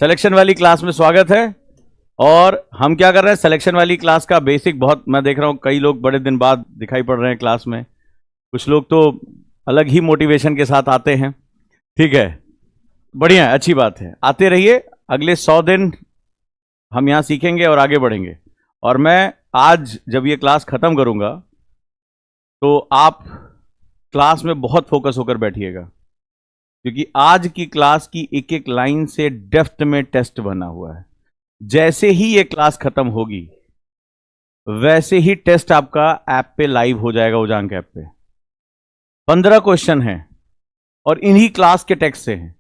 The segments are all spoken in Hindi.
सिलेक्शन वाली क्लास में स्वागत है। और हम क्या कर रहे हैं, सिलेक्शन वाली क्लास का बेसिक बहुत मैं देख रहा हूं कई लोग बड़े दिन बाद दिखाई पड़ रहे हैं क्लास में। कुछ लोग तो अलग ही मोटिवेशन के साथ आते हैं। ठीक है, बढ़िया है, अच्छी बात है, आते रहिए। अगले 100 दिन हम यहां सीखेंगे और आगे बढ़ेंगे। और मैं आज जब ये क्लास खत्म करूंगा तो आप क्लास में बहुत फोकस होकर बैठिएगा, क्योंकि आज की क्लास की एक एक लाइन से डेप्थ में टेस्ट बना हुआ है। जैसे ही ये क्लास खत्म होगी वैसे ही टेस्ट आपका ऐप पे लाइव हो जाएगा, उजांक ऐप पे। 15 क्वेश्चन हैं और इन्हीं क्लास के टेक्स्ट से हैं।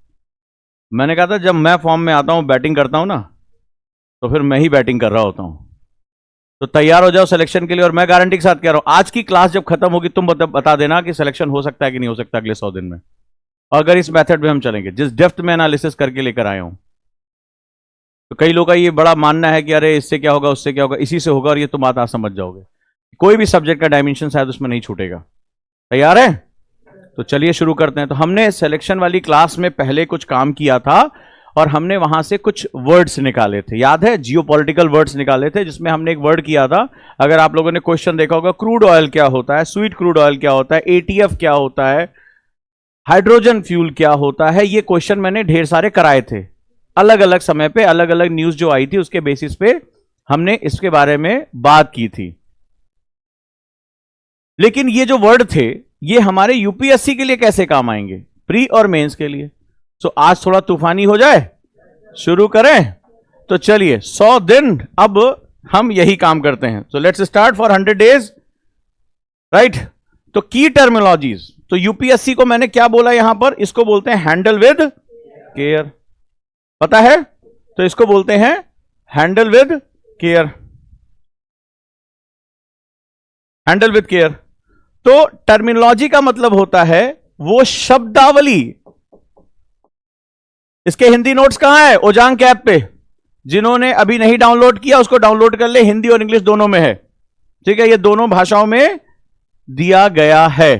मैंने कहा था जब मैं फॉर्म में आता हूं, बैटिंग करता हूं ना, तो फिर मैं ही बैटिंग कर रहा होता हूं। तो तैयार हो जाओ सिलेक्शन के लिए। और मैं गारंटी के साथ कह रहा हूं, आज की क्लास जब खत्म होगी तुम बता देना कि सिलेक्शन हो सकता है कि नहीं हो सकता अगले 100 दिन में, अगर इस मेथड में हम चलेंगे, जिस डेप्थ में एनालिसिस करके लेकर आया हूं। तो कई लोगों का ये बड़ा मानना है कि अरे इससे क्या होगा, उससे क्या होगा, इसी से होगा, और ये तुम बात आज समझ जाओगे। कोई भी सब्जेक्ट का डायमेंशन शायद उसमें नहीं छूटेगा। तैयार है? तो चलिए शुरू करते हैं। तो हमने सिलेक्शन वाली क्लास में पहले कुछ काम किया था और हमने वहां से कुछ वर्ड्स निकाले थे, याद है? जियोपॉलिटिकल वर्ड्स निकाले थे, जिसमें हमने एक वर्ड किया था। अगर आप लोगों ने क्वेश्चन देखा होगा, क्रूड ऑयल क्या होता है, स्वीट क्रूड ऑयल क्या होता है, एटीएफ क्या होता है, हाइड्रोजन फ्यूल क्या होता है। ये क्वेश्चन मैंने ढेर सारे कराए थे, अलग अलग समय पे, अलग अलग न्यूज जो आई थी उसके बेसिस पे हमने इसके बारे में बात की थी। लेकिन ये जो वर्ड थे ये हमारे यूपीएससी के लिए कैसे काम आएंगे, प्री और मेंस के लिए। सो आज थोड़ा तूफानी हो जाए, शुरू करें। तो चलिए 100 दिन अब हम यही काम करते हैं। So let's start for 100 days, right. तो की टर्मिनोलॉजीज, तो यूपीएससी को मैंने क्या बोला यहां पर, इसको बोलते हैं हैंडल विद केयर, पता है? तो इसको बोलते हैं handle with care, handle with care. तो टर्मिनोलॉजी का मतलब होता है वो शब्दावली। इसके हिंदी नोट्स कहां है? उजांक ऐप पे। जिन्होंने अभी नहीं डाउनलोड किया उसको डाउनलोड कर ले, हिंदी और इंग्लिश दोनों में है। ठीक है, ये दोनों भाषाओं में दिया गया है,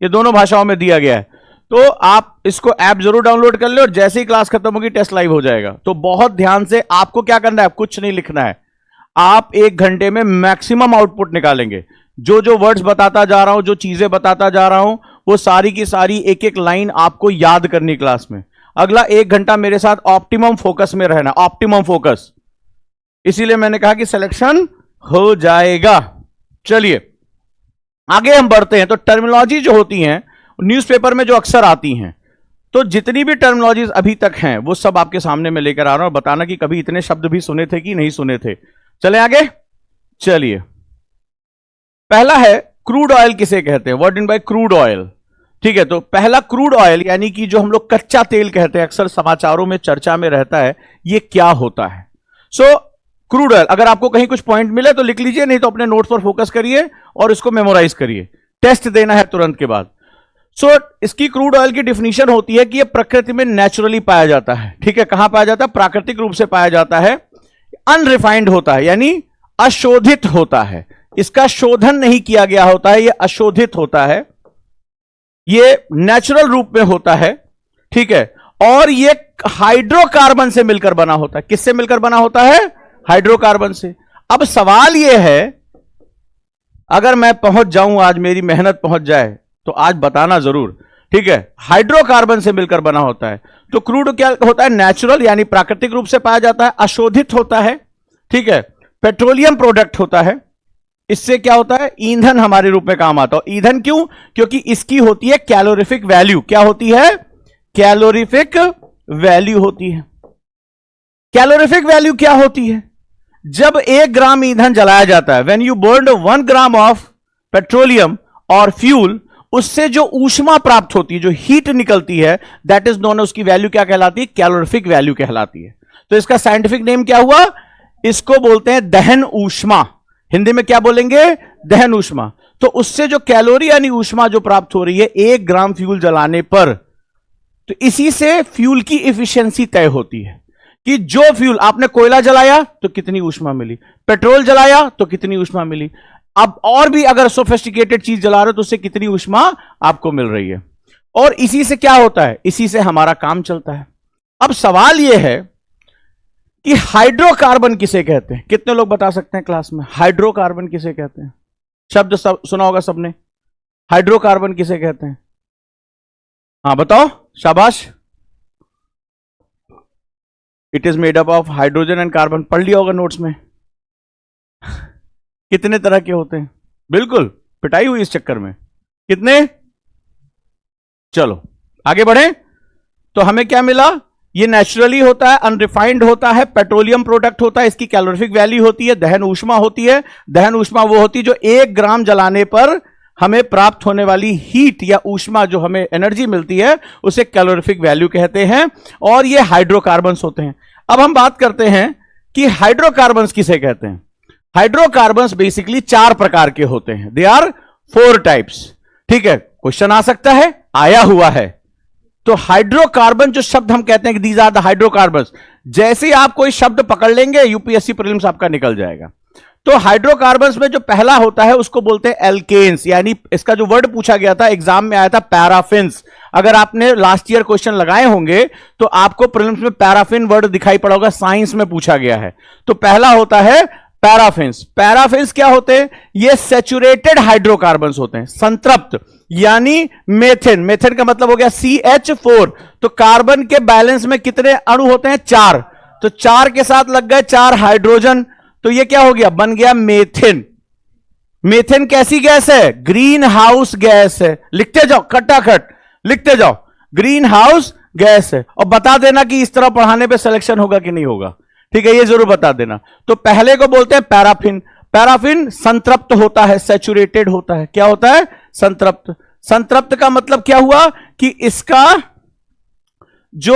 ये दोनों भाषाओं में दिया गया है। तो आप इसको ऐप जरूर डाउनलोड कर ले और जैसे ही क्लास खत्म होगी टेस्ट लाइव हो जाएगा। तो बहुत ध्यान से आपको क्या करना है, कुछ नहीं लिखना है। आप 1 घंटे में मैक्सिमम आउटपुट निकालेंगे। जो जो वर्ड्स बताता जा रहा हूं, जो चीजें बताता जा रहा हूं, वो सारी की सारी एक एक लाइन आपको याद करनी क्लास में। अगला 1 घंटा मेरे साथ ऑप्टिमम फोकस में रहना, ऑप्टिमम फोकस। इसीलिए मैंने कहा कि सिलेक्शन हो जाएगा। चलिए आगे हम बढ़ते हैं। तो टर्मिनोलॉजी जो होती हैं न्यूज़पेपर में जो अक्सर आती हैं, तो जितनी भी टर्मिनोलॉजीज अभी तक हैं वो सब आपके सामने मैं लेकर आ रहा हूं, और बताना कि कभी इतने शब्द भी सुने थे कि नहीं सुने थे। चले आगे, चलिए। पहला है क्रूड ऑयल किसे कहते हैं, what mean by crude oil. ठीक है, तो पहला क्रूड ऑयल यानी कि जो हम लोग कच्चा तेल कहते हैं, अक्सर समाचारों में चर्चा में रहता है, ये क्या होता है। सो क्रूड ऑयल, अगर आपको कहीं कुछ पॉइंट मिले तो लिख लीजिए, नहीं तो अपने नोट्स पर फोकस करिए और इसको मेमोराइज करिए। टेस्ट देना है तुरंत के बाद। सो इसकी क्रूड ऑयल की डिफिनीशन होती है कि यह प्रकृति में नेचुरली पाया जाता है। ठीक है, कहां पाया जाता है? प्राकृतिक रूप से पाया जाता है। अनरिफाइंड होता है, यानी अशोधित होता है। इसका शोधन नहीं किया गया होता है, यह अशोधित होता है, यह नेचुरल रूप में होता है। ठीक है, और यह हाइड्रोकार्बन से मिलकर बना होता है। किससे मिलकर बना होता है? हाइड्रोकार्बन से। अब सवाल यह है, अगर मैं पहुंच जाऊं, आज मेरी मेहनत पहुंच जाए, तो आज बताना जरूर। ठीक है, हाइड्रोकार्बन से मिलकर बना होता है। तो क्रूड क्या होता है? नेचुरल यानी प्राकृतिक रूप से पाया जाता है, अशोधित होता है। ठीक है, पेट्रोलियम प्रोडक्ट होता है। इससे क्या होता है? ईंधन हमारे रूप में काम आता है। ईंधन क्यों? क्योंकि इसकी होती है कैलोरीफिक वैल्यू। क्या होती है? कैलोरीफिक वैल्यू होती है। कैलोरीफिक वैल्यू क्या होती है? जब 1 ग्राम ईंधन जलाया जाता है, when you burn 1 gram of petroleum और फ्यूल, उससे जो ऊष्मा प्राप्त होती है, जो हीट निकलती है, दैट इज नोन, उसकी वैल्यू क्या कहलाती है? कैलोरीफिक वैल्यू कहलाती है। तो इसका साइंटिफिक नेम क्या हुआ? इसको बोलते हैं दहन ऊष्मा। हिंदी में क्या बोलेंगे? दहन ऊष्मा। तो उससे जो कैलोरी यानी ऊष्मा जो प्राप्त हो रही है 1 ग्राम फ्यूल जलाने पर, तो इसी से फ्यूल की एफिशिएंसी तय होती है कि जो फ्यूल आपने कोयला जलाया तो कितनी ऊष्मा मिली, पेट्रोल जलाया तो कितनी ऊष्मा मिली, अब और भी अगर सोफिस्टिकेटेड चीज जला रहे हो तो उससे कितनी ऊष्मा आपको मिल रही है। और इसी से क्या होता है? इसी से हमारा काम चलता है। अब सवाल यह है कि हाइड्रोकार्बन किसे कहते हैं? कितने लोग बता सकते हैं क्लास में हाइड्रोकार्बन किसे कहते हैं? शब्द सब सुना होगा सबने। हाइड्रोकार्बन किसे कहते हैं? हाँ बताओ, शाबाश। It is made up of hydrogen and carbon. पढ़ लिया होगा नोट्स में। कितने तरह के होते हैं? बिल्कुल, पिटाई हुई इस चक्कर में। कितने? चलो आगे बढ़े। तो हमें क्या मिला? ये नेचुरली होता है, अनरिफाइंड होता है, पेट्रोलियम प्रोडक्ट होता है, इसकी कैलोरीफिक वैल्यू होती है, दहन ऊष्मा होती है। दहन ऊष्मा वो होती है जो 1 ग्राम जलाने पर हमें प्राप्त होने वाली हीट या ऊष्मा, जो हमें एनर्जी मिलती है, उसे कैलोरीफिक वैल्यू कहते हैं। और ये हाइड्रोकार्बन्स होते हैं। अब हम बात करते हैं कि हाइड्रोकार्बन्स किसे कहते हैं। हाइड्रोकार्बन्स बेसिकली 4 प्रकार के होते हैं। They are 4 types. ठीक है, क्वेश्चन आ सकता है, आया हुआ है। तो हाइड्रोकार्बन जो शब्द हम कहते हैं कि दीज आर द हाइड्रोकार्बन्स, जैसे ही आप कोई शब्द पकड़ लेंगे यूपीएससी प्रीलिम्स आपका निकल जाएगा। तो हाइड्रोकार्बन्स में जो पहला होता है उसको बोलते हैं एल्केन्स, यानी इसका जो वर्ड पूछा गया था एग्जाम में आया था पैराफिन्स। अगर आपने लास्ट ईयर क्वेश्चन लगाए होंगे तो आपको प्रीलिम्स में पैराफिन वर्ड दिखाई पड़ा होगा, साइंस में पूछा गया है। तो पहला होता है पैराफिन्स। पैराफिन्स क्या होते हैं? ये सैचुरेटेड हाइड्रोकार्बन्स होते हैं, संतृप्त। यानी मेथेन, मेथेन का मतलब हो गया CH4। तो कार्बन के बैलेंस में कितने अणु होते हैं? 4। तो 4 के साथ लग गए 4 हाइड्रोजन, तो ये क्या हो गया? बन गया मेथेन। मेथेन कैसी गैस है? ग्रीन हाउस गैस है। लिखते जाओ, खट्टाखट लिखते जाओ, ग्रीन हाउस गैस है। और बता देना कि इस तरह पढ़ाने पे सिलेक्शन होगा कि नहीं होगा। ठीक है, ये जरूर बता देना। तो पहले को बोलते हैं पैराफिन। पैराफिन संतृप्त होता है, सैचुरेटेड होता है। क्या होता है? संतृप्त। संतृप्त का मतलब क्या हुआ कि इसका जो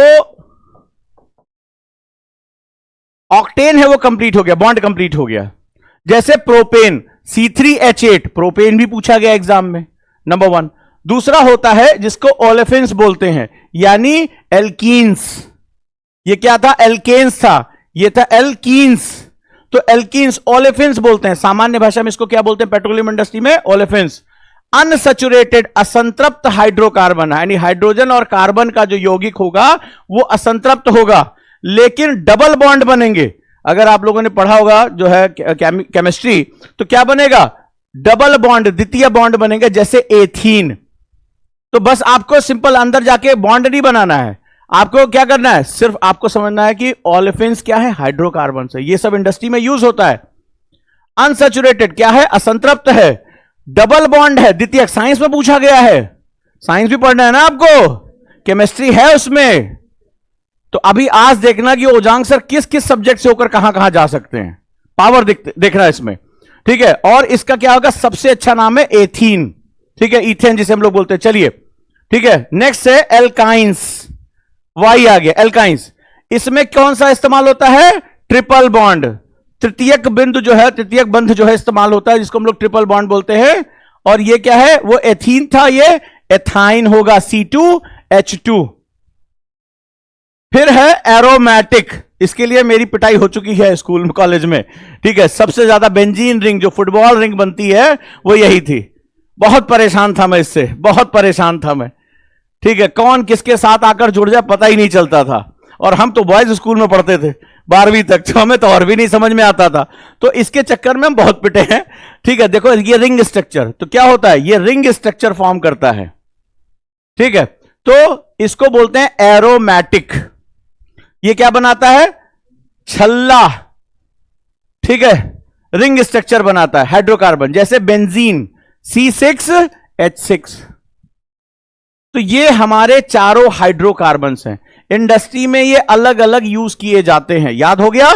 ऑक्टेन है वो कंप्लीट हो गया, बॉन्ड कंप्लीट हो गया। जैसे प्रोपेन, C3H8, प्रोपेन भी पूछा गया एग्जाम में, नंबर 1। दूसरा होता है जिसको ओलेफिन्स बोलते हैं, यानी एल्कीन्स। ये क्या था? एल्केन्स था, ये था एल्कीन्स। तो एल्कीन्स, ओलेफिन्स बोलते हैं। सामान्य भाषा में इसको क्या बोलते हैं पेट्रोलियम इंडस्ट्री में? ओलेफिन्स। अनसैचुरेटेड, असंतृप्त हाइड्रोकार्बन, यानी हाइड्रोजन और कार्बन का जो यौगिक होगा वो असंतृप्त होगा, लेकिन डबल बॉन्ड बनेंगे। अगर आप लोगों ने पढ़ा होगा जो है केमिस्ट्री, तो क्या बनेगा? डबल बॉन्ड, द्वितीय बॉन्ड बनेंगे, जैसे एथीन। तो बस आपको सिंपल अंदर जाके बॉन्ड नहीं बनाना है, आपको क्या करना है? सिर्फ आपको समझना है कि ओलेफिन्स क्या है? हाइड्रोकार्बन है। ये सब इंडस्ट्री में यूज होता है। अनसैचुरेटेड क्या है? असंतृप्त है। डबल बॉन्ड है, द्वितीयक। साइंस में पूछा गया है, साइंस भी पढ़ना है ना आपको, केमिस्ट्री है उसमें। तो अभी आज देखना कि ओजांग सर किस किस सब्जेक्ट से होकर कहां कहां जा सकते हैं, पावर देखना है इसमें। ठीक है, और इसका क्या होगा? सबसे अच्छा नाम है एथीन। ठीक है, इथेन जिसे हम लोग बोलते हैं। चलिए, ठीक है, नेक्स्ट है एल्काइंस। वाई आ गया, एल्काइंस। इसमें कौन सा इस्तेमाल होता है? Triple bond. तृतीयक बिंदु जो है, तृतीयक बंध जो है इस्तेमाल होता है, जिसको हम लोग ट्रिपल बॉन्ड बोलते हैं। और ये क्या है? वो एथीन था, ये एथाइन होगा, C2H2। फिर है एरोमेटिक। इसके लिए मेरी पिटाई हो चुकी है स्कूल में, कॉलेज में। ठीक है, सबसे ज्यादा बेंजीन रिंग, जो फुटबॉल रिंग बनती है, वो यही थी। बहुत परेशान था मैं इससे, बहुत परेशान था मैं। ठीक है, कौन किसके साथ आकर जुड़ जाए पता ही नहीं चलता था। और हम तो बॉयज स्कूल में पढ़ते थे 12वीं तक, तो हमें तो और भी नहीं समझ में आता था। तो इसके चक्कर में हम बहुत पिटे हैं। ठीक है, देखो ये रिंग स्ट्रक्चर, तो क्या होता है? ये रिंग स्ट्रक्चर फॉर्म करता है। ठीक है, तो इसको बोलते हैं एरोमेटिक। ये क्या बनाता है? छल्ला। ठीक है, रिंग स्ट्रक्चर बनाता है हाइड्रोकार्बन, जैसे बेंजीन C6H6। तो ये हमारे चारों हाइड्रोकार्बन्स हैं। इंडस्ट्री में ये अलग अलग यूज किए जाते हैं। याद हो गया?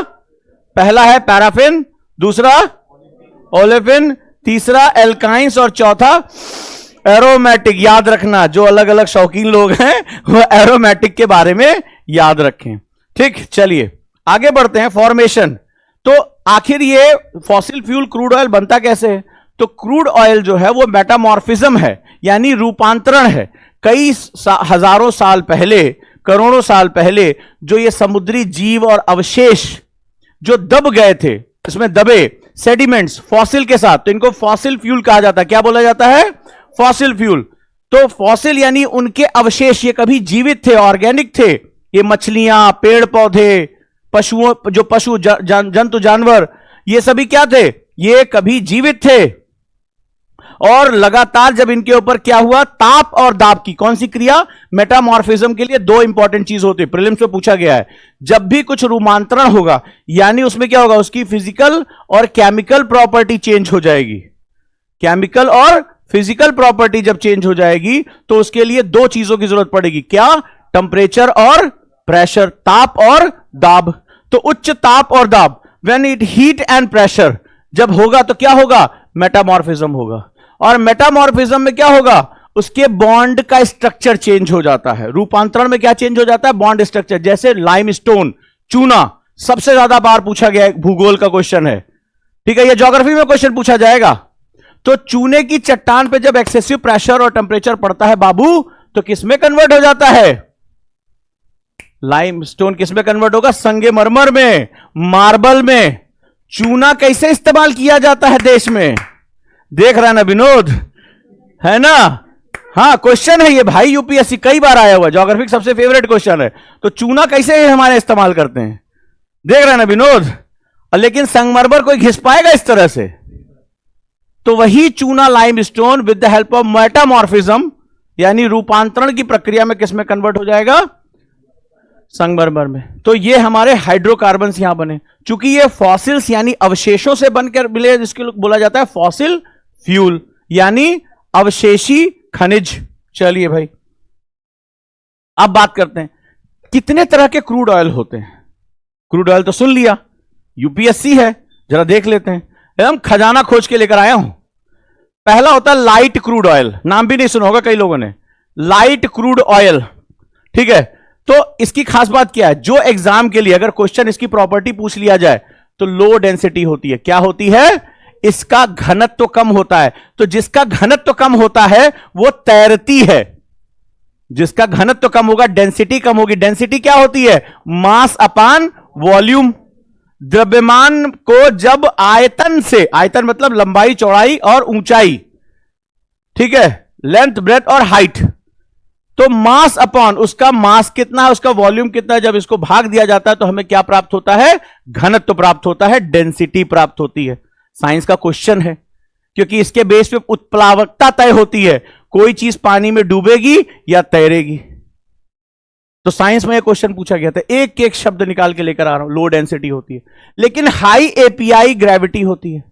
पहला है पैराफिन, दूसरा ओलेफिन, तीसरा एल्काइंस, और चौथा एरोमेटिक। याद रखना, जो अलग अलग शौकीन लोग हैं वो एरोमेटिक के बारे में याद रखें। ठीक, चलिए आगे बढ़ते हैं। फॉर्मेशन। तो आखिर ये फॉसिल फ्यूल क्रूड ऑयल बनता कैसे है? तो क्रूड ऑयल जो है वो मेटामॉर्फिज्म है, यानी रूपांतरण है। कई हजारों साल पहले, करोड़ों साल पहले जो ये समुद्री जीव और अवशेष जो दब गए थे, इसमें दबे सेडिमेंट्स फॉसिल के साथ, तो इनको फॉसिल फ्यूल कहा जाता है। क्या बोला जाता है? Fossil fuel. तो फॉसिल यानी उनके अवशेष, ये कभी जीवित थे, ऑर्गेनिक थे। ये मछलियां, पेड़ पौधे, पशुओं, जो पशु जंतु जानवर, ये सभी क्या थे? ये कभी जीवित थे। और लगातार जब इनके ऊपर क्या हुआ, ताप और दाब की कौन सी क्रिया, मेटामॉर्फिज्म के लिए दो इंपॉर्टेंट चीज होती है, प्रीलिम्स में पूछा गया है। जब भी कुछ रूपांतरण होगा, यानी उसमें क्या होगा, उसकी फिजिकल और केमिकल प्रॉपर्टी चेंज हो जाएगी। केमिकल और फिजिकल प्रॉपर्टी जब चेंज हो जाएगी तो उसके लिए दो चीजों की जरूरत पड़ेगी, क्या? टेम्परेचर और प्रेशर, ताप और दाब। तो उच्च ताप और दाब, when it heat and pressure जब होगा तो क्या होगा, मेटामॉर्फिज्म होगा। और मेटामॉर्फिज्म में क्या होगा, उसके बॉन्ड का स्ट्रक्चर चेंज हो जाता है। रूपांतरण में क्या चेंज हो जाता है, बॉन्ड स्ट्रक्चर। जैसे लाइमस्टोन, चूना, सबसे ज्यादा बार पूछा गया है, भूगोल का क्वेश्चन है, ठीक है, यह ज्योग्राफी में क्वेश्चन पूछा जाएगा। तो चूने की चट्टान पे जब एक्सेसिव प्रेशर और टेम्परेचर पड़ता है बाबू, तो किसमें कन्वर्ट हो जाता है, लाइमस्टोन। किसमें कन्वर्ट होगा, संगमरमर में, मार्बल में। चूना कैसे इस्तेमाल किया जाता है देश में, देख रहा है ना विनोद, है ना? हाँ, क्वेश्चन है ये भाई, यूपीएससी कई बार आया हुआ, ज्योग्राफी सबसे फेवरेट क्वेश्चन है। तो चूना कैसे हमारे इस्तेमाल करते हैं, देख रहे हैं ना विनोद। लेकिन संगमरमर कोई घिस पाएगा इस तरह से? तो वही चूना limestone with the help of metamorphism, यानी रूपांतरण की प्रक्रिया में किसमें कन्वर्ट हो जाएगा, संगमरमर में। तो ये हमारे हाइड्रोकार्बन्स यहां बने। चूंकि ये फॉसिल्स यानी अवशेषों से बनकर मिले, जिसको बोला जाता है फॉसिल फ्यूल, यानी अवशेषी खनिज। चलिए भाई, अब बात करते हैं कितने तरह के क्रूड ऑयल होते हैं। क्रूड ऑयल तो सुन लिया, यूपीएससी है, जरा देख लेते हैं, एकदम खजाना खोज के लेकर आया हूं। पहला होता है लाइट क्रूड ऑयल, नाम भी नहीं सुना होगा कई लोगों ने, लाइट क्रूड ऑयल, ठीक है। तो इसकी खास बात क्या है, जो एग्जाम के लिए अगर क्वेश्चन इसकी प्रॉपर्टी पूछ लिया जाए तो लो डेंसिटी होती है। क्या होती है, इसका घनत्व तो कम होता है। तो जिसका घनत्व तो कम होता है वो तैरती है, जिसका घनत्व तो कम होगा, डेंसिटी कम होगी। डेंसिटी क्या होती है, मास अपान वॉल्यूम। द्रव्यमान को जब आयतन से, आयतन मतलब लंबाई, चौड़ाई और ऊंचाई, ठीक है, लेंथ, ब्रेथ और हाइट, तो मास अपॉन उसका मास कितना है, उसका वॉल्यूम कितना है, जब इसको भाग दिया जाता है तो हमें क्या प्राप्त होता है, घनत्व प्राप्त होता है, डेंसिटी प्राप्त होती है। साइंस का क्वेश्चन है, क्योंकि इसके बेस पे उत्प्लावकता तय होती है, कोई चीज पानी में डूबेगी या तैरेगी। तो साइंस में यह क्वेश्चन पूछा गया था, एक एक शब्द निकाल के लेकर आ रहा हूं। लो डेंसिटी होती है, लेकिन हाई एपीआई ग्रेविटी होती है।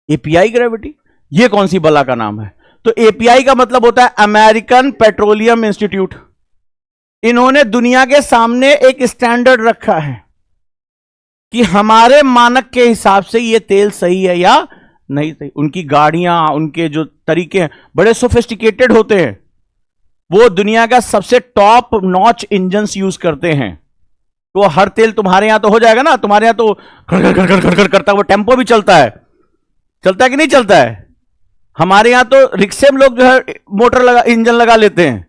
एपीआई ग्रेविटी, यह कौन सी बला का नाम है? तो एपीआई का मतलब होता है अमेरिकन पेट्रोलियम इंस्टीट्यूट। इन्होंने दुनिया के सामने एक स्टैंडर्ड रखा है कि हमारे मानक के हिसाब से यह तेल सही है या नहीं सही। उनकी गाड़ियां, उनके जो तरीके हैं बड़े सोफिस्टिकेटेड होते हैं। वो दुनिया का सबसे टॉप नॉच इंजन्स यूज करते हैं। तो हर तेल तुम्हारे यहां तो हो जाएगा ना, तुम्हारे यहां तो खड़ करता है, वो टेम्पो भी चलता है कि नहीं चलता है? हमारे यहां तो रिक्शे में लोग जो है मोटर लगा, इंजन लगा लेते हैं,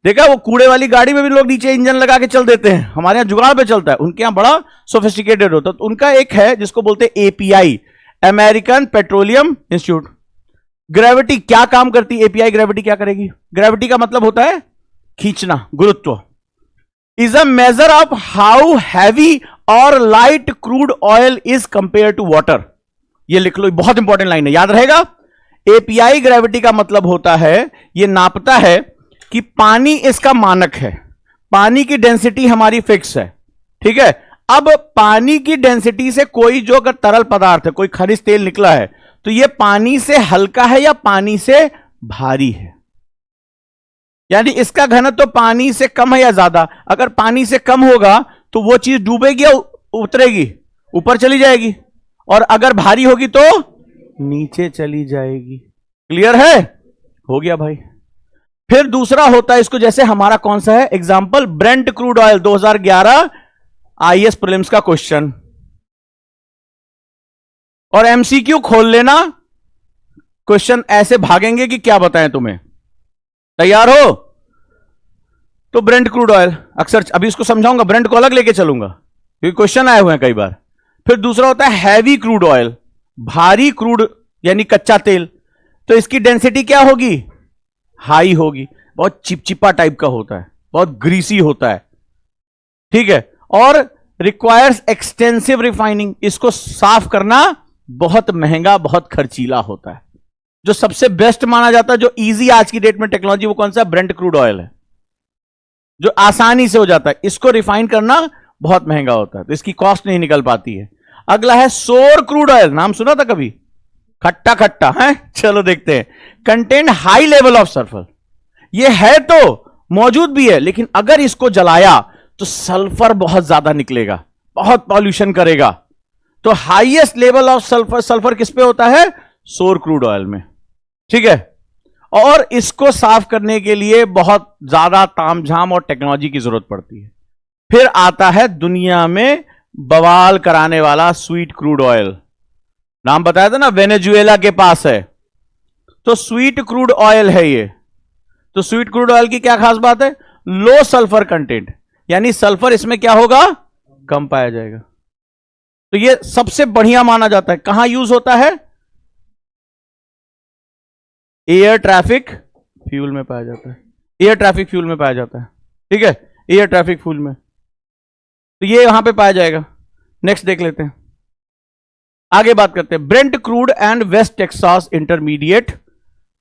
देखा? वो कूड़े वाली गाड़ी में भी लोग नीचे इंजन लगा के चल देते हैं। हमारे यहां जुगाड़ पे चलता है, उनके यहां बड़ा सोफिस्टिकेटेड होता है। तो उनका एक है जिसको बोलते हैं API, American petroleum institute. Gravity क्या काम करती है, एपीआई ग्रेविटी क्या करेगी? ग्रेविटी का मतलब होता है खींचना, गुरुत्व। Is a measure of how heavy और light crude oil is compare to water. ये लिख लो, बहुत इंपॉर्टेंट लाइन है, याद रहेगा। एपीआई ग्रेविटी का मतलब होता है, यह नापता है कि पानी इसका मानक है, पानी की डेंसिटी हमारी फिक्स है, ठीक है। अब पानी की डेंसिटी से कोई जो अगर तरल पदार्थ है, कोई खनिज तेल निकला है, तो यह पानी से हल्का है या पानी से भारी है, यानी इसका घनत्व तो पानी से कम है या ज्यादा। अगर पानी से कम होगा तो वो चीज डूबेगी या उतरेगी, ऊपर चली जाएगी, और अगर भारी होगी तो नीचे चली जाएगी। क्लियर है? हो गया भाई। फिर दूसरा होता है इसको, जैसे हमारा कौन सा है example, Brent crude oil, 2011 IAS prelims का क्वेश्चन। और एमसीक्यू खोल लेना, क्वेश्चन ऐसे भागेंगे कि क्या बताएं तुम्हें। तैयार हो? तो ब्रेंट क्रूड ऑयल अक्सर, अभी इसको समझाऊंगा, ब्रेंट को अलग लेके चलूंगा क्योंकि क्वेश्चन आए हुए हैं कई बार। फिर दूसरा होता है हैवी क्रूड ऑयल, भारी क्रूड यानी कच्चा तेल। तो इसकी डेंसिटी क्या होगी, हाई होगी, बहुत चिपचिपा टाइप का होता है, बहुत ग्रीसी होता है, ठीक है। और रिक्वायर्स एक्सटेंसिव रिफाइनिंग, इसको साफ करना बहुत महंगा, बहुत खर्चीला होता है। जो सबसे बेस्ट माना जाता है, जो इजी आज की डेट में टेक्नोलॉजी, वो कौन सा? ब्रेंट क्रूड ऑयल है, जो आसानी से हो जाता है। इसको रिफाइन करना बहुत महंगा होता है, तो इसकी कॉस्ट नहीं निकल पाती है। अगला है सोर क्रूड ऑयल, नाम सुना था कभी? खट्टा खट्टा है, चलो देखते हैं। Contain high level of sulphur, ये है तो मौजूद भी है, लेकिन अगर इसको जलाया तो सल्फर बहुत ज्यादा निकलेगा, बहुत पॉल्यूशन करेगा। तो highest level of sulphur, sulphur किस पे होता है? सोर क्रूड ऑयल में, ठीक है। और इसको साफ करने के लिए बहुत ज्यादा तामझाम और टेक्नोलॉजी की जरूरत पड़ती है। फिर आता है दुनिया में बवाल कराने वाला स्वीट क्रूड ऑयल, नाम बताया था ना, वेनेजुएला के पास है, तो स्वीट क्रूड ऑयल है ये। तो स्वीट क्रूड ऑयल की क्या खास बात है? लो सल्फर कंटेंट, यानी सल्फर इसमें क्या होगा? कम पाया जाएगा। तो ये सबसे बढ़िया माना जाता है। कहां यूज होता है? एयर ट्रैफिक फ्यूल में पाया जाता है, एयर ट्रैफिक फ्यूल में पाया जाता है, ठीक है, एयर ट्रैफिक फ्यूल में, तो ये यहां पे पाया जाएगा। नेक्स्ट देख लेते हैं, आगे बात करते हैं। Brent crude and West Texas intermediate,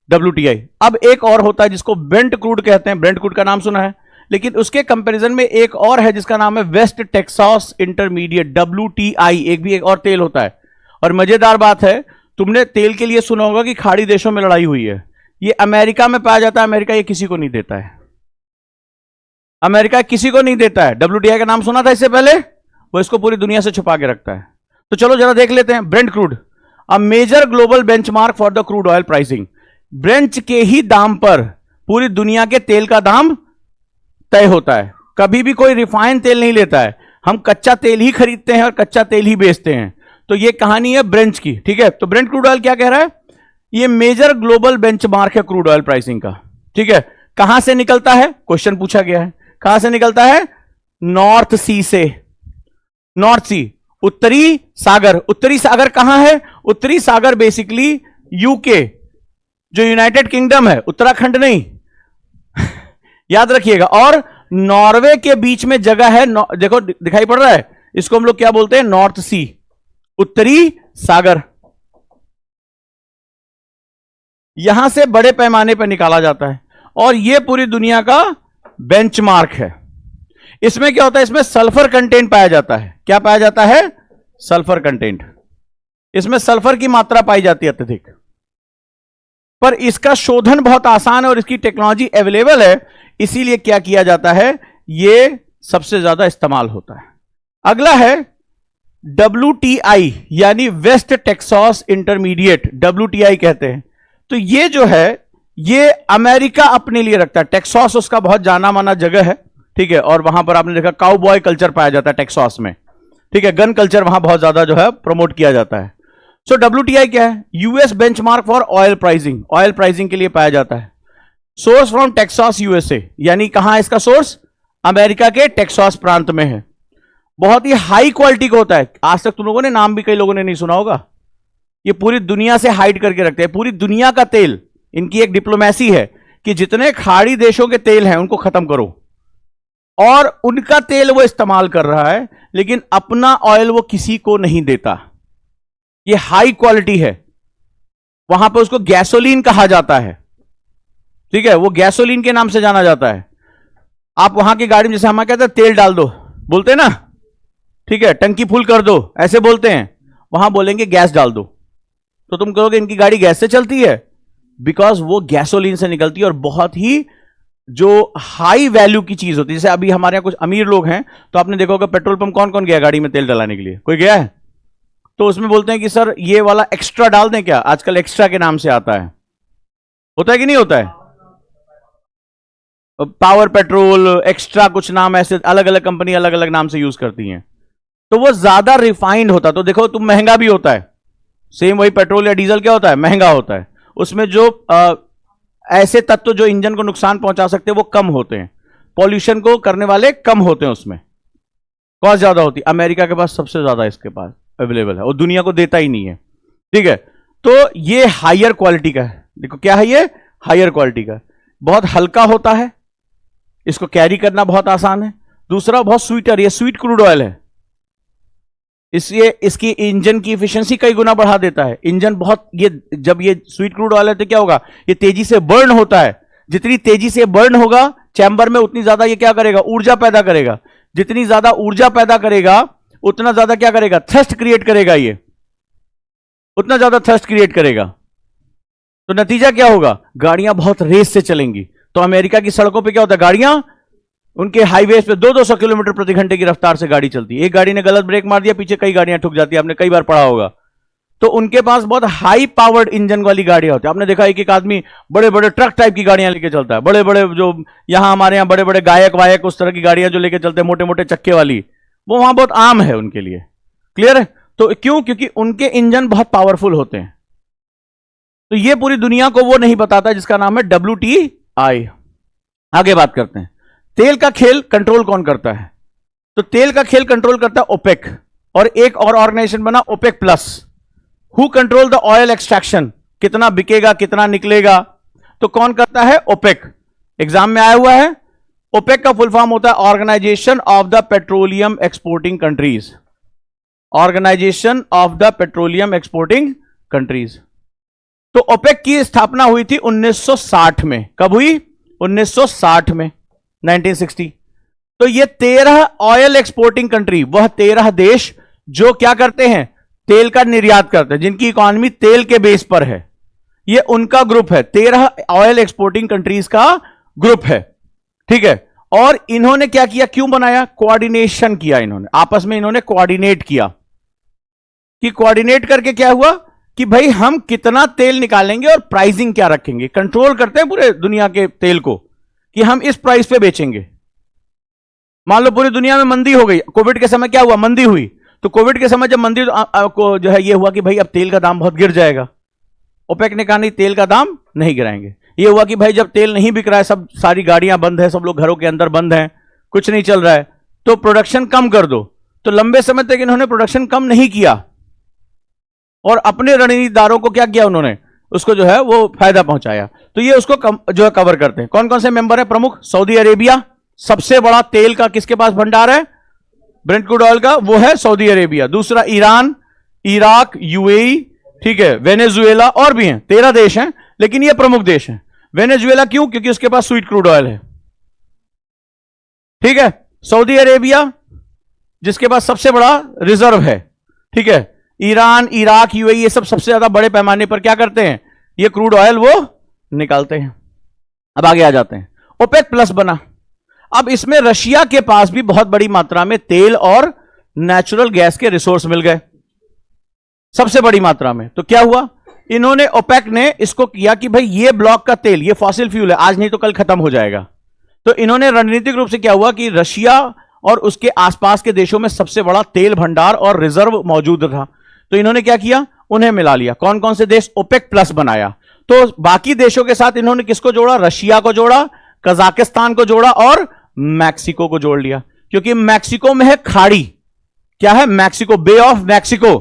WTI। अब एक और होता है जिसको ब्रेंट क्रूड कहते हैं, ब्रेंट क्रूड का नाम सुना है, लेकिन उसके कंपैरिजन में एक और है जिसका नाम है वेस्ट टेक्सास इंटरमीडिएट, WTI। एक और तेल होता है। और मजेदार बात है, तुमने तेल के लिए सुना होगा कि खाड़ी देशों में लड़ाई हुई है, ये अमेरिका में पाया जाता है। अमेरिका ये किसी को नहीं देता है, अमेरिका किसी को नहीं देता है। WTI का नाम सुना था इससे पहले? वो इसको पूरी दुनिया से छुपा के रखता है। तो चलो जरा देख लेते हैं। Brent crude, a major global benchmark for the crude oil pricing. Brent के ही दाम पर पूरी दुनिया के तेल का दाम तय होता है। कभी भी कोई रिफाइंड तेल नहीं लेता है, हम कच्चा तेल ही खरीदते हैं और कच्चा तेल ही बेचते हैं। तो ये कहानी है ब्रेंट की, ठीक है। तो ब्रेंट क्रूड ऑयल क्या कह रहा है? ये मेजर ग्लोबल बेंचमार्क है क्रूड ऑयल प्राइसिंग का, ठीक है। कहां से निकलता है? क्वेश्चन पूछा गया है, कहां से निकलता है? नॉर्थ सी से। नॉर्थ सी, उत्तरी सागर। उत्तरी सागर कहां है? उत्तरी सागर बेसिकली यूके, जो यूनाइटेड किंगडम है, उत्तराखंड नहीं याद रखिएगा। और नॉर्वे के बीच में जगह है, देखो दिखाई पड़ रहा है, इसको हम लोग क्या बोलते हैं? नॉर्थ सी, उत्तरी सागर। यहां से बड़े पैमाने पर निकाला जाता है और यह पूरी दुनिया का बेंचमार्क है। इसमें क्या होता है? इसमें सल्फर कंटेंट पाया जाता है। क्या पाया जाता है? Sulphur content. इसमें सल्फर की मात्रा पाई जाती है अत्यधिक, पर इसका शोधन बहुत आसान है और इसकी टेक्नोलॉजी अवेलेबल है, इसीलिए क्या किया जाता है? यह सबसे ज्यादा इस्तेमाल होता है। अगला है WTI, यानी वेस्ट टेक्सास इंटरमीडिएट, WTI कहते हैं। तो ये जो है, ये अमेरिका अपने लिए रखता है। टेक्सास उसका बहुत जाना माना जगह है, ठीक है। और वहां पर आपने देखा काउबॉय कल्चर पाया जाता है टेक्सास में, ठीक है। गन कल्चर वहां बहुत ज्यादा जो है प्रमोट किया जाता है। सो WTI क्या है? US benchmark for oil pricing, oil pricing के लिए पाया जाता है। सोर्स फ्रॉम टेक्सास USA, यानी कहां है इसका सोर्स? अमेरिका के टेक्सास प्रांत में है। बहुत ही हाई क्वालिटी का होता है। आज तक तुम लोगों ने नाम भी कई लोगों ने नहीं सुना होगा। ये पूरी दुनिया से हाइड करके रखते हैं, पूरी दुनिया का तेल। इनकी एक डिप्लोमेसी है कि जितने खाड़ी देशों के तेल हैं उनको खत्म करो, और उनका तेल वो इस्तेमाल कर रहा है, लेकिन अपना ऑयल वो किसी को नहीं देता। ये हाई क्वालिटी है। वहां पर उसको गैसोलीन कहा जाता है, ठीक है। वो गैसोलीन के नाम से जाना जाता है। आप वहां की गाड़ी में जैसे हमारे कहते हैं तेल डाल दो, बोलते हैं ना, ठीक है, टंकी फुल कर दो, ऐसे बोलते हैं। वहां बोलेंगे गैस डाल दो। तो तुम कहोगे इनकी गाड़ी गैस से चलती है, बिकॉज वो गैसोलीन से निकलती है और बहुत ही जो हाई वैल्यू की चीज होती है। जैसे अभी हमारे यहां कुछ अमीर लोग हैं, तो आपने देखा होगा पेट्रोल पंप कौन कौन गया गाड़ी में तेल डलाने के लिए? कोई गया है? तो उसमें बोलते हैं कि सर ये वाला एक्स्ट्रा डाल दें क्या? आजकल एक्स्ट्रा के नाम से आता है, होता है कि नहीं होता है? पावर पेट्रोल, एक्स्ट्रा, कुछ नाम ऐसे, अलग अलग कंपनी अलग अलग नाम से यूज करती हैं। तो वो ज्यादा रिफाइंड होता है। तो देखो तुम, महंगा भी होता है। सेम वही पेट्रोल या डीजल क्या होता है? महंगा होता है। उसमें जो ऐसे तत्व जो इंजन को नुकसान पहुंचा सकते हैं वो कम होते हैं, पॉल्यूशन को करने वाले कम होते हैं। उसमें कॉस्ट ज्यादा होती है। अमेरिका के पास सबसे ज्यादा इसके पास अवेलेबल है और दुनिया को देता ही नहीं है, ठीक है। तो ये हायर क्वालिटी का है। देखो क्या है ये? हायर क्वालिटी का, बहुत हल्का होता है, इसको कैरी करना बहुत आसान है। दूसरा बहुत स्वीटर, ये स्वीट क्रूड ऑयल है, इसलिए इसकी इंजन की इफिशियंसी कई गुना बढ़ा देता है। इंजन बहुत, ये जब ये स्वीट क्रूड ऑयल है तो क्या होगा, ये तेजी से बर्न होता है। जितनी तेजी से बर्न होगा चैम्बर में, उतनी ज्यादा ये क्या करेगा, ऊर्जा पैदा करेगा। जितनी ज्यादा ऊर्जा पैदा करेगा उतना ज्यादा क्या करेगा, थ्रस्ट क्रिएट करेगा, ये उतना ज्यादा थ्रस्ट क्रिएट करेगा। तो नतीजा क्या होगा, गाड़ियां बहुत रेस से चलेंगी। तो अमेरिका की सड़कों पे क्या होता है, गाड़ियां उनके हाईवे पे 200-200 किलोमीटर प्रति घंटे की रफ्तार से गाड़ी चलती है। एक गाड़ी ने गलत ब्रेक मार दिया, पीछे कई गाड़ियां ठुक जाती है, आपने कई बार पढ़ा होगा। तो उनके पास बहुत हाई पावर्ड इंजन वाली गाड़ियां होती है। आपने देखा एक एक आदमी बड़े बड़े ट्रक टाइप की गाड़ियां लेके चलता है, बड़े बड़े, जो यहां हमारे यहां बड़े बड़े गायक वायक उस तरह की गाड़ियां जो लेके चलते हैं, मोटे मोटे चक्के वाली, वो वहां बहुत आम है उनके लिए। क्लियर है? तो क्यों? क्योंकि उनके इंजन बहुत पावरफुल होते हैं। तो ये पूरी दुनिया को वो नहीं बताता, जिसका नाम है WTI। आगे बात करते हैं, तेल का खेल कंट्रोल कौन करता है? तो तेल का खेल कंट्रोल करता है ओपेक, और एक और ऑर्गेनाइजेशन बना OPEC plus. Who control the oil extraction, कितना बिकेगा कितना निकलेगा, तो कौन करता है? ओपेक। एग्जाम में आया हुआ है। ओपेक का फुल फॉर्म होता है organization of the petroleum exporting countries. Organization of the petroleum exporting countries. तो ओपेक की स्थापना हुई थी 1960 में। कब हुई? 1960 में, 1960। तो ये 13 ऑयल एक्सपोर्टिंग कंट्री, वह 13 देश जो क्या करते हैं, तेल का निर्यात करते हैं, जिनकी इकोनॉमी तेल के बेस पर है, ये उनका ग्रुप है। 13 ऑयल एक्सपोर्टिंग कंट्रीज का ग्रुप है, ठीक है। और इन्होंने क्या किया, क्यों बनाया? कोऑर्डिनेशन किया इन्होंने, आपस में इन्होंने कोऑर्डिनेट किया। कि कोऑर्डिनेट करके क्या हुआ कि भाई हम कितना तेल निकालेंगे और प्राइसिंग क्या रखेंगे। कंट्रोल करते हैं पूरे दुनिया के तेल को कि हम इस प्राइस पे बेचेंगे। मान लो पूरी दुनिया में मंदी हो गई, कोविड के समय क्या हुआ, मंदी हुई। तो कोविड के समय जब मंदी को जो है ये हुआ कि भाई अब तेल का दाम बहुत गिर जाएगा। ओपेक ने कहा नहीं, तेल का दाम नहीं गिराएंगे। ये हुआ कि भाई जब तेल नहीं बिक रहा है, सब सारी गाड़ियां बंद है, सब लोग घरों के अंदर बंद हैं, कुछ नहीं चल रहा है, तो प्रोडक्शन कम कर दो। तो लंबे समय तक इन्होंने प्रोडक्शन कम नहीं किया और अपने रणनीतिदारों को क्या किया उन्होंने, उसको जो है वो फायदा पहुंचाया। तो ये उसको जो है कवर करते हैं। कौन कौन से मेंबर है प्रमुख? सऊदी अरेबिया, सबसे बड़ा तेल का किसके पास भंडार है, ब्रेंट क्रूड ऑयल का, वो है सऊदी अरेबिया। दूसरा ईरान, इराक, यूएई, ठीक है, वेनेजुएला, और भी हैं, 13 देश हैं, लेकिन ये प्रमुख देश हैं। वेनेजुएला क्यों? क्योंकि उसके पास स्वीट क्रूड ऑयल है, ठीक है। सऊदी अरेबिया जिसके पास सबसे बड़ा रिजर्व है, ठीक है। ईरान, इराक, यूएई, ये सब सबसे ज्यादा बड़े पैमाने पर क्या करते हैं, ये क्रूड ऑयल वो निकालते हैं। अब आगे आ जाते हैं, ओपेक प्लस बना। अब इसमें रशिया के पास भी बहुत बड़ी मात्रा में तेल और नेचुरल गैस के रिसोर्स मिल गए, सबसे बड़ी मात्रा में। तो क्या हुआ, इन्होंने ओपेक ने इसको किया कि भाई ये ब्लॉक का तेल, ये फॉसिल फ्यूल है, आज नहीं तो कल खत्म हो जाएगा। तो इन्होंने रणनीतिक रूप से क्या हुआ कि रशिया और उसके आसपास के देशों में सबसे बड़ा तेल भंडार और रिजर्व मौजूद था, तो इन्होंने क्या किया, उन्हें मिला लिया। कौन कौन से देश? ओपेक प्लस बनाया। तो बाकी देशों के साथ इन्होंने किसको जोड़ा? रशिया को जोड़ा, कजाकिस्तान को जोड़ा और मैक्सिको को जोड़ लिया। क्योंकि मैक्सिको में है खाड़ी, क्या है, मैक्सिको, बे ऑफ मैक्सिको,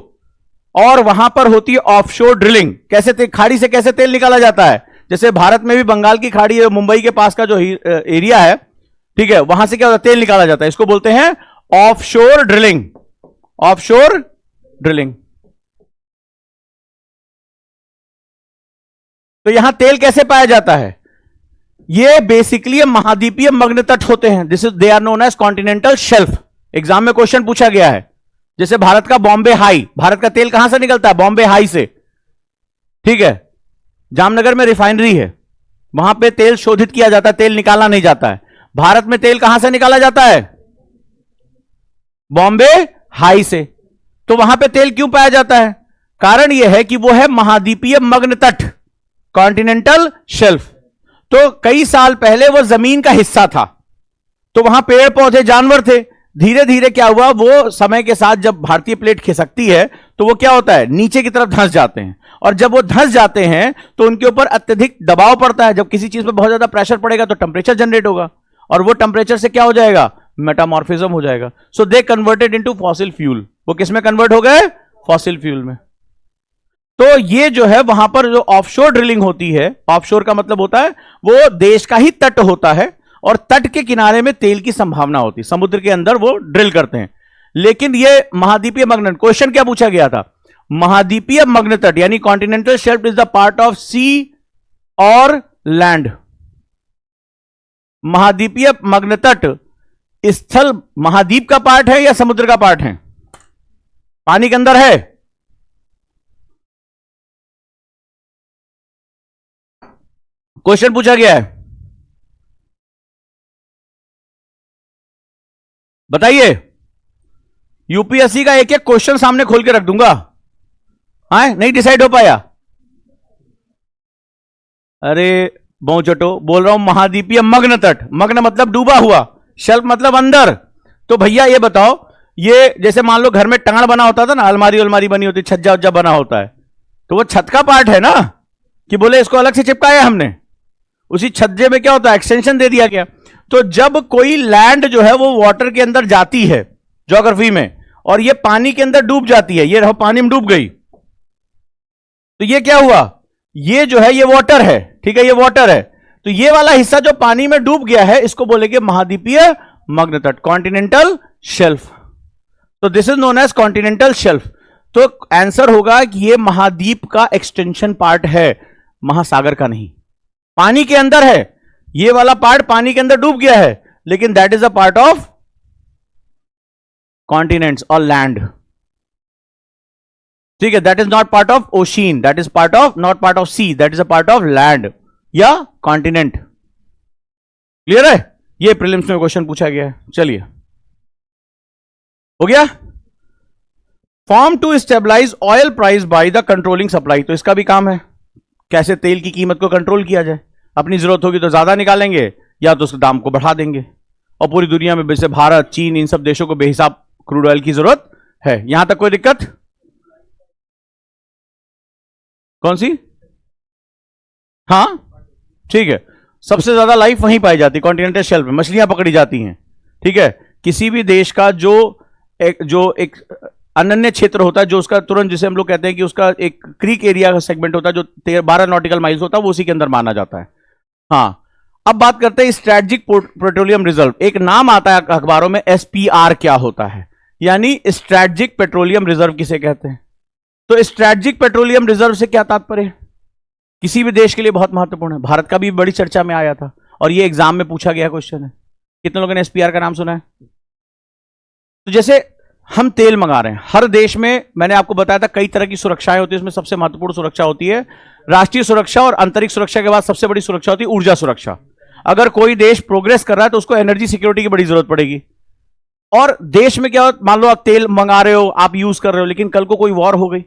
और वहां पर होती है ऑफशोर ड्रिलिंग। कैसे खाड़ी से कैसे तेल निकाला जाता है, जैसे भारत में भी बंगाल की खाड़ी है, मुंबई के पास का जो एरिया है, ठीक है, वहां से क्या होता है, तेल निकाला जाता है। इसको बोलते हैं ऑफशोर ड्रिलिंग, ऑफशोर ड्रिलिंग। तो यहां तेल कैसे पाया जाता है, ये बेसिकली महाद्वीपीय मग्न तट होते हैं, this is they are known as continental shelf. Exam में क्वेश्चन पूछा गया है, जैसे भारत का बॉम्बे हाई, भारत का तेल कहां से निकलता है, बॉम्बे हाई से, ठीक है। जामनगर में रिफाइनरी है, वहां पे तेल शोधित किया जाता है, तेल निकाला नहीं जाता है। भारत में तेल कहां से निकाला जाता है, बॉम्बे हाई से। तो वहां पे तेल क्यों पाया जाता है, कारण यह है कि वो है महाद्वीपीय मग्न तट, कॉन्टिनेंटल शेल्फ। तो कई साल पहले वो जमीन का हिस्सा था, तो वहां पेड़ पौधे जानवर थे। धीरे धीरे क्या हुआ, वो समय के साथ जब भारतीय प्लेट खिसकती है तो वो क्या होता है, नीचे की तरफ धंस जाते हैं, और जब वो धंस जाते हैं तो उनके ऊपर अत्यधिक दबाव पड़ता है। जब किसी चीज पर बहुत ज्यादा प्रेशर पड़ेगा तो टेम्परेचर जनरेट होगा, और वो टेम्परेचर से क्या हो जाएगा, मेटामॉर्फिज्म हो जाएगा। So they converted into fossil fuel. वो किस में कन्वर्ट हो गए, फॉसिल फ्यूल में। तो ये जो है वहां पर जो ऑफशोर ड्रिलिंग होती है, ऑफशोर का मतलब होता है वो देश का ही तट होता है, और तट के किनारे में तेल की संभावना होती है, समुद्र के अंदर वो ड्रिल करते हैं। लेकिन ये महाद्वीपीय मग्न, क्वेश्चन क्या पूछा गया था, महाद्वीपीय मग्न तट यानी continental shelf is the part of sea और लैंड। महाद्वीपीय मग्न तट स्थल महाद्वीप का पार्ट है या समुद्र का पार्ट है? पानी के अंदर है। क्वेश्चन पूछा गया है, बताइए। यूपीएससी का एक एक क्वेश्चन सामने खोल के रख दूंगा। हाँ, नहीं डिसाइड हो पाया? अरे बहुचटो, बोल रहा हूं महाद्वीपीय मग्न तट, मग्न मतलब डूबा हुआ, शेल्फ मतलब अंदर। तो भैया ये बताओ, ये जैसे मान लो घर में टांगड़ बना होता था ना, अलमारी अलमारी बनी होती, छज्जा उज्जा बना होता है, तो वो छत का पार्ट है ना, कि बोले इसको अलग से चिपकाया हमने, उसी छज्जे में क्या होता है, एक्सटेंशन दे दिया गया। तो जब कोई लैंड जो है वो वाटर के अंदर जाती है ज्योग्राफी में, और ये पानी के अंदर डूब जाती है, ये रहो पानी में डूब गई, तो ये क्या हुआ, ये जो है ये वाटर है, ठीक है, ये वाटर है। तो ये वाला हिस्सा जो पानी में डूब गया है, इसको बोलेंगे महाद्वीपीय मग्न तट, कॉन्टिनेंटल शेल्फ। तो this is known as continental shelf. तो आंसर होगा कि ये महाद्वीप का एक्सटेंशन पार्ट है, महासागर का नहीं। पानी के अंदर है, ये वाला पार्ट पानी के अंदर डूब गया है, लेकिन that is a part of continents और लैंड, ठीक है। That is not part of ocean, that is part of, not part of sea, that is a part of land या कॉन्टिनेंट। क्लियर है? ये प्रीलिम्स में क्वेश्चन पूछा गया है। चलिए, हो गया। Form to stabilize oil price by the controlling supply, तो इसका भी काम है, कैसे तेल की कीमत को कंट्रोल किया जाए। अपनी जरूरत होगी तो ज्यादा निकालेंगे, या तो उसके दाम को बढ़ा देंगे। और पूरी दुनिया में वैसे भारत, चीन, इन सब देशों को बेहिसाब क्रूड ऑयल की जरूरत है। यहां तक कोई दिक्कत? कौन सी? हाँ, ठीक है। सबसे ज्यादा लाइफ वहीं पाई जाती है, कॉन्टिनेंटल शेल्फ में मछलियां पकड़ी जाती हैं, ठीक है। किसी भी देश का जो एक अनन्य क्षेत्र होता है, जो उसका तुरंत, जिसे हम लोग कहते हैं कि उसका एक क्रीक एरिया का सेगमेंट होता है, जो 12 नॉटिकल माइल्स होता है, वो उसी के अंदर माना जाता है। हाँ, अब बात करते हैं स्ट्रेटेजिक पेट्रोलियम रिजर्व। एक नाम आता है अखबारों में, एसपीआर क्या होता है, यानी स्ट्रेटेजिक पेट्रोलियम रिजर्व किसे कहते हैं। तो स्ट्रेटेजिक पेट्रोलियम रिजर्व से क्या तात्पर्य? किसी भी देश के लिए बहुत महत्वपूर्ण है। भारत का भी बड़ी चर्चा में आया था, और ये एग्जाम में पूछा गया क्वेश्चन है। कितने लोगों ने एसपीआर का नाम सुना है? तो जैसे हम तेल मंगा रहे हैं, हर देश में मैंने आपको बताया था कई तरह की सुरक्षाएं होती है, उसमें सबसे महत्वपूर्ण सुरक्षा होती है राष्ट्रीय सुरक्षा, और अंतरिक्ष सुरक्षा के बाद सबसे बड़ी सुरक्षा होती है ऊर्जा सुरक्षा। अगर कोई देश प्रोग्रेस कर रहा है तो उसको एनर्जी सिक्योरिटी की बड़ी जरूरत पड़ेगी। और देश में क्या हो, मान लो आप तेल मंगा रहे हो, आप यूज कर रहे हो, लेकिन कल को कोई वॉर हो गई,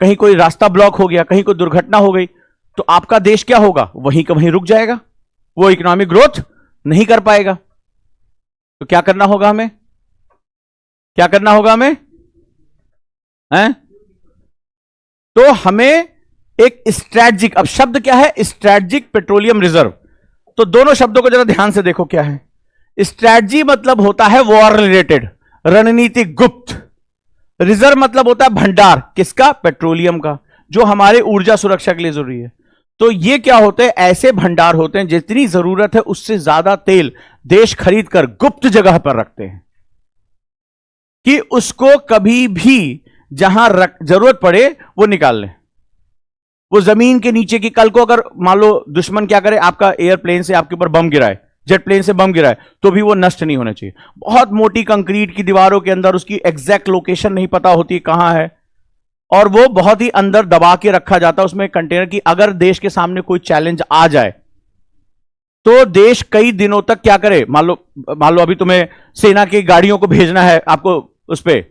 कहीं कोई रास्ता ब्लॉक हो गया, कहीं कोई दुर्घटना हो गई, तो आपका देश क्या होगा, वहीं का वहीं रुक जाएगा, वो इकोनॉमिक ग्रोथ नहीं कर पाएगा। तो क्या करना होगा हमें, क्या करना होगा हमें, हैं? तो हमें एक स्ट्रेटेजिक, अब शब्द क्या है, स्ट्रेटेजिक पेट्रोलियम रिजर्व। तो दोनों शब्दों को जरा ध्यान से देखो क्या है। स्ट्रेटजी मतलब होता है वॉर रिलेटेड, रणनीतिक, गुप्त। रिजर्व मतलब होता है भंडार, किसका, पेट्रोलियम का, जो हमारे ऊर्जा सुरक्षा के लिए जरूरी है। तो ये क्या होते हैं, ऐसे भंडार होते हैं जितनी जरूरत है उससे ज्यादा तेल देश खरीद कर गुप्त जगह पर रखते हैं, कि उसको कभी भी जहां जरूरत पड़े वो निकाल लें। वो जमीन के नीचे की, कल को अगर मान लो दुश्मन क्या करे, आपका एयरप्लेन से आपके ऊपर बम गिराए, जेट प्लेन से बम गिराए, तो भी वो नष्ट नहीं होना चाहिए। बहुत मोटी कंक्रीट की दीवारों के अंदर उसकी एग्जैक्ट लोकेशन नहीं पता होती कहां है, और वो बहुत ही अंदर दबा के रखा जाता है उसमें कंटेनर की। अगर देश के सामने कोई चैलेंज आ जाए तो देश कई दिनों तक क्या करे, मान लो अभी तुम्हें सेना की गाड़ियों को भेजना है आपको उस पर,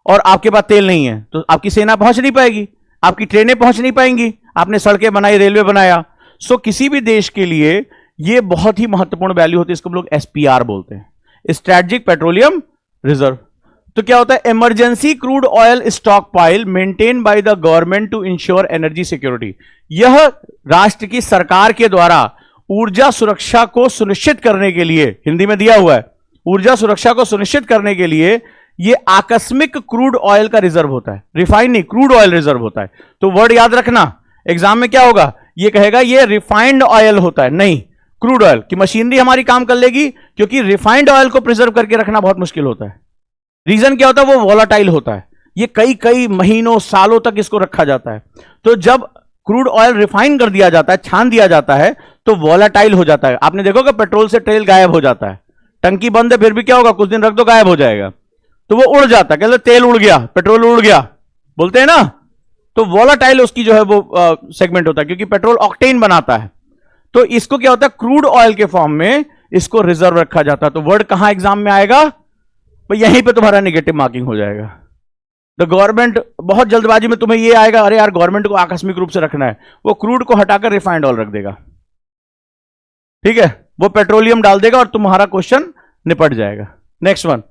और आपके पास तेल नहीं है, तो आपकी सेना पहुंच नहीं पाएगी, आपकी ट्रेनें पहुंच नहीं पाएंगी, आपने सड़कें बनाई, रेलवे बनाया। सो किसी भी देश के लिए यह बहुत ही महत्वपूर्ण वैल्यू होती है, इसको हम लोग एसपीआर बोलते हैं, स्ट्रेटेजिक पेट्रोलियम रिजर्व। तो क्या होता है, emergency crude oil stockpile maintain by the government to ensure energy security. यह राष्ट्र की सरकार के द्वारा ऊर्जा सुरक्षा को सुनिश्चित करने के लिए, हिंदी में दिया हुआ है, ऊर्जा सुरक्षा को सुनिश्चित करने के लिए यह आकस्मिक क्रूड ऑयल का रिजर्व होता है, रिफाइंड नहीं, क्रूड ऑयल रिजर्व होता है। तो वर्ड याद रखना, एग्जाम में क्या होगा, यह कहेगा यह रिफाइंड ऑयल होता है, नहीं क्रूड ऑयल की। मशीनरी हमारी काम कर लेगी, क्योंकि रिफाइंड ऑयल को प्रिजर्व करके रखना बहुत मुश्किल होता है। रीजन क्या होता है, वो वॉलाटाइल होता है, ये कई कई महीनों सालों तक इसको रखा जाता है। तो जब क्रूड ऑयल रिफाइन कर दिया जाता है, छान दिया जाता है, तो वॉलाटाइल हो जाता है। आपने देखोगे पेट्रोल से तेल गायब हो जाता है, टंकी बंद है फिर भी क्या होगा, कुछ दिन रख दो गायब हो जाएगा, तो वो उड़ जाता है, कहते तेल उड़ गया, पेट्रोल उड़ गया, बोलते हैं ना। तो वॉलाटाइल उसकी जो है वो सेगमेंट होता है, क्योंकि पेट्रोल ऑक्टेन बनाता है। तो इसको क्या होता है, क्रूड ऑयल के फॉर्म में इसको रिजर्व रखा जाता है। तो वर्ड कहां एग्जाम में आएगा, तो यहीं पे तुम्हारा नेगेटिव मार्किंग हो जाएगा। द गवर्नमेंट, बहुत जल्दबाजी में तुम्हें ये आएगा, अरे यार गवर्नमेंट को आकस्मिक रूप से रखना है, वो क्रूड को हटाकर रिफाइंड ऑयल रख देगा, ठीक है, वो पेट्रोलियम डाल देगा और तुम्हारा क्वेश्चन निपट जाएगा। Next one,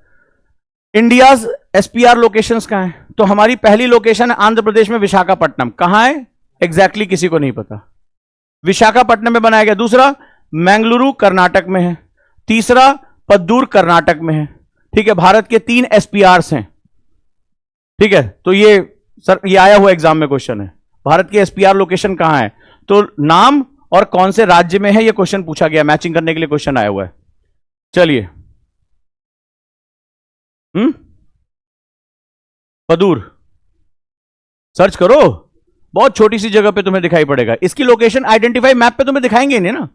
India's SPR locations कहां है? तो हमारी पहली लोकेशन है आंध्र प्रदेश में विशाखापट्टनम। कहां है एग्जैक्टली किसी को नहीं पता, विशाखापट्टनम में बनाया गया। दूसरा मैंगलुरु कर्नाटक में है। तीसरा पद्दूर कर्नाटक में है, ठीक है। भारत के 3 एसपीआर्स हैं, ठीक है। तो ये सर ये आया हुआ एग्जाम में क्वेश्चन है, भारत की एसपीआर लोकेशन कहां है, तो नाम और कौन से राज्य में है ये क्वेश्चन पूछा गया, मैचिंग करने के लिए क्वेश्चन आया हुआ है। चलिए, पद्दूर सर्च करो, बहुत छोटी सी जगह पे तुम्हें दिखाई पड़ेगा। इसकी लोकेशन आइडेंटिफाई मैप पे तुम्हें दिखाएंगे नहीं ना।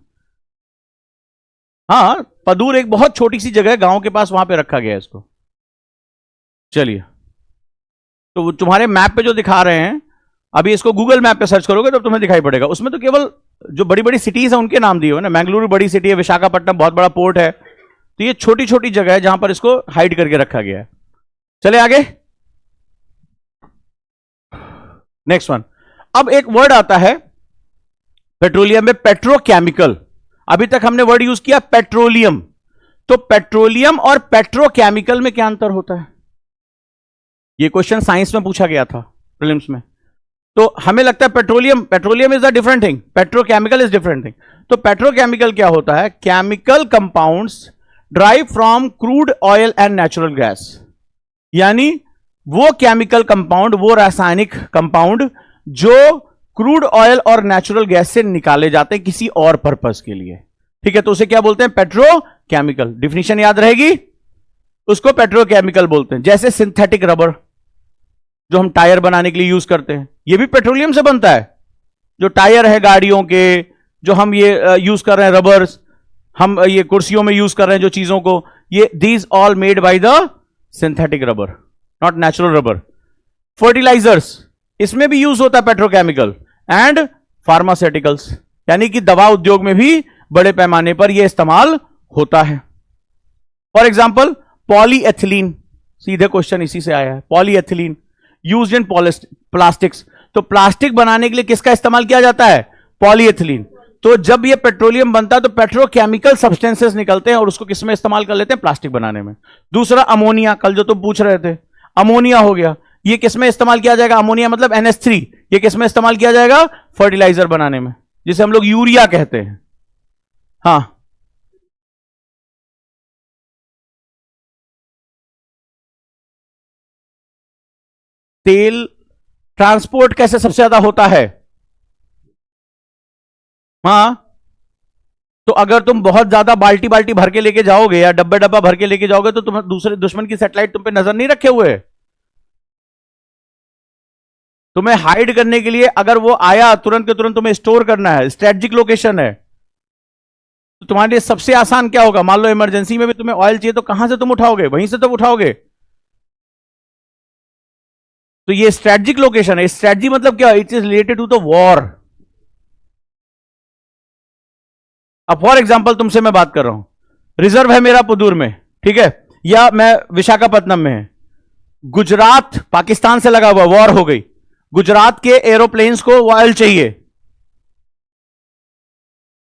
हाँ, पद्दूर एक बहुत छोटी सी जगह है, गांव के पास, वहां पे रखा गया है इसको। चलिए, तो तुम्हारे मैप पे जो दिखा रहे हैं, अभी इसको गूगल मैप पे सर्च करोगे तो तुम्हें दिखाई पड़ेगा। उसमें तो केवल जो बड़ी बड़ी सिटीज है उनके नाम दिए हुए ना, मैंगलुरु बड़ी सिटी है, विशाखापट्टनम बहुत बड़ा पोर्ट है, तो ये छोटी छोटी जगह है जहां पर इसको हाइड करके रखा गया है। चले आगे, नेक्स्ट वन। अब एक वर्ड आता है पेट्रोलियम में, पेट्रोकेमिकल। अभी तक हमने वर्ड यूज किया पेट्रोलियम, तो पेट्रोलियम और पेट्रोकेमिकल में क्या अंतर होता है? ये क्वेश्चन साइंस में पूछा गया था प्रीलिम्स में। तो हमें लगता है petroleum is a different thing, petrochemical is different thing. तो पेट्रोकेमिकल क्या होता है? Chemical compounds drive from crude oil and natural gas, यानी वो केमिकल कंपाउंड, वो रासायनिक कंपाउंड जो क्रूड ऑयल और नेचुरल गैस से निकाले जाते हैं किसी और पर्पस के लिए, ठीक है। तो उसे क्या बोलते हैं? पेट्रोकेमिकल। डिफिनीशन याद रहेगी, उसको पेट्रोकेमिकल बोलते हैं। जैसे सिंथेटिक रबर जो हम टायर बनाने के लिए यूज करते हैं, ये भी पेट्रोलियम से बनता है। जो टायर है गाड़ियों के, जो हम ये यूज कर रहे हैं रबर्स, हम ये कुर्सियों में यूज कर रहे हैं जो चीजों को, ये these all made by the synthetic rubber, not natural rubber. Fertilizers, इसमें भी यूज होता है पेट्रोकेमिकल। एंड फार्मास्यूटिकल्स, यानी कि दवा उद्योग में भी बड़े पैमाने पर यह इस्तेमाल होता है। फॉर एग्जाम्पल पॉलीएथिलीन, सीधे क्वेश्चन इसी से आया है। पॉलीएथिलीन यूज्ड इन प्लास्टिक्स, तो प्लास्टिक बनाने के लिए किसका इस्तेमाल किया जाता है? पॉलीएथिलीन। तो जब ये पेट्रोलियम बनता है तो पेट्रोकेमिकल सब्सटेंसेस निकलते हैं और उसको किस में इस्तेमाल कर लेते हैं? प्लास्टिक बनाने में। दूसरा अमोनिया, कल जो तुम पूछ रहे थे, अमोनिया हो गया, ये किस में इस्तेमाल किया जाएगा? अमोनिया मतलब NH3, ये किस में इस्तेमाल किया जाएगा? फर्टिलाइजर बनाने में, जिसे हम लोग यूरिया कहते हैं। हाँ, तेल ट्रांसपोर्ट कैसे सबसे ज्यादा होता है? हाँ, तो अगर तुम बहुत ज्यादा बाल्टी बाल्टी भर के लेके जाओगे या डब्बा डब्बा भर के लेके जाओगे तो तुम दूसरे दुश्मन की सैटेलाइट तुम पे नजर नहीं रखे हुए। तुम्हें हाइड करने के लिए अगर वो आया तुरंत के तुरंत तुम्हें स्टोर करना है, स्ट्रेटेजिक लोकेशन है, तो तुम्हारे लिए सबसे आसान क्या होगा? मान लो इमरजेंसी में भी तुम्हें ऑयल चाहिए तो कहां से तुम उठाओगे? वहीं से तुम उठाओगे। तो ये स्ट्रेटेजिक लोकेशन है। स्ट्रेटजी मतलब क्या? It is related to the war. अब फॉर एग्जाम्पल तुमसे मैं बात कर रहा हूं, रिजर्व है मेरा पुदूर में, ठीक है, या मैं विशाखापट्टनम में है, गुजरात पाकिस्तान से लगा हुआ, वॉर हो गई, गुजरात के एरोप्लेन्स को ऑयल चाहिए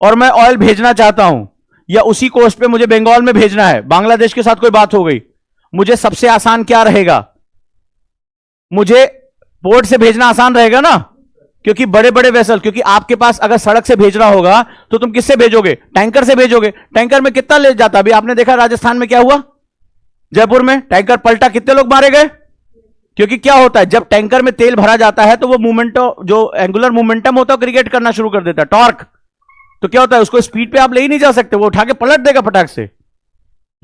और मैं ऑयल भेजना चाहता हूं, या उसी कोस्ट पे मुझे बंगाल में भेजना है, बांग्लादेश के साथ कोई बात हो गई, मुझे सबसे आसान क्या रहेगा? मुझे पोर्ट से भेजना आसान रहेगा ना, क्योंकि बड़े बड़े वेसल, क्योंकि आपके पास अगर सड़क से भेजना होगा तो तुम किससे भेजोगे? टैंकर से भेजोगे। टैंकर में कितना ले जाता? अभी आपने देखा राजस्थान में क्या हुआ, जयपुर में टैंकर पलटा, कितने लोग मारे गए? क्योंकि क्या होता है, जब टैंकर में तेल भरा जाता है तो वो मूवमेंट, जो एंगुलर मोमेंटम होता है, क्रिएट करना शुरू कर देता है, टॉर्क। तो क्या होता है, उसको स्पीड पे आप ले ही नहीं जा सकते, वो उठा के पलट देगा फटाक से।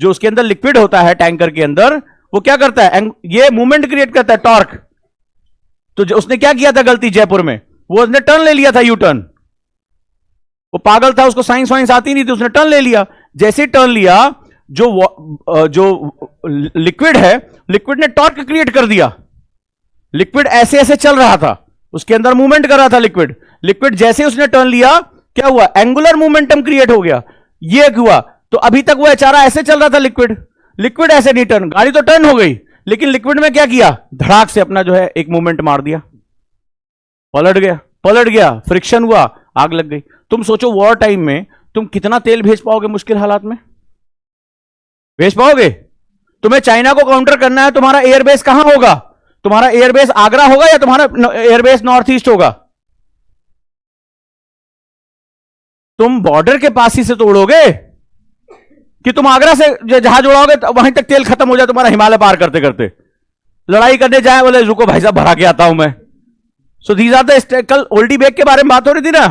जो उसके अंदर लिक्विड होता है टैंकर के अंदर, वो क्या करता है, ये मूवमेंट क्रिएट करता है, टॉर्क। तो उसने क्या किया था गलती जयपुर में, वो उसने टर्न ले लिया था, यू टर्न। वो पागल था, उसको साइंस वाइंस आती नहीं थी, उसने टर्न ले लिया। जैसे ही टर्न लिया, जो लिक्विड है, लिक्विड ने टॉर्क क्रिएट कर दिया। लिक्विड ऐसे ऐसे चल रहा था, उसके अंदर मूवमेंट कर रहा था लिक्विड। लिक्विड जैसे ही उसने टर्न लिया, क्या हुआ, एंगुलर मोमेंटम क्रिएट हो गया। ये हुआ। तो अभी तक वो बेचारा ऐसे चल रहा था, लिक्विड ऐसे नहीं टर्न, गाड़ी तो टर्न हो गई, लेकिन लिक्विड में क्या किया, धड़ाक से अपना जो है एक मूवमेंट मार दिया, पलट गया, फ्रिक्शन हुआ, आग लग गई। तुम सोचो वॉर टाइम में तुम कितना तेल भेज पाओगे, मुश्किल हालात में भेज पाओगे? तुम्हें चाइना को काउंटर करना है, तुम्हारा एयरबेस कहां होगा? तुम्हारा एयरबेस आगरा होगा या तुम्हारा एयरबेस नॉर्थ ईस्ट होगा? तुम बॉर्डर के पास ही से तोड़ोगे कि तुम आगरा से जहाज उड़ाओगे तो वहीं तक तेल खत्म हो जाए तुम्हारा, हिमालय पार करते करते लड़ाई करने जाए, बोले रुको भाई साहब भरा के आता हूं मैं। सो दीज आर द, कल ओल्डी बेग के बारे में बात हो रही थी ना,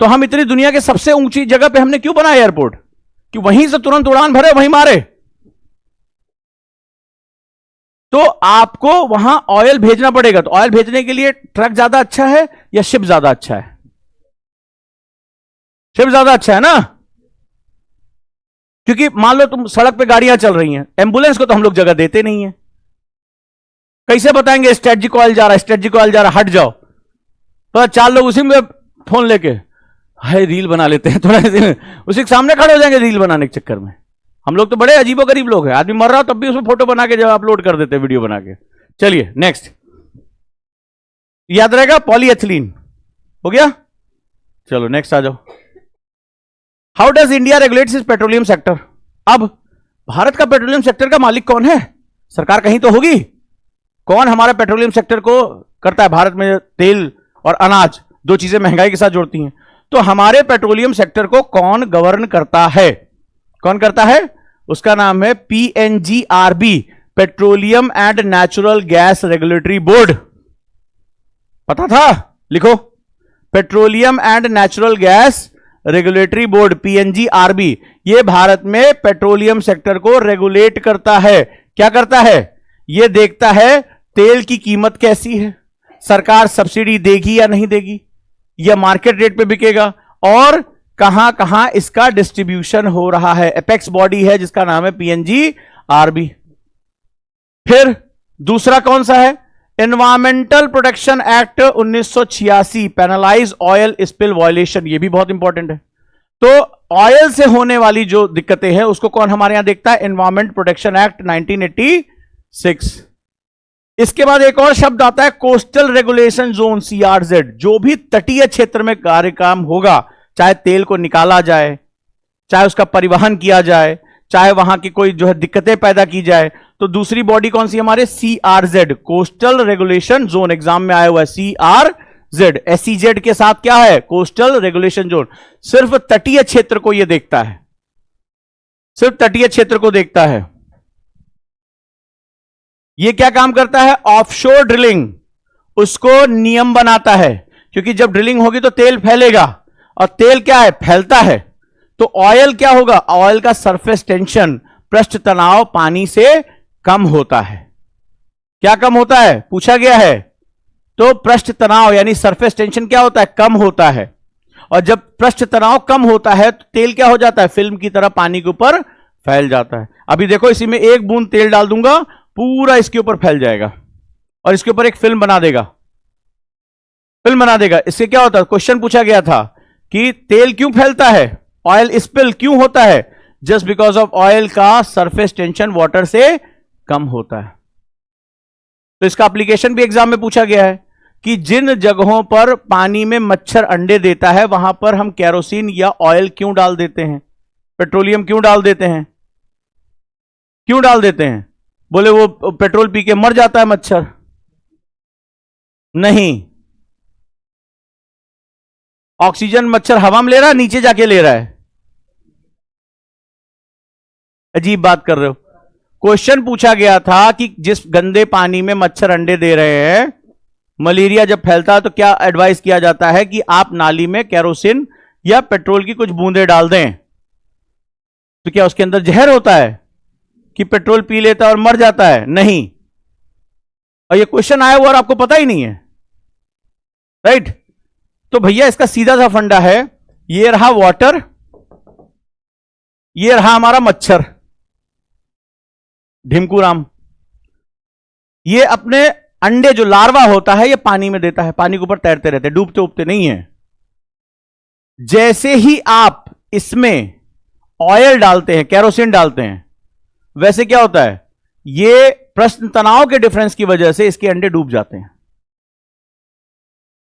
तो हम इतनी दुनिया के सबसे ऊंची जगह पे हमने क्यों बनाया एयरपोर्ट, कि वहीं से तुरंत उड़ान भरे वहीं मारे। तो आपको वहां ऑयल भेजना पड़ेगा, तो ऑयल भेजने के लिए ट्रक ज्यादा अच्छा है या शिप ज्यादा अच्छा है? शिप ज्यादा अच्छा है ना, क्योंकि मान लो तुम सड़क पे गाड़ियां चल रही हैं, एम्बुलेंस को तो हम लोग जगह देते नहीं है। कैसे बताएंगे स्ट्रेटजिक ऑयल जा रहा है, स्ट्रेटजिक ऑयल जा रहा है, हट जाओ। तो 4 लोग उसी में फोन लेके हाय रील बना लेते हैं, थोड़ा उसी के सामने खड़े हो जाएंगे रील बनाने के चक्कर में। हम लोग तो बड़े अजीबो गरीब लोग हैं, आदमी मर रहा हो तब भी उसमें फोटो बना के जब अपलोड कर देते हैं, वीडियो बना के। चलिए नेक्स्ट, याद रहेगा पॉलीएथिलीन, हो गया। चलो नेक्स्ट आ जाओ। हाउ डज इंडिया रेगुलेट्स इस पेट्रोलियम सेक्टर? अब भारत का पेट्रोलियम सेक्टर का मालिक कौन है? सरकार कहीं तो होगी। कौन हमारा पेट्रोलियम सेक्टर को करता है? भारत में तेल और अनाज दो चीजें महंगाई के साथ जोड़ती हैं, तो हमारे पेट्रोलियम सेक्टर को कौन गवर्न करता है? कौन करता है? उसका नाम है PNGRB, petroleum and natural gas regulatory board. पता था? लिखो, petroleum and natural gas regulatory board, PNGRB। यह भारत में पेट्रोलियम सेक्टर को रेगुलेट करता है। क्या करता है? यह देखता है तेल की कीमत कैसी है, सरकार सब्सिडी देगी या नहीं देगी, या मार्केट रेट पे बिकेगा, और कहां कहां इसका डिस्ट्रीब्यूशन हो रहा है। एपेक्स बॉडी है जिसका नाम है PNGRB। फिर दूसरा कौन सा है? Environmental protection act 1986, penalise oil spill violation. ये भी बहुत इंपॉर्टेंट है। तो ऑयल से होने वाली जो दिक्कतें हैं उसको कौन हमारे यहां देखता है? Environment protection act 1986। इसके बाद एक और शब्द आता है कोस्टल रेगुलेशन जोन, CRZ। जो भी तटीय क्षेत्र में कार्यक्रम होगा, चाहे तेल को निकाला जाए, चाहे उसका परिवहन किया जाए, चाहे वहां की कोई जो है दिक्कतें पैदा की जाए, तो दूसरी बॉडी कौन सी हमारे? CRZ, coastal regulation zone. Exam में आया हुआ है CRZ, SEZ के साथ क्या है? Coastal regulation zone. सिर्फ तटीय क्षेत्र को यह देखता है, सिर्फ तटीय क्षेत्र को देखता है। यह क्या काम करता है? ऑफशोर ड्रिलिंग, उसको नियम बनाता है, क्योंकि जब ड्रिलिंग होगी तो तेल फैलेगा, और तेल क्या है? फैलता है। तो ऑयल क्या होगा? ऑयल का सरफेस टेंशन, पृष्ठ तनाव पानी से कम होता है। क्या कम होता है? पूछा गया है। तो पृष्ठ तनाव यानी सरफेस टेंशन क्या होता है? कम होता है। और जब पृष्ठ तनाव कम होता है तो तेल क्या हो जाता है? फिल्म की तरह पानी के ऊपर फैल जाता है। अभी देखो, इसी में एक बूंद तेल डाल दूंगा, पूरा इसके ऊपर फैल जाएगा और इसके ऊपर एक फिल्म बना देगा, फिल्म बना देगा। इससे क्या होता है? क्वेश्चन पूछा गया था कि तेल क्यों फैलता है, ऑयल स्पिल क्यों होता है? जस्ट बिकॉज ऑफ ऑयल का सरफेस टेंशन वाटर से कम होता है। तो इसका एप्लीकेशन भी एग्जाम में पूछा गया है कि जिन जगहों पर पानी में मच्छर अंडे देता है वहां पर हम केरोसिन या ऑयल क्यों डाल देते हैं, पेट्रोलियम क्यों डाल देते हैं? क्यों डाल देते हैं? बोले वो पेट्रोल पी के मर जाता है मच्छर। नहीं, ऑक्सीजन मच्छर हवा में ले रहा है, नीचे जाके ले रहा है। अजीब बात कर रहे हो। क्वेश्चन पूछा गया था कि जिस गंदे पानी में मच्छर अंडे दे रहे हैं, मलेरिया जब फैलता है तो क्या एडवाइस किया जाता है कि आप नाली में केरोसिन या पेट्रोल की कुछ बूंदें डाल दें। तो क्या उसके अंदर जहर होता है? कि पेट्रोल पी लेता है और मर जाता है? नहीं। और ये क्वेश्चन आया हुआ और आपको पता ही नहीं है, राइट? तो भैया इसका सीधा सा फंडा है, ये रहा वाटर, ये रहा हमारा मच्छर ढिमकूराम। ये अपने अंडे जो लार्वा होता है ये पानी में देता है, पानी के ऊपर तैरते रहते, डूबते उबते नहीं है। जैसे ही आप इसमें ऑयल डालते हैं, केरोसिन डालते हैं, वैसे क्या होता है, ये प्रश्न तनाव के डिफरेंस की वजह से इसके अंडे डूब जाते हैं,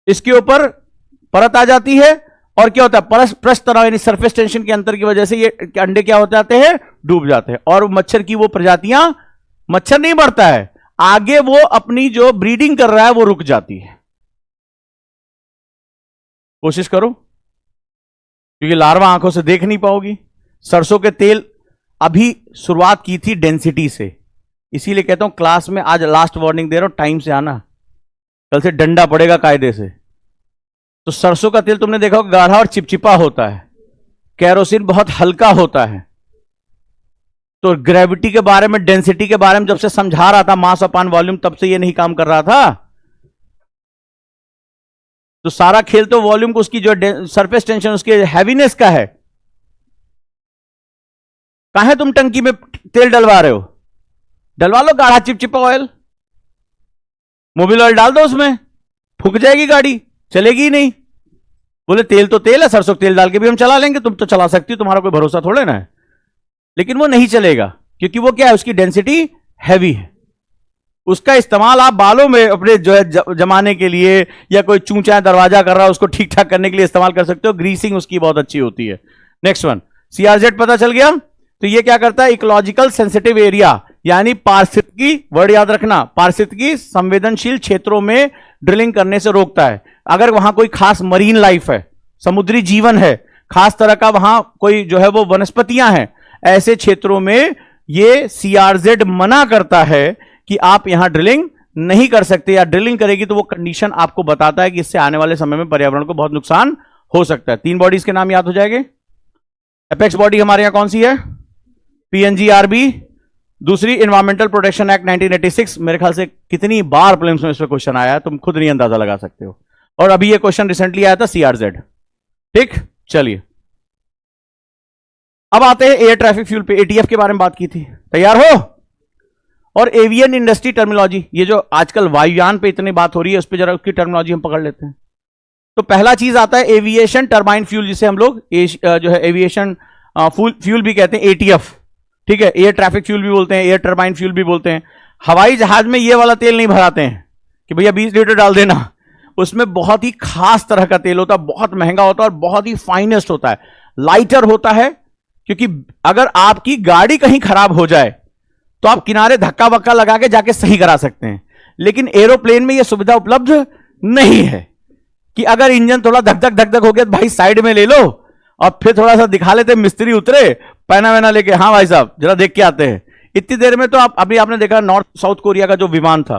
इसके ऊपर परत आ जाती है, और क्या होता है, पृष्ठ तनाव यानी सरफेस टेंशन के अंतर की वजह से ये अंडे क्या हो जाते हैं, डूब जाते हैं। और मच्छर की वो प्रजातियां, मच्छर नहीं बढ़ता है आगे, वो अपनी जो ब्रीडिंग कर रहा है वो रुक जाती है। कोशिश करो, क्योंकि लार्वा आंखों से देख नहीं पाओगी। सरसों के तेल अभी शुरुआत की थी डेंसिटी से, इसीलिए कहता हूं क्लास में आज लास्ट वार्निंग दे रहा हूं, टाइम से आना, कल से डंडा पड़ेगा कायदे से। तो सरसों का तेल तुमने देखा होगा गाढ़ा और चिपचिपा होता है, केरोसिन बहुत हल्का होता है। तो ग्रेविटी के बारे में, डेंसिटी के बारे में जब से समझा रहा था, मास अपॉन वॉल्यूम, तब से ये नहीं काम कर रहा था। तो सारा खेल तो वॉल्यूम को, उसकी जो सरफेस टेंशन, उसके हैवीनेस का है। कहां है तुम टंकी में तेल डलवा रहे हो, डलवा लो गाढ़ा चिपचिपा ऑयल, मोबिल ऑयल डाल दो उसमें, फूक जाएगी गाड़ी, चलेगी ही नहीं। बोले तेल तो तेल है, सरसों तेल डाल के भी हम चला लेंगे, तुम तो चला सकती हो, तुम्हारा कोई भरोसा थोड़े ना है। लेकिन वो नहीं चलेगा, क्योंकि वो क्या है, उसकी डेंसिटी हैवी है। उसका इस्तेमाल आप बालों में अपने जो है जमाने के लिए, या कोई चूंचा दरवाजा कर रहा है उसको ठीक ठाक करने के लिए इस्तेमाल कर सकते हो, ग्रीसिंग उसकी बहुत अच्छी होती है। नेक्स्ट वन, सीआरजेड पता चल गया। तो ये क्या करता है, इकोलॉजिकल सेंसिटिव एरिया, यानी पारिस्थितिकी, वर्ड याद रखना, पारिस्थितिकी संवेदनशील क्षेत्रों में ड्रिलिंग करने से रोकता है। अगर वहां कोई खास मरीन लाइफ है, समुद्री जीवन है, खास तरह का वहां कोई जो है वो वनस्पतियां हैं, ऐसे क्षेत्रों में ये सीआरजेड मना करता है कि आप यहां ड्रिलिंग नहीं कर सकते, या ड्रिलिंग करेगी तो वो कंडीशन आपको बताता है कि इससे आने वाले समय में पर्यावरण को बहुत नुकसान हो सकता है। 3 बॉडीज के नाम याद हो जाएंगे। एपेक्स बॉडी हमारे यहां कौन सी है, पीएनजीआरबी। दूसरी एनवायरमेंटल प्रोटेक्शन एक्ट 1986, मेरे ख्याल से कितनी बार प्रीलिम्स में इस पर क्वेश्चन आया है, तुम खुद नहीं अंदाजा लगा सकते हो। और अभी ये क्वेश्चन रिसेंटली आया था, सीआरजेड। ठीक, चलिए अब आते हैं एयर ट्रैफिक फ्यूल पे, एटीएफ के बारे में बात की थी, तैयार हो। और एवियन इंडस्ट्री टर्मिनोलॉजी, ये जो आजकल वायुयान पे इतनी बात हो रही है, उस पर जरा उसकी टर्मिनोलॉजी हम पकड़ लेते हैं। तो पहला चीज आता है एविएशन टर्बाइन फ्यूल, जिसे हम लोग जो है एविएशन फ्यूल भी कहते हैं, एटीएफ। ठीक है, एयर ट्रैफिक फ्यूल भी बोलते हैं, एयर टर्बाइन फ्यूल भी बोलते हैं। हवाई जहाज में ये वाला तेल नहीं भराते हैं कि भैया 20 लीटर डाल देना, उसमें बहुत ही खास तरह का तेल होता है, बहुत महंगा होता है और बहुत ही फाइनेस्ट होता है, लाइटर होता है। क्योंकि अगर आपकी गाड़ी कहीं खराब हो जाए तो आप किनारे धक्का वक्का लगा के जाके सही करा सकते हैं, लेकिन एरोप्लेन में यह सुविधा उपलब्ध नहीं है कि अगर इंजन थोड़ा धक धक हो गया तो भाई साइड में ले लो और फिर थोड़ा सा दिखा लेते, मिस्त्री उतरे पैना वैना लेके, हाँ भाई साहब जरा देख के आते हैं। इतनी देर में तो अभी आपने देखा नॉर्थ साउथ कोरिया का जो विमान था,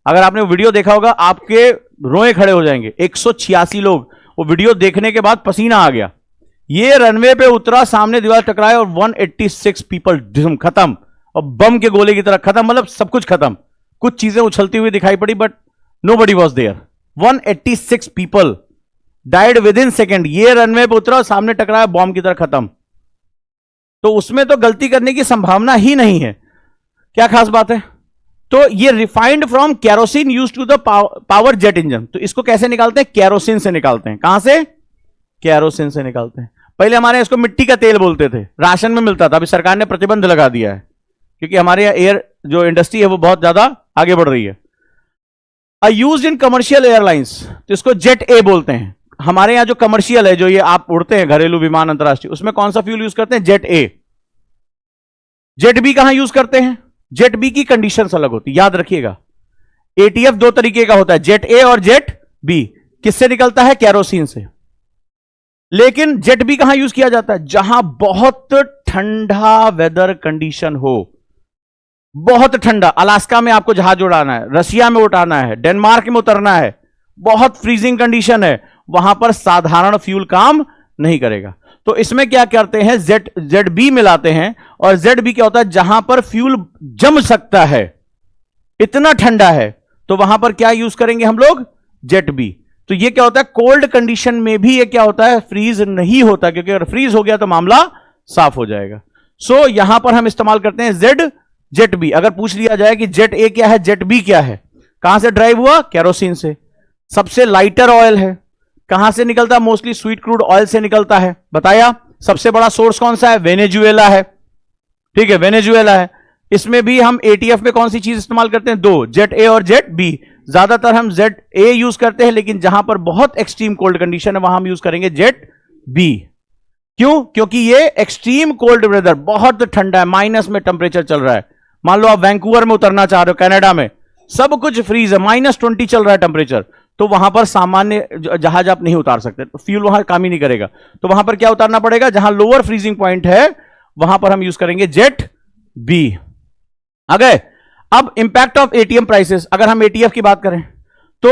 अगर आपने वीडियो देखा होगा आपके रोए खड़े हो जाएंगे। 186 लोग, वो वीडियो देखने के बाद पसीना आ गया। ये रनवे पे उतरा, सामने दीवार टकराए और 186 पीपल खत्म, और बम के गोले की तरह खत्म, मतलब सब कुछ खत्म। कुछ चीजें उछलती हुई दिखाई पड़ी but nobody was there. 186 people died within second. ये रनवे पे उतरा, सामने टकराया, बॉम्ब की तरह खत्म। तो उसमें तो गलती करने की संभावना ही नहीं है। क्या खास बात है? तो ये refined from kerosene used to the power jet engine. तो इसको कैसे निकालते हैं? केरोसिन से निकालते हैं। कहां से? केरोसिन से निकालते हैं। पहले हमारे इसको मिट्टी का तेल बोलते थे, राशन में मिलता था, अभी सरकार ने प्रतिबंध लगा दिया है क्योंकि हमारे यहाँ एयर जो इंडस्ट्री है वो बहुत ज्यादा आगे बढ़ रही है। यूज्ड इन कमर्शियल एयरलाइंस, तो इसको जेट ए बोलते हैं। हमारे यहां जो कमर्शियल है, जो ये आप उड़ते हैं घरेलू विमान अंतरराष्ट्रीय, उसमें कौन सा फ्यूल यूज करते हैं? जेट ए। जेट बी कहां यूज करते हैं? जेट बी की कंडीशंस अलग होती है, याद रखिएगा। एटीएफ 2 तरीके का होता है, जेट ए और जेट बी। किससे निकलता है? केरोसिन से। लेकिन जेट बी कहां यूज किया जाता है? जहां बहुत ठंडा वेदर कंडीशन हो, बहुत ठंडा। अलास्का में आपको जहाज उड़ाना है, रशिया में उड़ाना है, डेनमार्क में उतरना है, बहुत फ्रीजिंग कंडीशन है, वहां पर साधारण फ्यूल काम नहीं करेगा। तो इसमें क्या करते हैं, ZB मिलाते हैं, और ZB क्या होता है, जहां पर फ्यूल जम सकता है, इतना ठंडा है, तो वहां पर क्या यूज करेंगे हम लोग, ZB। तो ये क्या होता है, कोल्ड कंडीशन में भी ये क्या होता है, फ्रीज नहीं होता, क्योंकि अगर फ्रीज हो गया तो मामला साफ हो जाएगा। सो यहां पर हम इस्तेमाल करते हैं ZB। अगर पूछ लिया जाए कि ZA क्या है, ZB क्या है, कहां से ड्राइव हुआ, केरोसिन से, सबसे लाइटर ऑयल है, कहां से निकलता है, मोस्टली स्वीट क्रूड ऑयल से निकलता है, बताया। सबसे बड़ा सोर्स कौन सा है, वेनेजुएला है, ठीक है, वेनेजुएला है। इसमें भी हम ATF में कौन सी चीज इस्तेमाल करते हैं, दो, ZA और ZB। ज्यादातर हम ZA यूज करते हैं, लेकिन जहां पर बहुत एक्सट्रीम कोल्ड कंडीशन है वहां हम यूज करेंगे ZB। क्यों, क्योंकि ये एक्सट्रीम कोल्ड वेदर, बहुत ठंडा है, माइनस में टेम्परेचर चल रहा है। मान लो आप वैंकूवर में उतरना चाह रहे हो, कनाडा में, सब कुछ फ्रीज है, -20 चल रहा है टेम्परेचर, तो वहां पर सामान्य जहाज आप नहीं उतार सकते, तो फ्यूल वहां काम ही नहीं करेगा। तो वहां पर क्या उतारना पड़ेगा, जहां लोअर फ्रीजिंग पॉइंट है वहां पर हम यूज करेंगे ZB। आ गए। अब इंपैक्ट ऑफ ATM प्राइसेस, अगर हम ATF की बात करें तो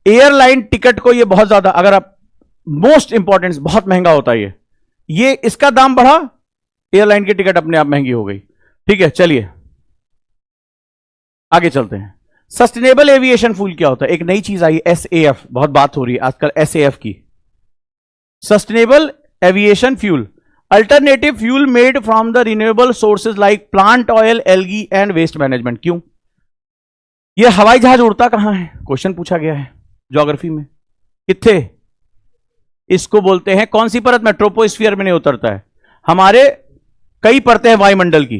एयरलाइन टिकट को ये बहुत ज्यादा, अगर आप, मोस्ट इंपॉर्टेंट, बहुत महंगा होता है ये इसका दाम बढ़ा, एयरलाइन की टिकट अपने आप महंगी हो गई। ठीक है, चलिए आगे चलते हैं। सस्टेनेबल एविएशन फ्यूल क्या होता है, एक नई चीज आई, SAF, बहुत बात हो रही है आजकल SAF की। Sustainable aviation fuel, alternative fuel made from the renewable sources like plant oil, algae and waste management. क्यों, ये हवाई जहाज उड़ता कहां है, क्वेश्चन पूछा गया है ज्योग्राफी में, किथे, इसको बोलते हैं कौन सी परत में, ट्रोपोस्फियर में नहीं उतरता है। हमारे कई परतें हैं वायुमंडल की,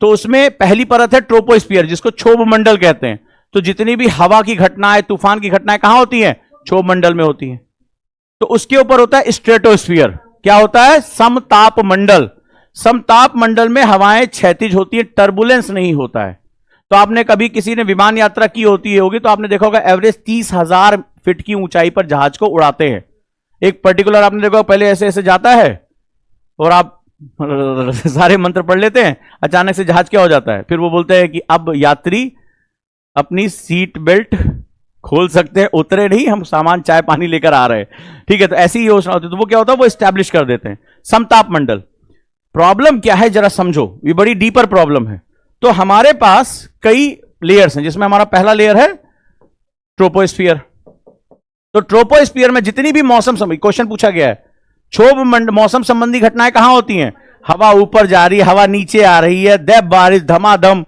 तो उसमें पहली परत है ट्रोपोस्फियर, जिसको क्षोभ मंडल कहते हैं। तो जितनी भी हवा की घटनाएं, तूफान की घटनाएं कहां होती हैं, क्षोभ मंडल में होती हैं। तो उसके ऊपर होता है स्ट्रेटोस्फियर, क्या होता है, समताप मंडल। समताप मंडल में हवाएं क्षैतिज होती है, टर्बुलेंस नहीं होता है। तो आपने कभी, किसी ने विमान यात्रा की होती होगी तो आपने देखा होगा एवरेज 30,000 फीट की ऊंचाई पर जहाज को उड़ाते हैं। एक पर्टिकुलर आपने देखा, पहले ऐसे ऐसे जाता है और आप सारे मंत्र पढ़ लेते हैं, अचानक से जहाज क्या हो जाता है, फिर वो बोलते हैं कि अब यात्री अपनी सीट बेल्ट खोल सकते हैं, उतरे नहीं, हम सामान चाय पानी लेकर आ रहे हैं। ठीक है, तो ऐसी योजना होती है। तो वो क्या होता है, वो स्टैब्लिश कर देते हैं समताप मंडल। प्रॉब्लम क्या है जरा समझो, ये बड़ी डीपर प्रॉब्लम है। तो हमारे पास कई लेयर्स हैं, जिसमें हमारा पहला लेयर है ट्रोपोस्फियर। तो ट्रोपोस्फियर में जितनी भी मौसम संबंधी, क्वेश्चन पूछा गया है, क्षोभ मौसम संबंधी घटनाएं कहां होती हैं, हवा ऊपर जा रही है, हवा नीचे आ रही है, दैब बारिश, धमाधम।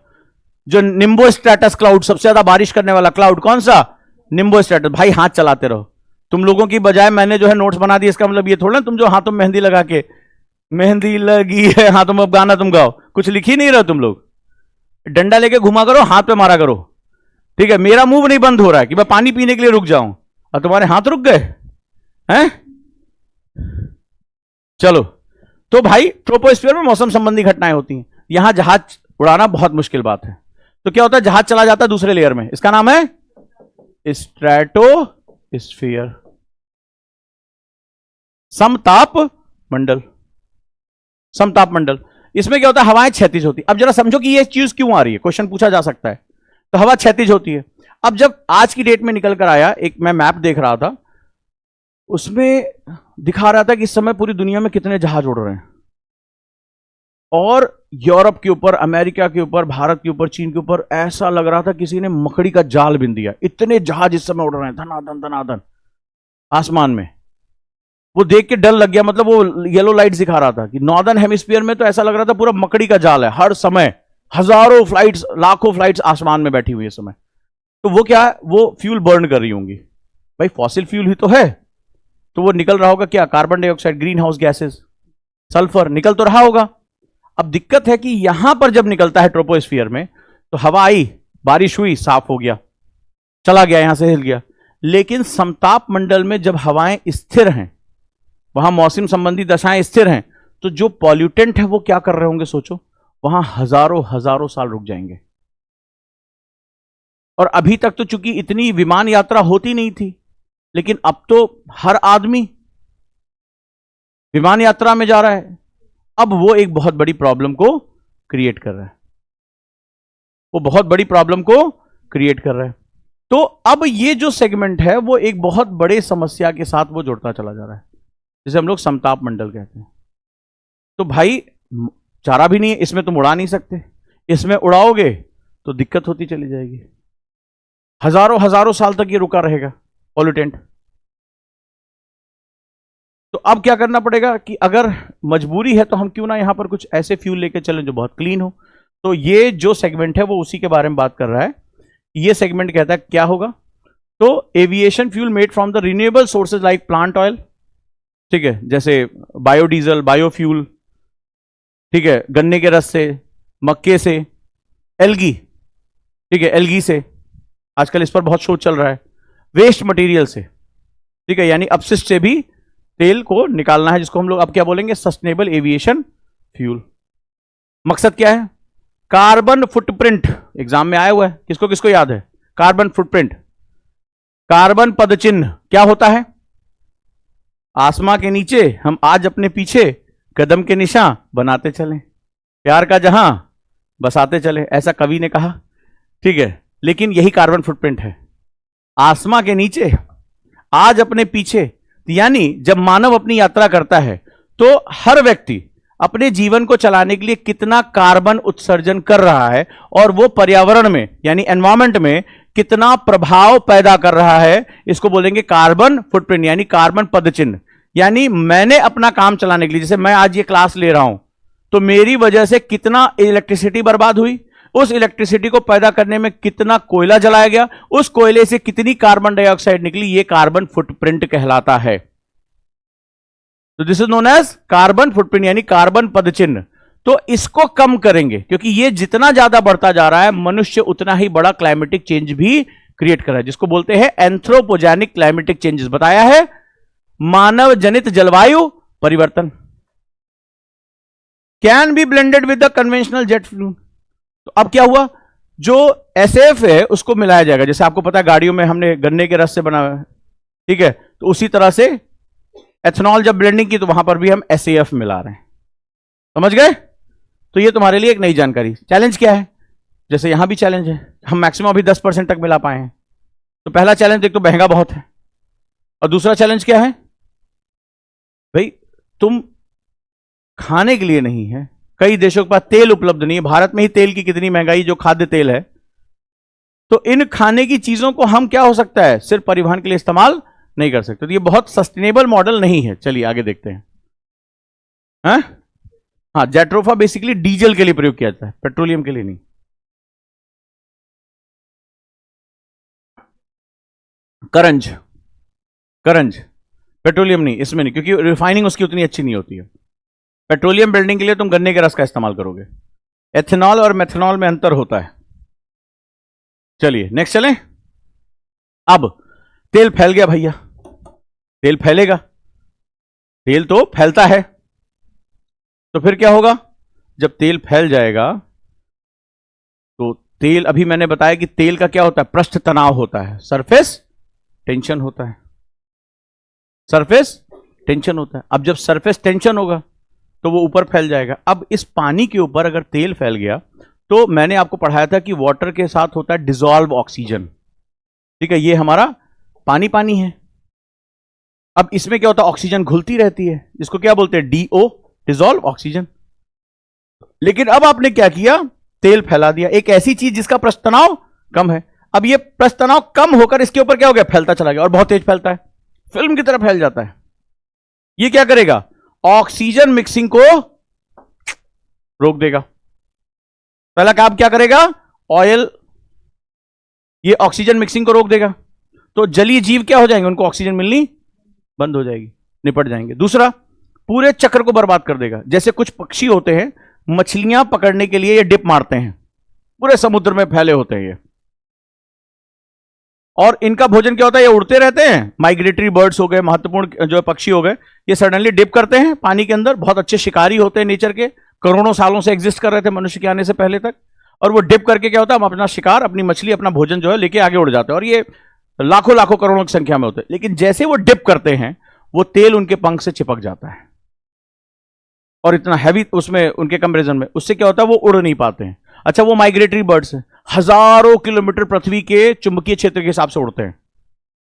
जो निम्बो स्ट्रेटस क्लाउड, सबसे ज्यादा बारिश करने वाला क्लाउड कौन सा, निम्बो स्ट्रेटस। भाई हाथ चलाते रहो, तुम लोगों की बजाय मैंने जो है नोट्स बना दिए, इसका मतलब ये थोड़ा ना तुम जो हाथों में मेहंदी लगा के, मेहंदी लगी है हाथों में, अब गाना तुम गाओ, कुछ लिख ही नहीं रहे तुम लोग। डंडा लेके घुमा करो, हाथ पे मारा करो। ठीक है, मेरा मुंह नहीं बंद हो रहा है कि मैं पानी पीने के लिए रुक जाऊं और तुम्हारे हाथ रुक गए हैं। चलो, तो भाई ट्रोपोस्फियर में मौसम संबंधी घटनाएं होती हैं, यहां जहाज उड़ाना बहुत मुश्किल बात है। तो क्या होता है, जहाज चला जाता है दूसरे लेयर में, इसका नाम है स्ट्रेटोस्फियर, समताप मंडल। समताप मंडल, इसमें क्या होता है, हवाएं क्षैतिज होती। अब जरा समझो कि ये चीज क्यों आ रही है, क्वेश्चन पूछा जा सकता है। तो हवा क्षैतिज होती है। अब जब आज की डेट में निकल कर आया, एक मैं मैप देख रहा था, उसमें दिखा रहा था कि इस समय पूरी दुनिया में कितने जहाज उड़ रहे हैं, और यूरोप के ऊपर, अमेरिका के ऊपर, भारत के ऊपर, चीन के ऊपर, ऐसा लग रहा था किसी ने मकड़ी का जाल बिन दिया। इतने जहाज इस समय उड़ रहे हैं धनाधन धनाधन आसमान में। वो देख के डर लग गया, मतलब वो येलो लाइट दिखा रहा था कि नॉर्दर्न हेमिस्फीयर में तो ऐसा लग रहा था पूरा मकड़ी का जाल है, हर समय हजारों फ्लाइट्स, लाखों फ्लाइट्स आसमान में बैठी हुई है इस समय। तो वो क्या है, वो फ्यूल बर्न कर रही होंगी। भाई फॉसिल फ्यूल ही तो है, तो वो निकल रहा होगा क्या, carbon dioxide, green house gases, sulphur निकल तो रहा होगा। अब दिक्कत है कि यहां पर जब निकलता है ट्रोपोस्फियर में, तो हवा आई, बारिश हुई, साफ हो गया, चला गया, यहां से हिल गया। लेकिन समताप मंडल में जब हवाएं स्थिर हैं, वहां मौसम संबंधी दशाएं स्थिर हैं, तो जो पॉल्यूटेंट है वो क्या कर रहे होंगे, सोचो, वहां हजारों हजारों साल रुक जाएंगे। और अभी तक तो चूंकि इतनी विमान यात्रा होती नहीं थी, लेकिन अब तो हर आदमी विमान यात्रा में जा रहा है। अब वो एक बहुत बड़ी प्रॉब्लम को क्रिएट कर रहा है, वो बहुत बड़ी प्रॉब्लम को क्रिएट कर रहा है। तो अब ये जो सेगमेंट है वो एक बहुत बड़े समस्या के साथ वो जुड़ता चला जा रहा है। जिसे हम लोग समताप मंडल कहते हैं। तो भाई चारा भी नहीं है, इसमें तुम उड़ा नहीं सकते, इसमें उड़ाओगे तो दिक्कत होती चली जाएगी, हजारों हजारों साल तक ये रुका रहेगा पॉल्यूटेंट। तो अब क्या करना पड़ेगा कि अगर मजबूरी है तो हम क्यों ना यहां पर कुछ ऐसे फ्यूल लेके चलें जो बहुत क्लीन हो। तो ये जो सेगमेंट है वो उसी के बारे में बात कर रहा है। ये सेगमेंट कहता है क्या होगा, तो aviation fuel made from the renewable sources like plant oil, ठीक है, जैसे बायोडीजल, बायोफ्यूल, ठीक है, गन्ने के रस से, मक्के से, एल्गी, ठीक है, एल्गी से, आजकल इस पर बहुत शोध चल रहा है, वेस्ट मटेरियल से, ठीक है, यानी अपशिष्ट से भी तेल को निकालना है, जिसको हम लोग अब क्या बोलेंगे, सस्टेनेबल एविएशन फ्यूल। मकसद क्या है, कार्बन फुटप्रिंट, एग्जाम में आया हुआ है, किसको किसको याद है कार्बन फुटप्रिंट, कार्बन पदचिन्ह क्या होता है, आसमां के नीचे हम आज अपने पीछे कदम के निशान बनाते चलें, प्यार का जहां बसाते चले, ऐसा कवि ने कहा, ठीक है, लेकिन यही कार्बन फुटप्रिंट है, आसमां के नीचे आज अपने पीछे। यानी जब मानव अपनी यात्रा करता है तो हर व्यक्ति अपने जीवन को चलाने के लिए कितना कार्बन उत्सर्जन कर रहा है और वो पर्यावरण में यानी एनवायरमेंट में कितना प्रभाव पैदा कर रहा है, इसको बोलेंगे कार्बन फुटप्रिंट यानी कार्बन पदचिन्ह। यानी मैंने अपना काम चलाने के लिए, जैसे मैं आज ये क्लास ले रहा हूं, तो मेरी वजह से कितना इलेक्ट्रिसिटी बर्बाद हुई, उस इलेक्ट्रिसिटी को पैदा करने में कितना कोयला जलाया गया, उस कोयले से कितनी कार्बन डाइऑक्साइड निकली, ये कार्बन फुटप्रिंट कहलाता है। तो this is known as carbon footprint यानी कार्बन पदचिन्ह। तो इसको कम करेंगे क्योंकि ये जितना ज्यादा बढ़ता जा रहा है, मनुष्य उतना ही बड़ा क्लाइमेटिक चेंज भी क्रिएट कर रहा है, जिसको बोलते हैं एंथ्रोपोजेनिक क्लाइमेटिक चेंजेस। बताया है मानव जनित जलवायु परिवर्तन can be blended with the conventional jet fuel. तो अब क्या हुआ, जो एसएफ है उसको मिलाया जाएगा, जैसे आपको पता है गाड़ियों में हमने गन्ने के रस से बना हुआ है, ठीक है, तो उसी तरह से एथेनॉल जब ब्लेंडिंग की तो वहां पर भी हम एसएफ मिला रहे हैं, समझ गए। तो ये तुम्हारे लिए एक नई जानकारी। चैलेंज क्या है, जैसे यहां भी चैलेंज है, हम मैक्सिमम अभी 10% तक मिला पाए हैं। तो पहला चैलेंज एक तो महंगा बहुत है, और दूसरा चैलेंज क्या है भाई, तुम खाने के लिए नहीं है, कई देशों के पास तेल उपलब्ध नहीं है, भारत में ही तेल की कितनी महंगाई, जो खाद्य तेल है। तो इन खाने की चीजों को हम क्या हो सकता है सिर्फ परिवहन के लिए इस्तेमाल नहीं कर सकते, तो ये बहुत सस्टेनेबल मॉडल नहीं है। चलिए आगे देखते हैं। हाँ, जेट्रोफा बेसिकली डीजल के लिए प्रयोग किया जाता है, पेट्रोलियम के लिए नहीं। करंज, करंज पेट्रोलियम नहीं, इसमें नहीं, क्योंकि रिफाइनिंग उसकी उतनी अच्छी नहीं होती है। पेट्रोलियम बिल्डिंग के लिए तुम गन्ने के रस का इस्तेमाल करोगे। एथेनॉल और मेथनॉल में अंतर होता है। चलिए नेक्स्ट चलें। अब तेल फैल गया भैया, तेल फैलेगा, तेल तो फैलता है, तो फिर क्या होगा, जब तेल फैल जाएगा तो तेल, अभी मैंने बताया कि तेल का क्या होता है, पृष्ठ तनाव होता है, सरफेस टेंशन होता है, सरफेस टेंशन होता है। अब जब सरफेस टेंशन होगा तो वो ऊपर फैल जाएगा। अब इस पानी के ऊपर अगर तेल फैल गया तो मैंने आपको पढ़ाया था कि वाटर के साथ होता है डिसॉल्व ऑक्सीजन, ठीक है, ये हमारा पानी पानी है। अब इसमें क्या होता है, ऑक्सीजन घुलती रहती है, जिसको क्या बोलते हैं, डीओ, डिसॉल्व ऑक्सीजन। लेकिन अब आपने क्या किया, तेल फैला दिया, एक ऐसी चीज जिसका पृष्ठ तनाव कम है। अब ये पृष्ठ तनाव कम होकर इसके ऊपर क्या हो गया, फैलता चला गया, और बहुत तेज फैलता है, फिल्म की तरह फैल जाता है। ये क्या करेगा, ऑक्सीजन मिक्सिंग को रोक देगा। पहला काम क्या करेगा, ऑयल, ये ऑक्सीजन मिक्सिंग को रोक देगा, तो जलीय जीव क्या हो जाएंगे, उनको ऑक्सीजन मिलनी बंद हो जाएगी, निपट जाएंगे। दूसरा, पूरे चक्र को बर्बाद कर देगा। जैसे कुछ पक्षी होते हैं, मछलियां पकड़ने के लिए ये डिप मारते हैं, पूरे समुद्र में फैले होते हैं ये, और इनका भोजन क्या होता है, ये उड़ते रहते हैं, माइग्रेटरी बर्ड्स हो गए, महत्वपूर्ण जो पक्षी हो गए, ये सडनली डिप करते हैं पानी के अंदर, बहुत अच्छे शिकारी होते हैं नेचर के, करोड़ों सालों से एग्जिस्ट कर रहे थे मनुष्य के आने से पहले तक, और वो डिप करके क्या होता है, हम अपना शिकार, अपनी मछली, अपना भोजन जो है लेके आगे उड़ जाते हैं, और ये लाखों लाखों करोड़ों की संख्या में होते हैं। लेकिन जैसे वो डिप करते हैं, वो तेल उनके पंख से चिपक जाता है, और इतना हैवी उसमें उनके कंपेरिजन में, उससे क्या होता है, वो उड़ नहीं पाते हैं। अच्छा, वो माइग्रेटरी बर्ड्स हैं, हजारों किलोमीटर पृथ्वी के चुंबकीय क्षेत्र के हिसाब से उड़ते हैं,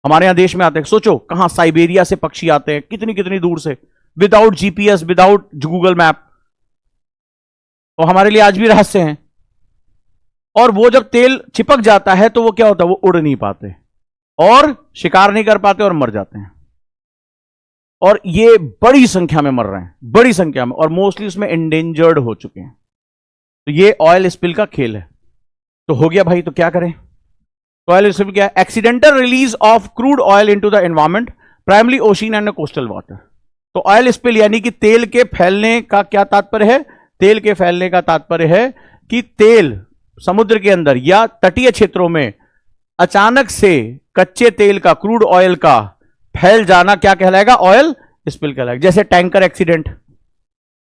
हमारे यहां देश में आते हैं, सोचो कहां, साइबेरिया से पक्षी आते हैं, कितनी कितनी दूर से, without GPS, without Google map, और हमारे लिए आज भी रहस्य हैं। और वो जब तेल चिपक जाता है तो वो क्या होता है, वो उड़ नहीं पाते और शिकार नहीं कर पाते और मर जाते हैं। और ये बड़ी संख्या में मर रहे हैं, बड़ी संख्या में, और मोस्टली उसमें एंडेंजर्ड हो चुके हैं। तो ये ऑयल स्पिल का खेल है। तो हो गया भाई, तो क्या करें? तो ऑयल स्पिल क्या है? Accidental release of crude oil into the environment, primary ocean and coastal water. तो ऑयल स्पिल यानी कि तेल के फैलने का क्या तात्पर्य है? तेल के फैलने का तात्पर्य है कि तेल समुद्र के अंदर या तटीय क्षेत्रों में अचानक से कच्चे तेल का, क्रूड ऑयल का फैल जाना क्या कहलाएगा? ऑयल स्पिल कहलाएगा। जैसे टैंकर एक्सीडेंट,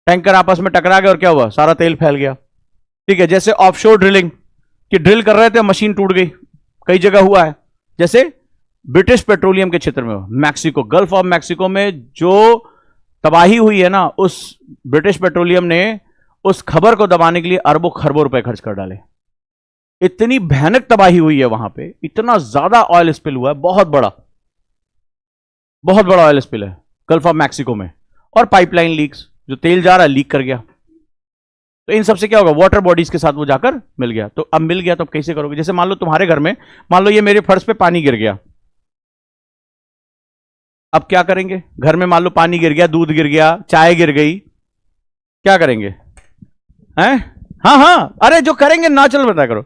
टैंकर आपस में टकरा गए और क्या हुआ? सारा तेल फैल गया। ठीक है। जैसे ऑफशोर ड्रिलिंग, कि ड्रिल कर रहे थे, मशीन टूट गई, कई जगह हुआ है। जैसे ब्रिटिश पेट्रोलियम के क्षेत्र में, मैक्सिको, गल्फ ऑफ मैक्सिको में जो तबाही हुई है ना, उस ब्रिटिश पेट्रोलियम ने उस खबर को दबाने के लिए अरबों खरबों रुपए खर्च कर डाले। इतनी भयानक तबाही हुई है वहां पे, इतना ज्यादा ऑयल स्पिल हुआ है, बहुत बड़ा ऑयल स्पिल है गल्फ ऑफ मैक्सिको में। और पाइपलाइन लीक्स, जो तेल जा रहा है लीक कर गया। तो इन सबसे क्या होगा? वाटर बॉडीज के साथ वो जाकर मिल गया। तो अब मिल गया तो अब कैसे करोगे? जैसे मान लो तुम्हारे घर में, मान लो ये मेरे फर्श पे पानी गिर गया, अब क्या करेंगे? घर में मान लो पानी गिर गया, दूध गिर गया, चाय गिर गई, क्या करेंगे? हैं? हाँ, अरे जो करेंगे नेचुरल बता करो।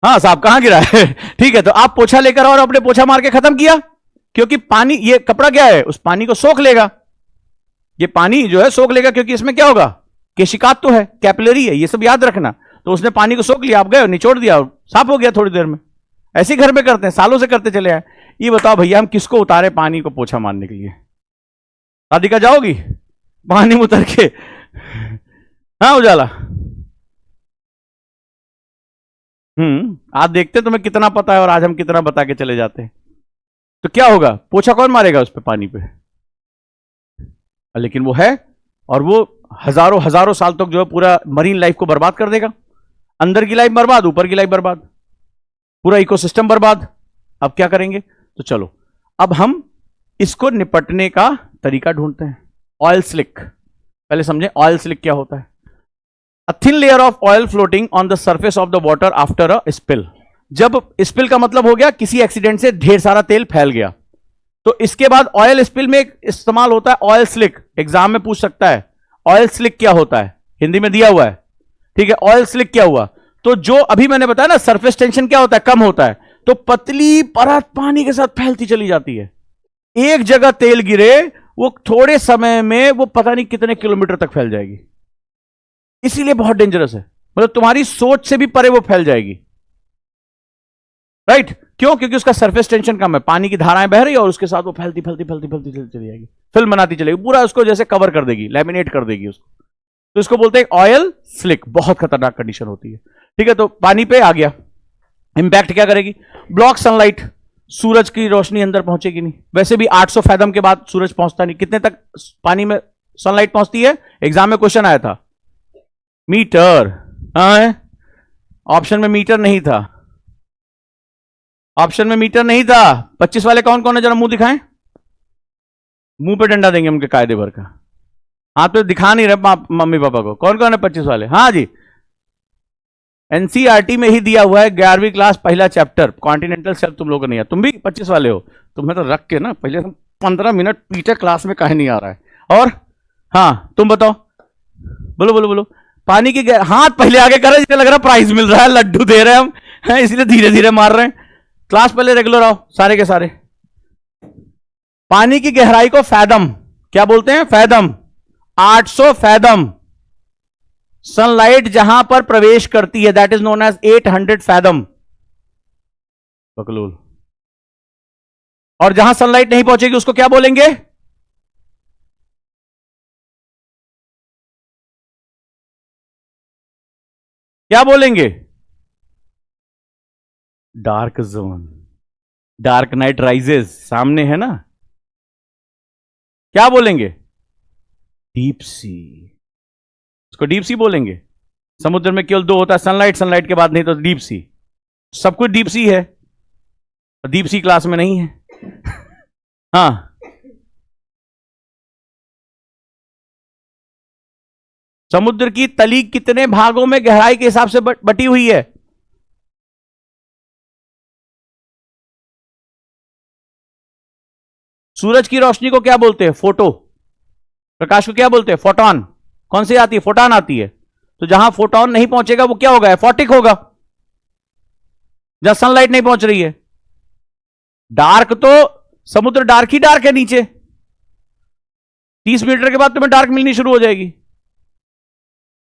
हाँ साहब, कहां गिरा है? ठीक है, तो आप पोछा लेकर और अपने पोछा मार के खत्म किया, क्योंकि पानी, ये कपड़ा क्या है, उस पानी को सोख लेगा। ये पानी जो है सोख लेगा, क्योंकि इसमें क्या होगा? केशिकात तो है, कैपिलरी है, ये सब याद रखना। तो उसने पानी को सोख लिया, आप गए निचोड़ दिया, साफ हो गया थोड़ी देर में। ऐसे घर में करते हैं, सालों से करते चले आए। ये बताओ भैया, हम किसको उतारे पानी को पोछा मारने के लिए? राधिका जाओगी पानी में उतर के? हाँ उजाला, आज देखते तुम्हें कितना पता है और आज हम कितना बता के चले जाते हैं। तो क्या होगा? पोछा कौन मारेगा उस पे, पानी पे? लेकिन वो है, और वो हजारों साल तक जो है पूरा मरीन लाइफ को बर्बाद कर देगा। अंदर की लाइफ बर्बाद, ऊपर की लाइफ बर्बाद, पूरा इकोसिस्टम बर्बाद। अब क्या करेंगे? तो चलो अब हम इसको निपटने का तरीका ढूंढते हैं। ऑयल स्लिक, पहले समझें ऑयल स्लिक क्या होता है। A thin layer of oil floating on the surface of the water after a spill। जब स्पिल का मतलब हो गया किसी एक्सीडेंट से ढेर सारा तेल फैल गया, तो इसके बाद ऑयल स्पिल में एक इस्तेमाल होता है ऑयल स्लिक। एग्जाम में पूछ सकता है ऑयल स्लिक क्या होता है, हिंदी में दिया हुआ है। ठीक है, ऑयल स्लिक क्या हुआ? तो जो अभी मैंने बताया ना, सरफेस टेंशन क्या होता है? कम होता है, तो पतली परत पानी के साथ फैलती चली जाती है। एक जगह तेल गिरे, वो थोड़े समय में वो पता नहीं कितने किलोमीटर तक फैल जाएगी। इसीलिए बहुत डेंजरस है, मतलब तुम्हारी सोच से भी परे वो फैल जाएगी। राइट? क्यों? क्योंकि उसका सरफेस टेंशन कम है, पानी की धाराएं बह रही है और उसके साथ वो फैलती चली जाएगी, फिल्म बनाती चलेगी, पूरा उसको जैसे कवर कर देगी, लैमिनेट कर देगी उसको। तो इसको बोलते हैं ऑयल स्लिक। बहुत खतरनाक कंडीशन होती है। ठीक है, तो पानी पे आ गया, इंपैक्ट क्या करेगी? ब्लॉक सनलाइट, सूरज की रोशनी अंदर पहुंचेगी नहीं। वैसे भी 800 फैदम के बाद सूरज पहुंचता नहीं। कितने तक पानी में सनलाइट पहुंचती है? एग्जाम में क्वेश्चन आया था, मीटर। ऑप्शन में मीटर नहीं था, ऑप्शन में मीटर नहीं था। 25 वाले कौन कौन है, जरा मुंह दिखाएं। मुंह पे डंडा देंगे उनके कायदे भर का। हाथ पे दिखा नहीं रहे मम्मी पापा को, कौन कौन है 25 वाले? हाँ जी, एनसीईआरटी में ही दिया हुआ है, 11वीं क्लास पहला चैप्टर कॉन्टिनेंटल शेल्फ। तुम लोग नहीं है, तुम भी 25 वाले हो। तुम्हें तो रख के ना पहले 15 मिनट पीछे क्लास में काहे नहीं आ रहा है। और हाँ तुम बताओ, बोलो बोलो बोलो। पानी की हाथ पहले आगे करे, जिसे लग रहा प्राइज मिल रहा है, लड्डू दे रहे हैं हम, हैं इसलिए धीरे धीरे मार रहे हैं। क्लास पहले रेगुलर आओ सारे के सारे। पानी की गहराई को फैदम क्या बोलते हैं? फैदम। 800 फैदम सनलाइट जहां पर प्रवेश करती है, that is known as 800 fathom बकलूल। और जहां सनलाइट नहीं पहुंचेगी उसको क्या बोलेंगे? क्या बोलेंगे? Dark zone. Dark night rises सामने है ना, क्या बोलेंगे? Deep sea. उसको डीप सी बोलेंगे। समुद्र में केवल दो होता है, सनलाइट, सनलाइट के बाद नहीं तो डीप सी। सब कुछ डीप सी है, डीप सी क्लास में नहीं है। हाँ, समुद्र की तली कितने भागों में गहराई के हिसाब से बटी हुई है? सूरज की रोशनी को क्या बोलते हैं? फोटो। प्रकाश को क्या बोलते हैं? फोटॉन। कौन सी आती है? फोटॉन आती है। तो जहां फोटॉन नहीं पहुंचेगा वो क्या होगा? एफोटिक होगा, जहां सनलाइट नहीं पहुंच रही है। डार्क तो समुद्र डार्क ही डार्क है नीचे, 30 मीटर के बाद तुम्हें डार्क मिलनी शुरू हो जाएगी।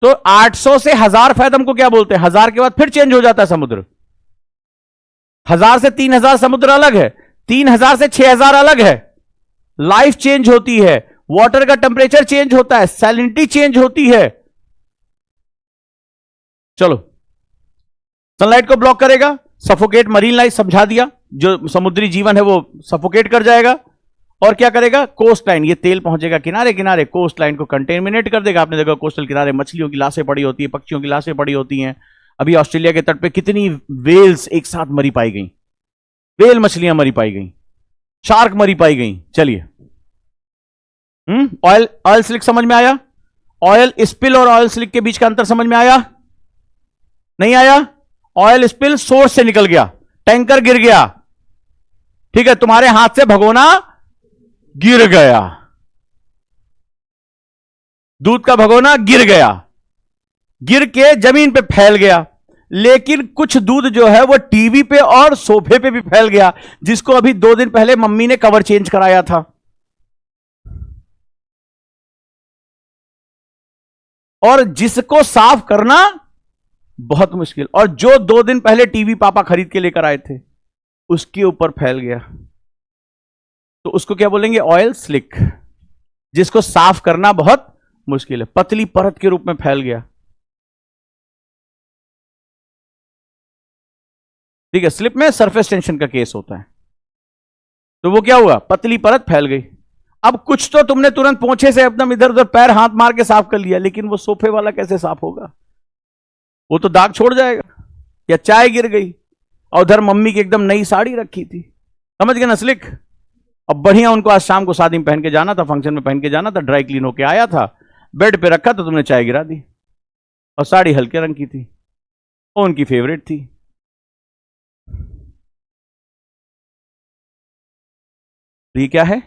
तो 800 से 1000 फैथम को क्या बोलते हैं? 1000 के बाद फिर चेंज हो जाता है समुद्र। 1000 से 3000 समुद्र अलग है, 3000 से 6000 अलग है। लाइफ चेंज होती है, वाटर का टेम्परेचर चेंज होता है, सैलिनिटी चेंज होती है। चलो, सनलाइट को ब्लॉक करेगा, सफोकेट मरीन लाइफ, समझा दिया। जो समुद्री जीवन है वो सफोकेट कर जाएगा। और क्या करेगा? कोस्ट लाइन, ये तेल पहुंचेगा किनारे किनारे, कोस्ट लाइन को कंटेमिनेट कर देगा। आपने देखा कोस्टल किनारे मछलियों की लाशें पड़ी होती है, पक्षियों की लाशें पड़ी होती हैं। अभी ऑस्ट्रेलिया के तट पे कितनी वेल्स एक साथ मरी पाई गई, वेल मछलियां मरी पाई गई, शार्क मरी पाई गई। चलिए, ऑयल स्लिक समझ में आया? ऑयल स्पिल और ऑयल स्लिक के बीच का अंतर समझ में आया? नहीं आया? ऑयल स्पिल सोर्स से निकल गया, टैंकर गिर गया, ठीक है, तुम्हारे हाथ से भगोना गिर गया, दूध का भगोना गिर गया, गिर के जमीन पे फैल गया। लेकिन कुछ दूध जो है वो टीवी पे और सोफे पे भी फैल गया, जिसको अभी 2 दिन पहले मम्मी ने कवर चेंज कराया था। और जिसको साफ करना बहुत मुश्किल, और जो 2 दिन पहले टीवी पापा खरीद के लेकर आए थे उसके ऊपर फैल गया, तो उसको क्या बोलेंगे? Oil slick. जिसको साफ करना बहुत मुश्किल है, पतली परत के रूप में फैल गया। ठीक है, स्लिप में सरफेस टेंशन का केस होता है। तो वो क्या हुआ? पतली परत फैल गई। अब कुछ तो तुमने तुरंत पोंछे से एकदम इधर उधर पैर हाथ मार के साफ कर लिया, लेकिन वो सोफे वाला कैसे साफ होगा? वो तो दाग छोड़ जाएगा। या चाय गिर गई और उधर मम्मी की एकदम नई साड़ी रखी थी, समझ गए ना स्लिक? अब बढ़िया उनको आज शाम को शादी में पहन के जाना था, फंक्शन में पहन के जाना था, ड्राई क्लीन होके आया था, बेड पे रखा तो तुमने चाय गिरा दी, और साड़ी हल्के रंग की थी, वो उनकी फेवरेट थी। तो ये क्या है?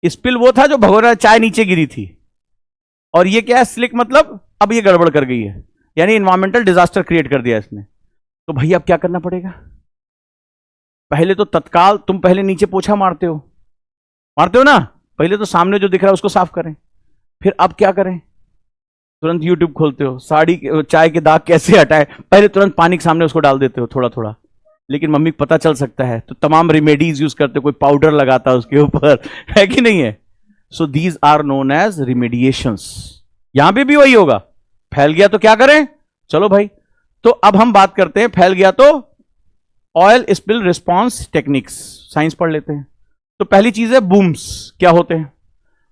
स्पिल वो था जो भगोना चाय नीचे गिरी थी, और ये क्या है? स्लिक मतलब अब ये गड़बड़ कर गई है, यानी इन्वायरमेंटल डिजास्टर क्रिएट कर दिया इसने। तो भैया अब क्या करना पड़ेगा? पहले तो तत्काल तुम पहले नीचे पोछा मारते हो ना, पहले तो सामने जो दिख रहा है उसको साफ करें। फिर अब क्या करें? तुरंत यूट्यूब खोलते हो, साड़ी चाय के दाग कैसे हटाए, पहले तुरंत पानी के सामने उसको डाल देते हो थोड़ा थोड़ा, लेकिन मम्मी को पता चल सकता है तो तमाम रेमेडीज यूज करते हो, कोई पाउडर लगाता है उसके ऊपर, है कि नहीं है? So these are known as remediations. यहां पे भी वही होगा, फैल गया तो क्या करें? चलो भाई, तो अब हम बात करते हैं फैल गया तो oil spill response techniques, science पढ़ लेते हैं। तो पहली चीज है बूम्स। क्या होते हैं?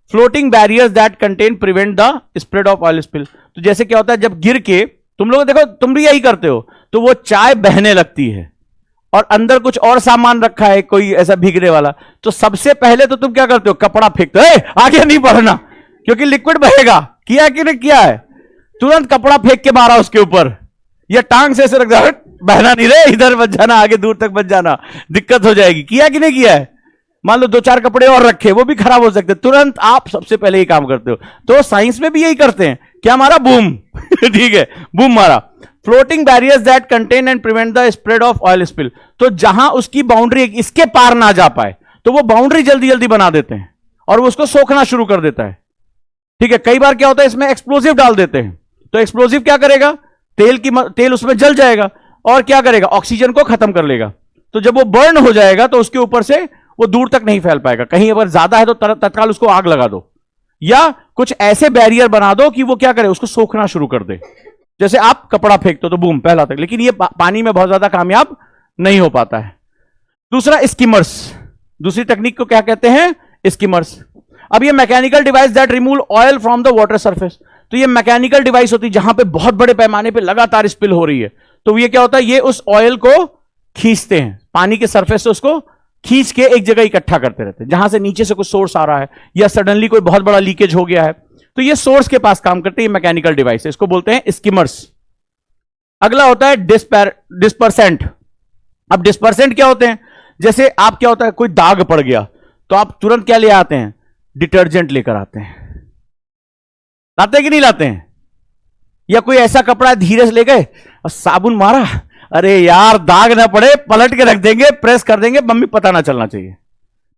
Floating barriers that contain prevent the spread of oil spill. तो जैसे क्या होता है, जब गिर के तुम लोग देखो, तुम भी यही करते हो, तो वो चाय बहने लगती है और अंदर कुछ और सामान रखा है, कोई ऐसा भीगने वाला, तो सबसे पहले तो तुम क्या करते हो? कपड़ा फेंकते हो, आगे नहीं बढ़ना क्योंकि लिक्विड बहेगा। किया कि नहीं किया है? तुरंत कपड़ा फेंक के मारा उसके ऊपर, या टांग से ऐसे रख दिया, बहना नहीं रे, इधर मत जाना, आगे दूर तक मत जाना, दिक्कत हो जाएगी। किया कि नहीं किया है? मान लो 2-4 कपड़े और रखे, वो भी खराब हो सकते, तुरंत आप सबसे पहले ये काम करते हो। तो साइंस में भी यही करते हैं। क्या मारा? बूम। ठीक है, बूम मारा। Floating barriers that contain and prevent the spread of oil spill. तो जहां उसकी बाउंड्री इसके पार ना जा पाए, तो वो बाउंड्री जल्दी जल्दी बना देते हैं और वो उसको सोखना शुरू कर देता है। ठीक है, कई बार क्या होता है, इसमें एक्सप्लोसिव डाल देते हैं, तो एक्सप्लोसिव क्या करेगा? तेल उसमें जल जाएगा और क्या करेगा? ऑक्सीजन को खत्म कर लेगा। तो जब वो बर्न हो जाएगा तो उसके ऊपर से वो दूर तक नहीं फैल पाएगा। कहीं अगर ज्यादा है तो तत्काल उसको आग लगा दो, या कुछ ऐसे बैरियर बना दो कि वो क्या करे? उसको सोखना शुरू कर दे। जैसे आप कपड़ा फेंकते हो तो बूम पहला तक, लेकिन ये पानी में बहुत ज्यादा कामयाब नहीं हो पाता है। दूसरा स्किमर्स, दूसरी टेक्निक को क्या कहते हैं? स्किमर्स। अब ये mechanical device that remove oil from the water surface. तो ये मैकेनिकल डिवाइस होती है जहां पे बहुत बड़े पैमाने पे लगातार स्पिल हो रही है, तो ये क्या होता है? ये उस ऑयल को खींचते हैं, पानी के सरफेस से उसको खींच के एक जगह इकट्ठा करते रहते हैं, जहां से नीचे से कुछ सोर्स आ रहा है या सडनली कोई बहुत बड़ा लीकेज हो गया है, तो ये सोर्स के पास काम करते हैं मैकेनिकल डिवाइस, इसको बोलते हैं स्किमर्स। अगला होता है डिस्पर्सेंट। अब डिस्पर्सेंट क्या होते हैं? जैसे आप क्या होता है, कोई दाग पड़ गया तो आप तुरंत क्या ले आते हैं? डिटर्जेंट लेकर आते हैं। लाते हैं कि नहीं लाते हैं? या कोई ऐसा कपड़ा धीरे से ले गए और साबुन मारा, अरे यार दाग ना पड़े, पलट के रख देंगे, प्रेस कर देंगे, मम्मी पता ना चलना चाहिए।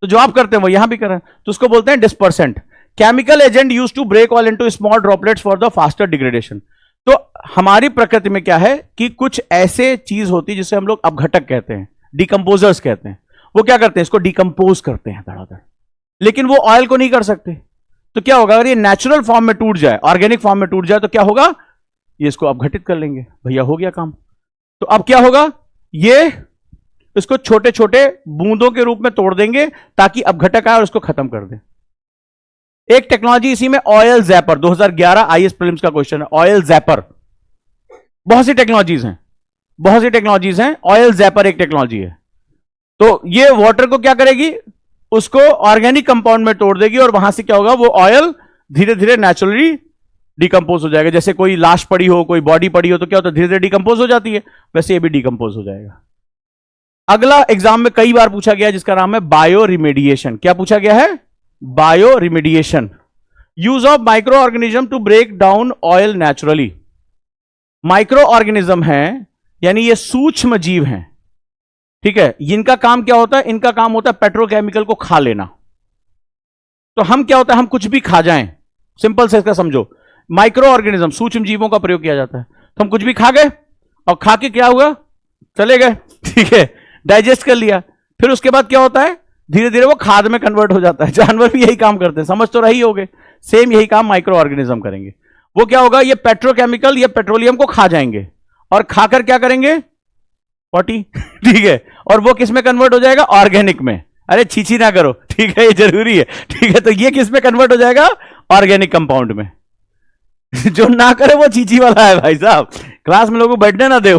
तो जो आप करते हैं वो यहां भी करें, तो उसको बोलते हैं dispersant. Chemical agent use to break oil into small droplets for the faster degradation. तो हमारी प्रकृति में क्या है कि कुछ ऐसे चीज होती है जिसे हम लोग अपघटक कहते हैं, डिकम्पोजर्स कहते हैं। वो क्या करते हैं? इसको डिकम्पोज करते हैं धड़ाधड़, लेकिन वो ऑयल को नहीं कर सकते। तो क्या होगा, अगर ये नेचुरल फॉर्म में टूट जाए, ऑर्गेनिक फॉर्म में टूट जाए, तो क्या होगा? ये इसको अपघटित कर लेंगे, भैया हो गया काम। तो अब क्या होगा, ये इसको छोटे छोटे बूंदों के रूप में तोड़ देंगे ताकि अपघटक आए और उसको खत्म कर दें। एक टेक्नोलॉजी इसी में ऑयल जैपर, 2011 आईएएस प्रीलिम्स का क्वेश्चन है, ऑयल जैपर। बहुत सी टेक्नोलॉजीज हैं, ऑयल जैपर एक टेक्नोलॉजी है। तो ये वाटर को क्या करेगी, उसको ऑर्गेनिक कंपाउंड में तोड़ देगी और वहां से क्या होगा, वो ऑयल धीरे धीरे नेचुरली डिकम्पोज हो जाएगा। जैसे कोई लाश पड़ी हो, कोई बॉडी पड़ी हो, तो क्या होता है, धीरे धीरे डिकम्पोज हो जाती है, वैसे ये भी डिकम्पोज हो जाएगा। अगला एग्जाम में कई बार पूछा गया जिसका नाम है बायो रिमेडिएशन। क्या पूछा गया है? Bioremediation. Use of microorganism to break down oil naturally. Microorganism है यानी ये सूक्ष्म जीव हैं, ठीक है। इनका काम क्या होता है? इनका काम होता है पेट्रोकेमिकल को खा लेना। तो हम क्या होता है, हम कुछ भी खा जाएं, सिंपल से इसका समझो, माइक्रो ऑर्गेनिज्म सूक्ष्म जीवों का प्रयोग किया जाता है। तो हम कुछ भी खा गए और खा के क्या हुआ, चले गए, ठीक है, डाइजेस्ट कर लिया, फिर उसके बाद क्या होता है, धीरे धीरे वो खाद में कन्वर्ट हो जाता है। जानवर भी यही काम करते हैं, समझ तो रही होगे, सेम यही काम माइक्रो ऑर्गेनिज्म करेंगे। वो क्या होगा, ये पेट्रोकेमिकल या पेट्रोलियम को खा जाएंगे और खाकर क्या करेंगे, पॉटी, ठीक है, और वो किस में कन्वर्ट हो जाएगा, ऑर्गेनिक में। अरे छीछी ना करो, ठीक है, ये जरूरी है, ठीक है। तो ये किस में कन्वर्ट हो जाएगा, ऑर्गेनिक कंपाउंड में। जो ना करे वो चीची वाला है भाई साहब, क्लास में लोगों को बैठने ना दे।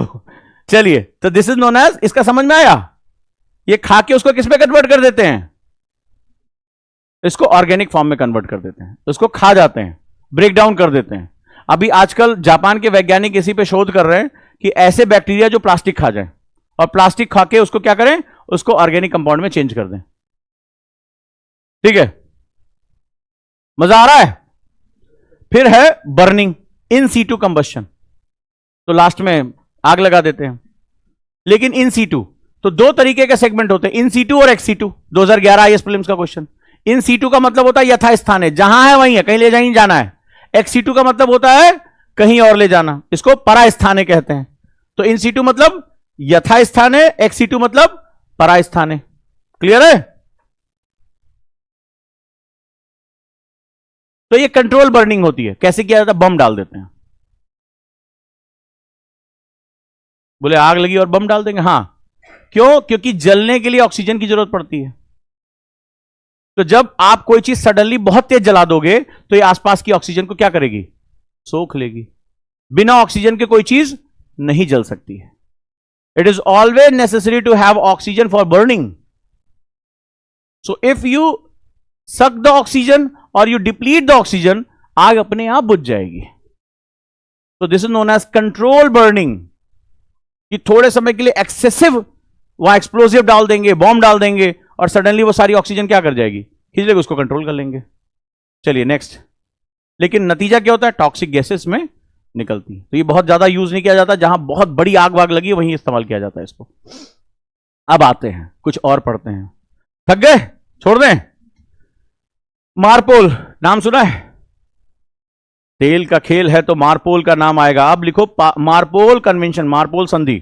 चलिए, तो दिस इज नोन एज, इसका समझ में आया, ये खा के उसको किस में कन्वर्ट कर देते हैं, इसको ऑर्गेनिक फॉर्म में कन्वर्ट कर देते हैं, उसको खा जाते हैं, ब्रेक डाउन कर देते हैं। अभी आजकल जापान के वैज्ञानिक इसी पे शोध कर रहे हैं कि ऐसे बैक्टीरिया जो प्लास्टिक खा जाए और प्लास्टिक खा के उसको क्या करें, उसको ऑर्गेनिक कंपाउंड में चेंज कर दें। ठीक है, मजा आ रहा है। फिर है बर्निंग, इन सीटू कंबस्शन, तो लास्ट में आग लगा देते हैं। लेकिन इन सीटू, तो दो तरीके के सेगमेंट होते हैं, इन सीटू और एक्स सीटू। 2011 आईएएस प्रीलिम्स का क्वेश्चन। इन सीटू का मतलब होता है यथास्थान है, जहां है वहीं है, कहीं ले नहीं जाना है। एक्स सीटू का मतलब होता है कहीं और ले जाना, इसको परास्थाने कहते हैं। तो इन सीटू मतलब यथास्थान है, एक्स सीटू मतलब परास्थान है। क्लियर है? तो ये कंट्रोल बर्निंग होती है। कैसे किया जाता है, बम डाल देते हैं। बोले आग लगी और बम डाल देंगे, हां, क्यों? क्योंकि जलने के लिए ऑक्सीजन की जरूरत पड़ती है। तो जब आप कोई चीज सडनली बहुत तेज जला दोगे तो ये आसपास की ऑक्सीजन को क्या करेगी, सोख लेगी। बिना ऑक्सीजन के कोई चीज नहीं जल सकती है। It is always necessary to have oxygen for burning. So if you suck the oxygen और यू डिप्लीट द ऑक्सीजन, आग अपने आप बुझ जाएगी। तो this is known as control burning, कि थोड़े समय के लिए एक्सेसिव वहां एक्सप्लोसिव डाल देंगे, बॉम्ब डाल देंगे और सडनली वो सारी ऑक्सीजन क्या कर जाएगी, खींच लेगी, उसको कंट्रोल कर लेंगे। चलिए नेक्स्ट। लेकिन नतीजा क्या होता है, टॉक्सिक गैसेस में निकलती है। तो ये बहुत ज्यादा यूज नहीं किया जाता, जहां बहुत बड़ी आग वाग लगी वहीं इस्तेमाल किया जाता है इसको। अब आते हैं कुछ और पढ़ते हैं। थक गए, छोड़ दें। मारपोल नाम सुना है? तेल का खेल है तो मारपोल का नाम आएगा। अब लिखो मारपोल कन्वेंशन, मारपोल संधि।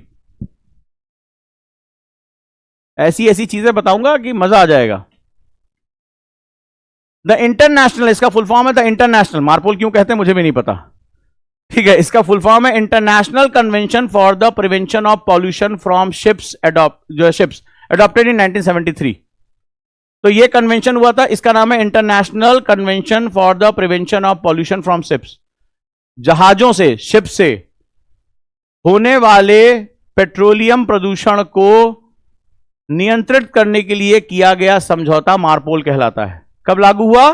ऐसी ऐसी चीजें बताऊंगा कि मजा आ जाएगा। द इंटरनेशनल, इसका फुल फॉर्म है द इंटरनेशनल, मारपोल क्यों कहते हैं मुझे भी नहीं पता, ठीक है। इसका फुल फॉर्म है international convention for the prevention of pollution from ships, adopted in 1973। तो ये कन्वेंशन हुआ था, इसका नाम है international convention for the prevention of pollution from ships. जहाजों से, शिप से होने वाले पेट्रोलियम प्रदूषण को नियंत्रित करने के लिए किया गया समझौता मार्पोल कहलाता है। कब लागू हुआ?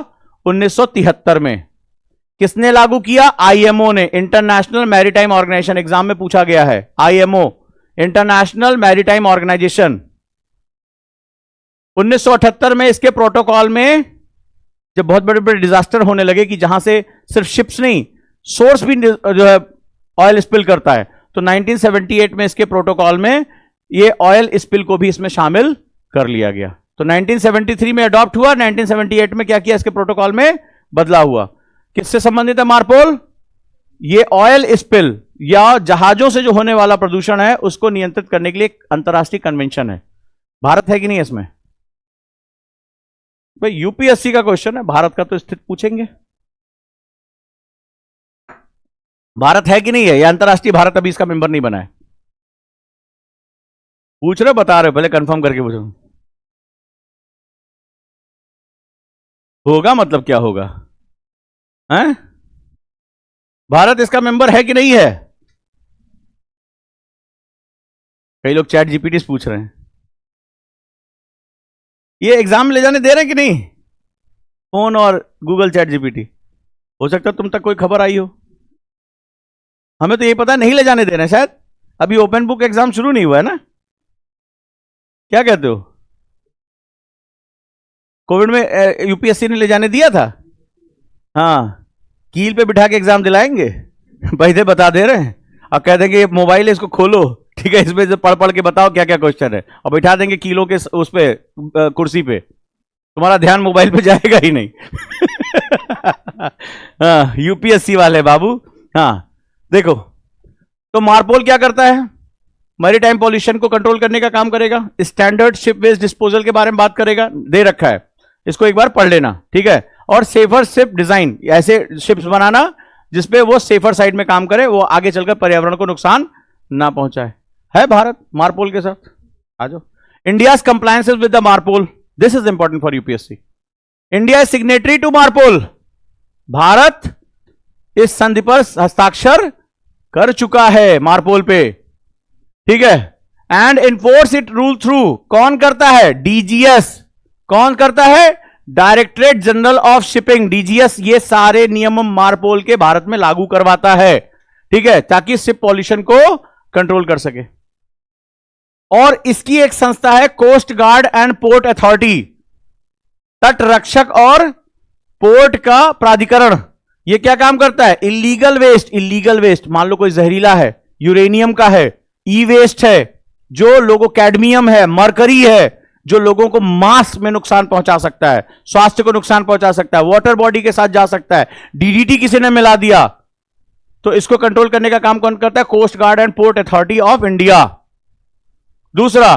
1973 में। किसने लागू किया? आईएमओ ने, इंटरनेशनल मैरीटाइम ऑर्गेनाइजेशन। एग्जाम में पूछा गया है, आईएमओ, इंटरनेशनल मैरीटाइम ऑर्गेनाइजेशन। 1978 में इसके प्रोटोकॉल में जब बहुत बड़े बड़े डिजास्टर होने लगे कि जहां से सिर्फ शिप्स नहीं, सोर्स भी जो है ऑयल स्पिल करता है, तो 1978 में इसके प्रोटोकॉल में ये ऑयल स्पिल को भी इसमें शामिल कर लिया गया। तो 1973 में अडॉप्ट हुआ, 1978 में क्या किया? इसके प्रोटोकॉल में बदला हुआ। किससे संबंधित है मार्पोल? ये ऑयल स्पिल या जहाजों से जो होने वाला प्रदूषण है उसको नियंत्रित करने के लिए एक अंतरराष्ट्रीय कन्वेंशन है। भारत है कि नहीं इसमें? भाई यूपीएससी का क्वेश्चन है, भारत का तो स्थिति पूछेंगे। भारत है कि नहीं है? या अंतरराष्ट्रीय भारत अभी इसका मेंबर नहीं बना है? पूछ रहे, बता रहे, पहले कंफर्म करके पूछो। होगा मतलब क्या होगा? हैं? भारत इसका मेंबर है कि नहीं है? कई लोग चैट जीपीटी से पूछ रहे हैं। ये एग्जाम ले जाने दे रहे हैं कि नहीं? फोन और गूगल चैट जीपीटी। हो सकता है तुम तक कोई खबर आई हो, हमें तो ये पता नहीं ले जाने दे रहे हैं। शायद अभी ओपन बुक एग्जाम शुरू नहीं हुआ है ना? क्या कहते हो? कोविड में यूपीएससी ने ले जाने दिया था। हाँ, कील पे बिठा के एग्जाम दिलाएंगे। पैसे बता दे रहे हैं और कह देंगे मोबाइल है इसको खोलो, ठीक है, इसमें से पढ़ पढ़ के बताओ क्या क्या क्वेश्चन है, और बिठा देंगे किलो के उस पे कुर्सी पे। तुम्हारा ध्यान मोबाइल पे जाएगा ही नहीं। हाँ, यूपीएससी वाले बाबू। हाँ देखो, तो मार्पोल क्या करता है? मैरीटाइम पॉल्यूशन को कंट्रोल करने का काम करेगा। स्टैंडर्ड शिप वेस्ट डिस्पोजल के बारे में बात करेगा, दे रखा है, इसको एक बार पढ़ लेना, ठीक है। और सेफर शिप डिजाइन, ऐसे शिप्स बनाना जिसपे वो सेफर साइड में काम करे, वो आगे चलकर पर्यावरण को नुकसान ना पहुंचाए। है भारत मार्पोल के साथ? आ जाओ। India compliance with the MARPOL, this is important for UPSC. India is signatory to MARPOL. Bharat इस संधि पर हस्ताक्षर कर चुका है मार्पोल पे, ठीक है। And enforce it rule through, कौन करता है? डीजीएस। कौन करता है? Directorate general of shipping, DGS. ये सारे नियम मार्पोल के भारत में लागू करवाता है, ठीक है, ताकि शिप पॉल्यूशन को कंट्रोल कर सके। और इसकी एक संस्था है coast guard and port authority, तट रक्षक और पोर्ट का प्राधिकरण। ये क्या काम करता है? इलीगल वेस्ट, मान लो कोई जहरीला है, यूरेनियम का है, ई वेस्ट है, जो लोगों, कैडमियम है, मरकरी है, जो लोगों को मास में नुकसान पहुंचा सकता है, स्वास्थ्य को नुकसान पहुंचा सकता है, वाटर बॉडी के साथ जा सकता है, डीडीटी किसी ने मिला दिया, तो इसको कंट्रोल करने का काम कौन करता है? Coast guard and port authority of India. दूसरा,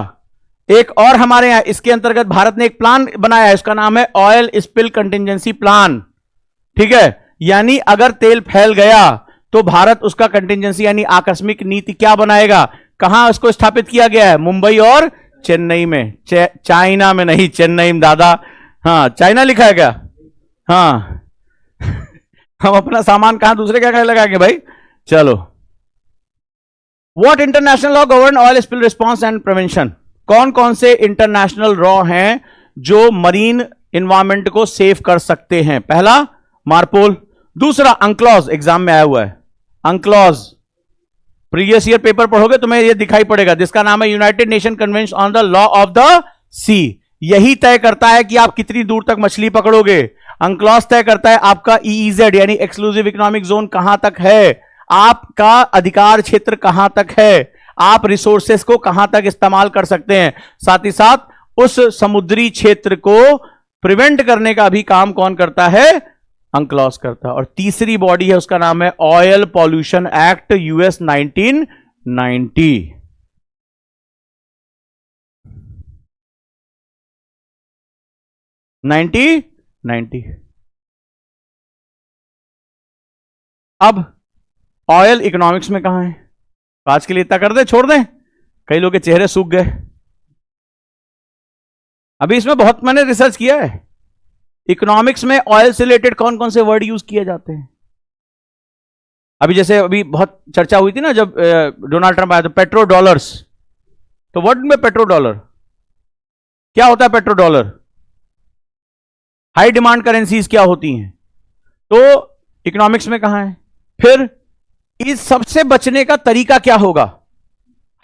एक और हमारे यहां इसके अंतर्गत भारत ने एक प्लान बनाया है, इसका नाम है ऑयल स्पिल कंटिजेंसी प्लान, ठीक है। यानी अगर तेल फैल गया तो भारत उसका कंटिजेंसी यानी आकस्मिक नीति क्या बनाएगा? कहां उसको स्थापित किया गया है? मुंबई और चेन्नई में। चाइना में नहीं, चेन्नई में दादा। हाँ, चाइना लिखा है क्या? हाँ। हम अपना सामान कहां दूसरे क्या लगाएंगे भाई? चलो। What international law govern oil spill response and prevention? कौन कौन से इंटरनेशनल लॉ हैं जो मरीन एनवायरमेंट को सेव कर सकते हैं? पहला मार्पोल। दूसरा अंक्लॉज, एग्जाम में आया हुआ है अंक्लॉज, प्रीवियस ईयर पेपर पढ़ोगे तुम्हें यह दिखाई पड़ेगा, जिसका नाम है United Nation Convention on the Law of the Sea. यही तय करता है कि आप कितनी दूर तक मछली पकड़ोगे। अंक्लॉज तय करता है आपका ईईजेड यानी एक्सक्लूसिव इकोनॉमिक जोन कहां तक है, आपका अधिकार क्षेत्र कहां तक है, आप रिसोर्सेस को कहां तक इस्तेमाल कर सकते हैं। साथ ही साथ उस समुद्री क्षेत्र को प्रिवेंट करने का भी काम कौन करता है? अंक्लॉज करता है। और तीसरी बॉडी है, उसका नाम है ऑयल पॉल्यूशन एक्ट यूएस 1990। अब ऑयल इकोनॉमिक्स में कहां है? आज के लिए इतना कर दे, छोड़ दें, कई लोग के चेहरे सूख गए। अभी इसमें बहुत मैंने रिसर्च किया है। इकोनॉमिक्स में ऑयल से रिलेटेड कौन कौन से वर्ड यूज किए जाते हैं? अभी जैसे अभी बहुत चर्चा हुई थी ना जब डोनाल्ड ट्रंप आया, तो पेट्रो डॉलर्स, तो वर्ड में पेट्रो डॉलर, क्या होता है petro dollar? High demand currencies क्या होती हैं? तो इकोनॉमिक्स में कहां है? फिर इस सबसे बचने का तरीका क्या होगा?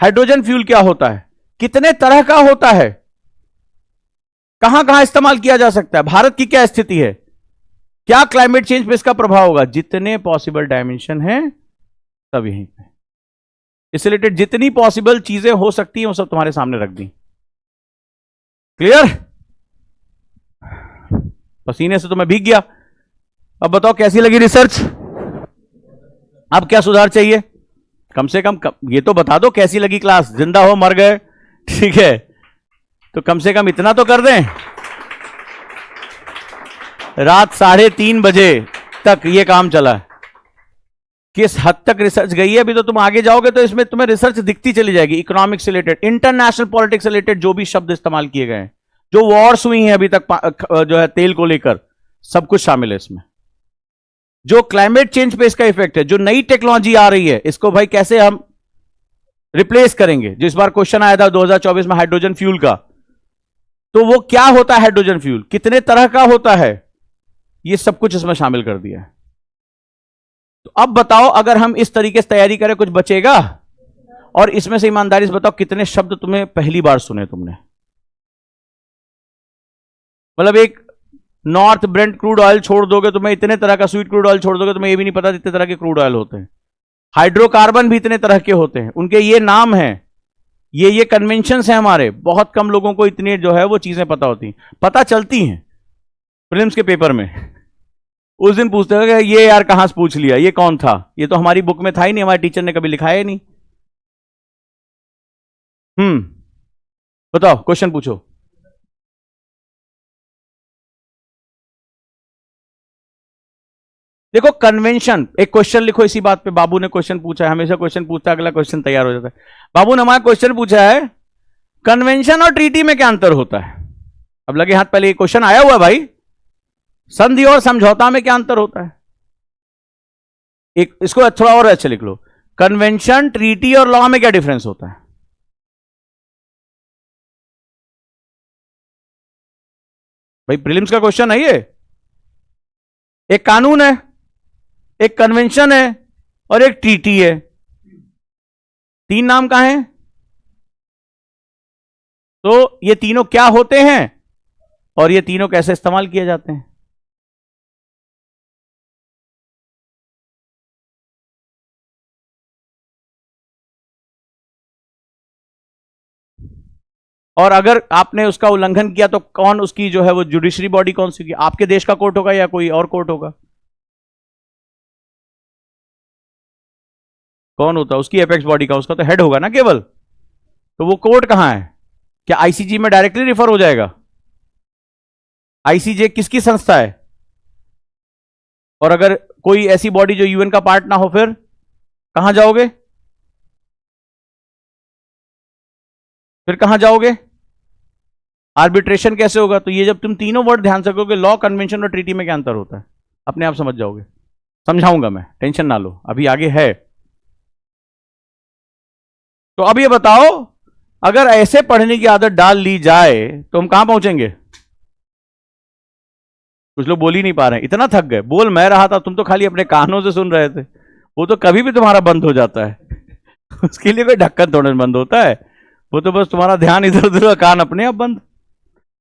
हाइड्रोजन फ्यूल क्या होता है? कितने तरह का होता है? कहां कहां इस्तेमाल किया जा सकता है? भारत की क्या स्थिति है? क्या क्लाइमेट चेंज पे इसका प्रभाव होगा? जितने पॉसिबल डायमेंशन हैं सब यहीं पे, इससे रिलेटेड जितनी पॉसिबल चीजें हो सकती हैं वो सब तुम्हारे सामने रख दी। क्लियर? पसीने से तो मैं भीग गया। अब बताओ कैसी लगी रिसर्च? अब क्या सुधार चाहिए? कम से कम ये तो बता दो कैसी लगी क्लास। जिंदा हो मर गए, ठीक है, तो कम से कम इतना तो कर दें। रात 3:30 बजे तक ये काम चला। किस हद तक रिसर्च गई है? अभी तो तुम आगे जाओगे तो इसमें तुम्हें रिसर्च दिखती चली जाएगी। इकोनॉमिक्स से रिलेटेड, इंटरनेशनल पॉलिटिक्स से रिलेटेड जो भी शब्द इस्तेमाल किए गए हैं, जो वॉर्स हुई हैं अभी तक जो है तेल को लेकर, सब कुछ शामिल है इसमें। जो क्लाइमेट चेंज पे इसका इफेक्ट है, जो नई टेक्नोलॉजी आ रही है, इसको भाई कैसे हम रिप्लेस करेंगे। जिस बार क्वेश्चन आया था 2024 में हाइड्रोजन फ्यूल का, तो वो क्या होता है हाइड्रोजन फ्यूल, कितने तरह का होता है, ये सब कुछ इसमें शामिल कर दिया है। तो अब बताओ अगर हम इस तरीके से तैयारी करें कुछ बचेगा? और इसमें से ईमानदारी से बताओ कितने शब्द तुम्हें पहली बार सुने तुमने? मतलब एक नॉर्थ ब्रेंट क्रूड ऑयल छोड़ दोगे, तुम्हें इतने तरह का स्वीट क्रूड ऑयल छोड़ दोगे, तुम्हें ये भी नहीं पता इतने तरह के क्रूड ऑयल होते हैं। हाइड्रोकार्बन भी इतने तरह के होते हैं, उनके ये नाम हैं, ये कन्वेंशंस हैं हमारे। बहुत कम लोगों को इतनी जो है वो चीजें पता होती, पता चलती हैं प्रीलिम्स के पेपर में। उस दिन पूछते हैं कि ये यार कहां से पूछ लिया, ये कौन था? ये तो हमारी बुक में था ही नहीं, हमारे टीचर ने कभी लिखाया ही नहीं। बताओ, क्वेश्चन पूछो। देखो कन्वेंशन, एक क्वेश्चन लिखो इसी बात पे। बाबू ने क्वेश्चन पूछा है, हमेशा क्वेश्चन पूछता है, अगला क्वेश्चन तैयार हो जाता है। बाबू ने हमारा क्वेश्चन पूछा है, कन्वेंशन और ट्रीटी में क्या अंतर होता है? अब लगे हाथ, पहले ये क्वेश्चन आया हुआ भाई, संधि और समझौता में क्या अंतर होता है? एक इसको थोड़ा और अच्छा लिख लो, कन्वेंशन, ट्रीटी और लॉ में क्या डिफरेंस होता है? भाई प्रीलिम्स का क्वेश्चन है ये। एक कानून है, एक कन्वेंशन है और एक ट्रीटी है। तीन नाम कहां हैं? तो ये तीनों क्या होते हैं और ये तीनों कैसे इस्तेमाल किए जाते हैं? और अगर आपने उसका उल्लंघन किया तो कौन उसकी जो है वो जुडिशरी बॉडी कौन सी होगी? आपके देश का कोर्ट होगा या कोई और कोर्ट होगा? कौन होता है उसकी एपेक्स बॉडी का? उसका तो हेड होगा ना केवल। तो वो कोर्ट कहां है? क्या आईसीजे में डायरेक्टली रिफर हो जाएगा? आईसीजे किसकी संस्था है? और अगर कोई ऐसी बॉडी जो यूएन का पार्ट ना हो, फिर कहां जाओगे? फिर कहां जाओगे? आर्बिट्रेशन कैसे होगा? तो ये जब तुम तीनों वर्ड ध्यान से रखोगे, लॉ, कन्वेंशन और ट्रीटी में क्या अंतर होता है, अपने आप समझ जाओगे। समझाऊंगा मैं, टेंशन ना लो, अभी आगे है। तो अब ये बताओ, अगर ऐसे पढ़ने की आदत डाल ली जाए तो हम कहां पहुंचेंगे? कुछ लोग बोल ही नहीं पा रहे हैं, इतना थक गए। बोल मैं रहा था, तुम तो खाली अपने कानों से सुन रहे थे। वो तो कभी भी तुम्हारा बंद हो जाता है। उसके लिए कोई ढक्कन थोड़े बंद होता है, वो तो बस तुम्हारा ध्यान इधर उधर का, कान अपने आप बंद।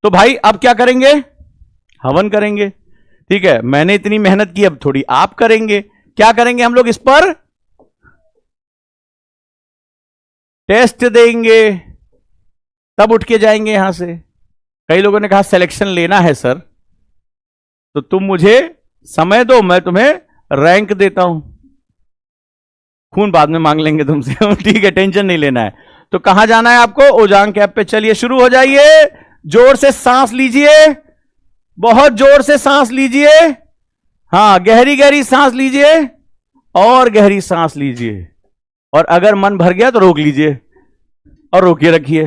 तो भाई अब क्या करेंगे? हवन करेंगे। ठीक है, मैंने इतनी मेहनत की, अब थोड़ी आप करेंगे। क्या करेंगे हम लोग? इस पर टेस्ट देंगे, तब उठ के जाएंगे यहां से। कई लोगों ने कहा सिलेक्शन लेना है सर, तो तुम मुझे समय दो, मैं तुम्हें रैंक देता हूं। खून बाद में मांग लेंगे तुमसे। ठीक है, टेंशन नहीं लेना है। तो कहां जाना है आपको? ओजांग कैंप पे। चलिए शुरू हो जाइए, जोर से सांस लीजिए, बहुत जोर से सांस लीजिए। हां, गहरी गहरी सांस लीजिए और गहरी सांस लीजिए। और अगर मन भर गया तो रोक लीजिए और रोकिए रखिए।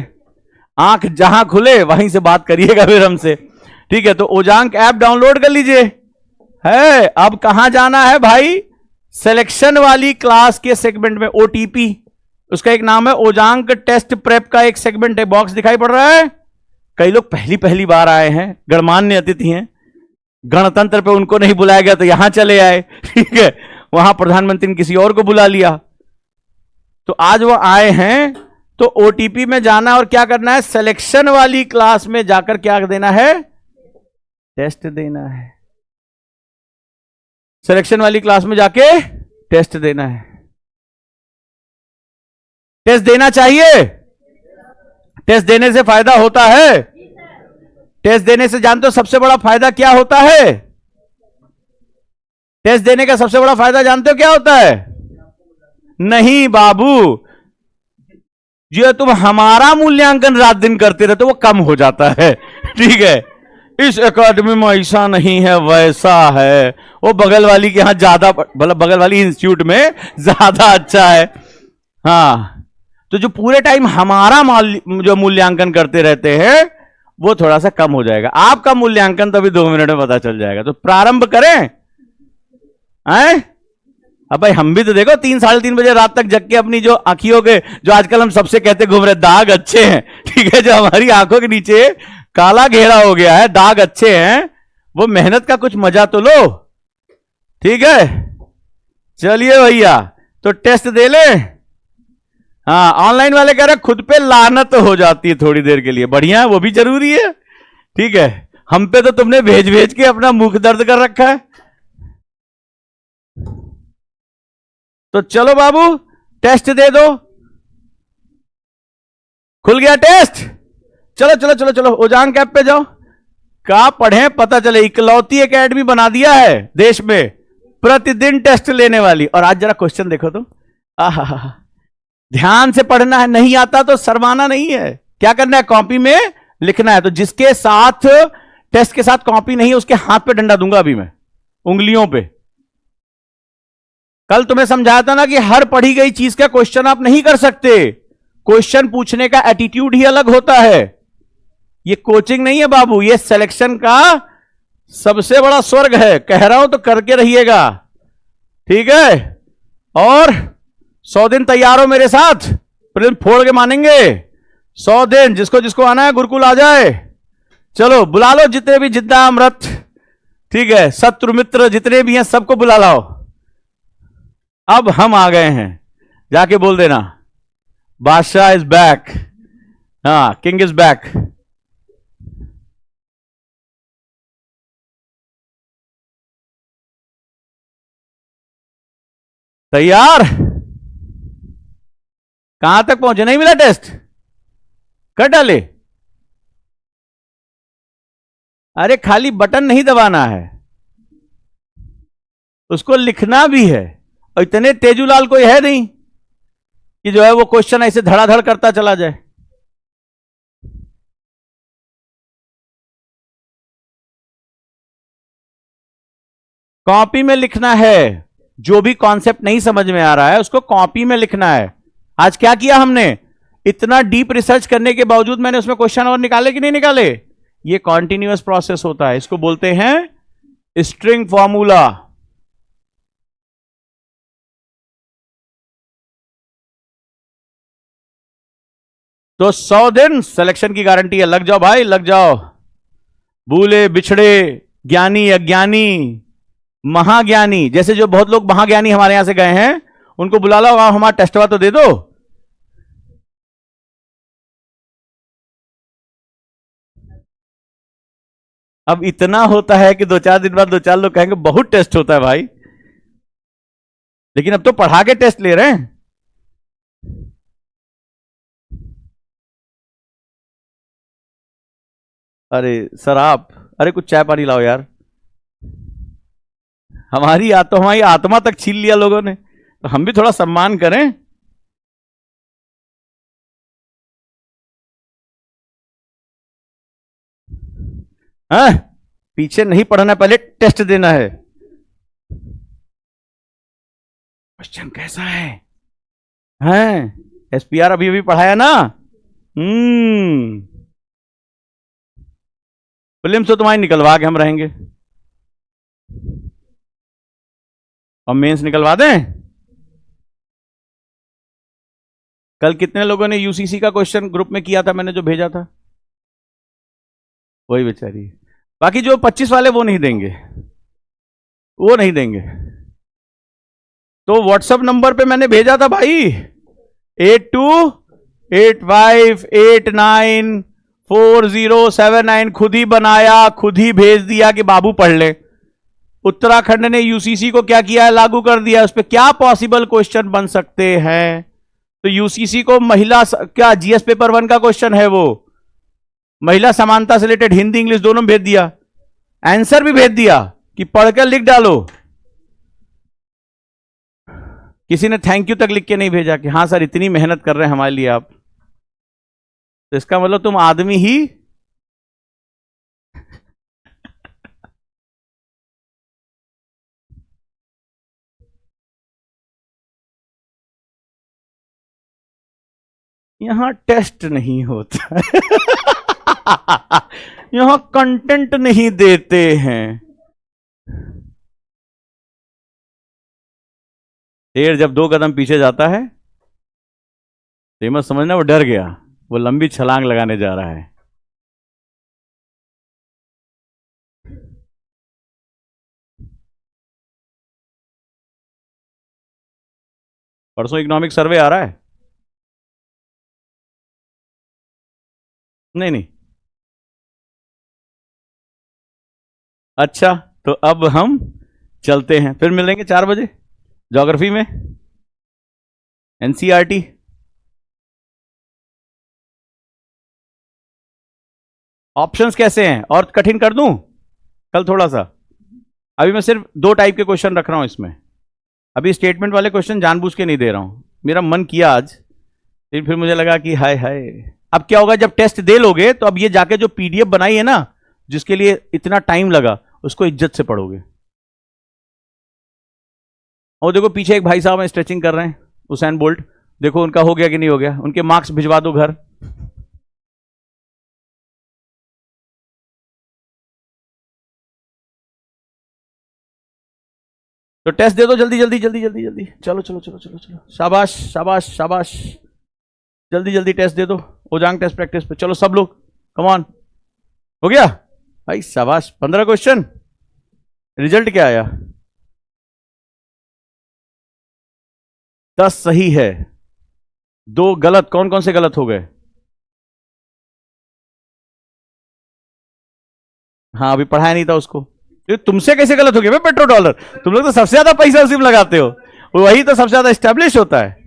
आंख जहां खुले वहीं से बात करिएगा फिर हमसे। ठीक है, तो ओजांग ऐप डाउनलोड कर लीजिए। है, अब कहां जाना है भाई? सिलेक्शन वाली क्लास के सेगमेंट में, ओटीपी उसका एक नाम है, ओजांग टेस्ट प्रेप का एक सेगमेंट है। बॉक्स दिखाई पड़ रहा है? कई लोग पहली पहली बार आए हैं, गणमान्य अतिथि हैं, गणतंत्र पे उनको नहीं बुलाया गया तो यहां चले आए, ठीक है, वहां प्रधानमंत्री ने किसी और को बुला लिया। तो आज वो आए हैं, तो ओटीपी में जाना और क्या करना है, सिलेक्शन वाली क्लास में जाकर क्या देना है, टेस्ट देना है। सिलेक्शन वाली क्लास में जाके टेस्ट देना है। टेस्ट देना चाहिए, टेस्ट देने से फायदा होता है। टेस्ट देने से जानते हो सबसे बड़ा फायदा क्या होता है? टेस्ट देने का सबसे बड़ा फायदा जानते हो क्या होता है? नहीं बाबू, जो तुम हमारा मूल्यांकन रात दिन करते रहते हो वो कम हो जाता है, ठीक है। इस एकेडमी में ऐसा नहीं है, वैसा है, वो बगल वाली के यहां ज्यादा, मतलब बगल वाली इंस्टीट्यूट में ज्यादा अच्छा है। हाँ, तो जो पूरे टाइम हमारा जो मूल्यांकन करते रहते हैं वो थोड़ा सा कम हो जाएगा। आपका मूल्यांकन तो अभी 2 मिनट में पता चल जाएगा। तो प्रारंभ करें, हैं? अब भाई हम भी तो देखो 3 साढ़े 3 बजे रात तक जग के अपनी जो आंखियों के, जो आजकल हम सबसे कहते घूम रहे दाग अच्छे हैं, ठीक है, जो हमारी आंखों के नीचे काला घेरा हो गया है, दाग अच्छे हैं, वो मेहनत का कुछ मजा तो लो, ठीक है। चलिए भैया, तो टेस्ट दे ले। हाँ, ऑनलाइन वाले कह रहे खुद पे लानत हो जाती है थोड़ी देर के लिए, बढ़िया है, वो भी जरूरी है, ठीक है। हम पे तो तुमने भेज भेज के अपना मुख दर्द कर रखा है। तो चलो बाबू, टेस्ट दे दो। खुल गया टेस्ट, चलो चलो चलो चलो ओजांग ऐप पे जाओ, क्या पढ़े पता चले। इकलौती एकेडमी बना दिया है देश में प्रतिदिन टेस्ट लेने वाली। और आज जरा क्वेश्चन देखो तो, आहा, ध्यान से पढ़ना है, नहीं आता तो शर्माना नहीं है। क्या करना है, कॉपी में लिखना है। तो जिसके साथ टेस्ट के साथ कॉपी नहीं है उसके हाथ पे डंडा दूंगा अभी मैं, उंगलियों पे। कल तुम्हें समझाया था ना कि हर पढ़ी गई चीज का क्वेश्चन आप नहीं कर सकते। क्वेश्चन पूछने का एटीट्यूड ही अलग होता है। ये कोचिंग नहीं है बाबू, ये सिलेक्शन का सबसे बड़ा स्वर्ग है। कह रहा हूं तो करके रहिएगा, ठीक है। और 100 दिन तैयार हो मेरे साथ, फोड़ के मानेंगे। 100 दिन, जिसको जिसको आना है गुरुकुल आ जाए। चलो बुला लो जितने भी जिद्दा अमृत, ठीक है, शत्रु मित्र जितने भी हैं सबको बुला लाओ। अब हम आ गए हैं, जाके बोल देना बादशाह इज बैक, हाँ, किंग इज बैक। तैयार? कहां तक पहुंचे? नहीं मिला टेस्ट? कर डाले? अरे खाली बटन नहीं दबाना है, उसको लिखना भी है। और इतने तेजूलाल कोई है नहीं कि जो है वो क्वेश्चन ऐसे धड़ाधड़ करता चला जाए। कॉपी में लिखना है, जो भी कॉन्सेप्ट नहीं समझ में आ रहा है उसको कॉपी में लिखना है। आज क्या किया हमने, इतना डीप रिसर्च करने के बावजूद मैंने उसमें क्वेश्चन और निकाले कि नहीं निकाले? ये कॉन्टिन्यूअस प्रोसेस होता है, इसको बोलते हैं स्ट्रिंग फॉर्मूला। तो 100 दिन सिलेक्शन की गारंटी है। लग जाओ भाई, लग जाओ। भूले बिछड़े, ज्ञानी अज्ञानी, महाज्ञानी, जैसे जो बहुत लोग महाज्ञानी हमारे यहां से गए हैं उनको बुला लो, हमारा टेस्टवा तो दे दो। अब इतना होता है कि 2-4 दिन बाद 2-4 लोग कहेंगे बहुत टेस्ट होता है भाई, लेकिन अब तो पढ़ा के टेस्ट ले रहे हैं। अरे सर आप, अरे कुछ चाय पानी लाओ यार, हमारी आत्मा तक छीन लिया लोगों ने, तो हम भी थोड़ा सम्मान करें। हाँ, पीछे नहीं पढ़ना, पहले टेस्ट देना है। क्वेश्चन कैसा है? हैं, एसपीआर अभी अभी पढ़ाया ना। फिल्म से तुम्हारी निकलवा के हम रहेंगे, और मेंस निकलवा दें। कल कितने लोगों ने यूसीसी का क्वेश्चन ग्रुप में किया था, मैंने जो भेजा था? वही बेचारी। बाकी जो 25 वाले वो नहीं देंगे, वो नहीं देंगे। तो व्हाट्सएप नंबर पे मैंने भेजा था भाई, 8285894079, खुद ही बनाया, खुद ही भेज दिया कि बाबू पढ़ ले। उत्तराखंड ने यूसीसी को क्या किया है, लागू कर दिया। उस पर क्या पॉसिबल क्वेश्चन बन सकते हैं? तो यूसीसी को महिला, क्या जीएस पेपर 1 का क्वेश्चन है वो, महिला समानता से रिलेटेड हिंदी इंग्लिश दोनों भेज दिया, आंसर भी भेज दिया कि पढ़कर लिख डालो। किसी ने थैंक यू तक लिख के नहीं भेजा कि हाँ सर इतनी मेहनत कर रहे हैं हमारे लिए आप। तो इसका मतलब तुम आदमी ही यहां टेस्ट नहीं होता यहां कंटेंट नहीं देते हैं। शेर जब 2 कदम पीछे जाता है तो मत समझना वो डर गया, वो लंबी छलांग लगाने जा रहा है। परसों इकोनॉमिक सर्वे आ रहा है? नहीं नहीं। अच्छा, तो अब हम चलते हैं, फिर मिलेंगे 4 बजे ज्योग्राफी में, एनसीईआरटी। ऑप्शंस कैसे हैं और कठिन कर दूं कल थोड़ा सा? अभी मैं सिर्फ 2 टाइप के क्वेश्चन रख रहा हूं इसमें। अभी स्टेटमेंट वाले क्वेश्चन जानबूझ के नहीं दे रहा हूं, मेरा मन किया आज, लेकिन फिर मुझे लगा कि हाय हाय। अब क्या होगा जब टेस्ट दे लोगे तो अब ये जाके जो पीडीएफ बनाई है ना, जिसके लिए इतना टाइम लगा, उसको इज्जत से पढ़ोगे। और देखो पीछे एक भाई साहब हैं स्ट्रेचिंग कर रहे हैं, उसैन बोल्ट, देखो उनका हो गया कि नहीं हो गया, उनके मार्क्स भिजवा दो घर। तो टेस्ट दे दो जल्दी जल्दी जल्दी जल्दी जल्दी, चलो चलो चलो चलो चलो, शाबाश शाबाश शाबाश, जल्दी जल्दी टेस्ट दे दो। ओजांग टेस्ट प्रैक्टिस पे चलो सब लोग, कम ऑन। हो गया भाई, शाबाश। 15 क्वेश्चन, रिजल्ट क्या आया? 10 सही है, 2 गलत। कौन कौन से गलत हो गए? हाँ अभी पढ़ाया नहीं था उसको। तो तुमसे कैसे गलत हो गया पेट्रो डॉलर? तुम लोग तो सबसे ज्यादा पैसा उसी में लगाते हो, वही तो सबसे ज्यादा स्टैब्लिश होता है।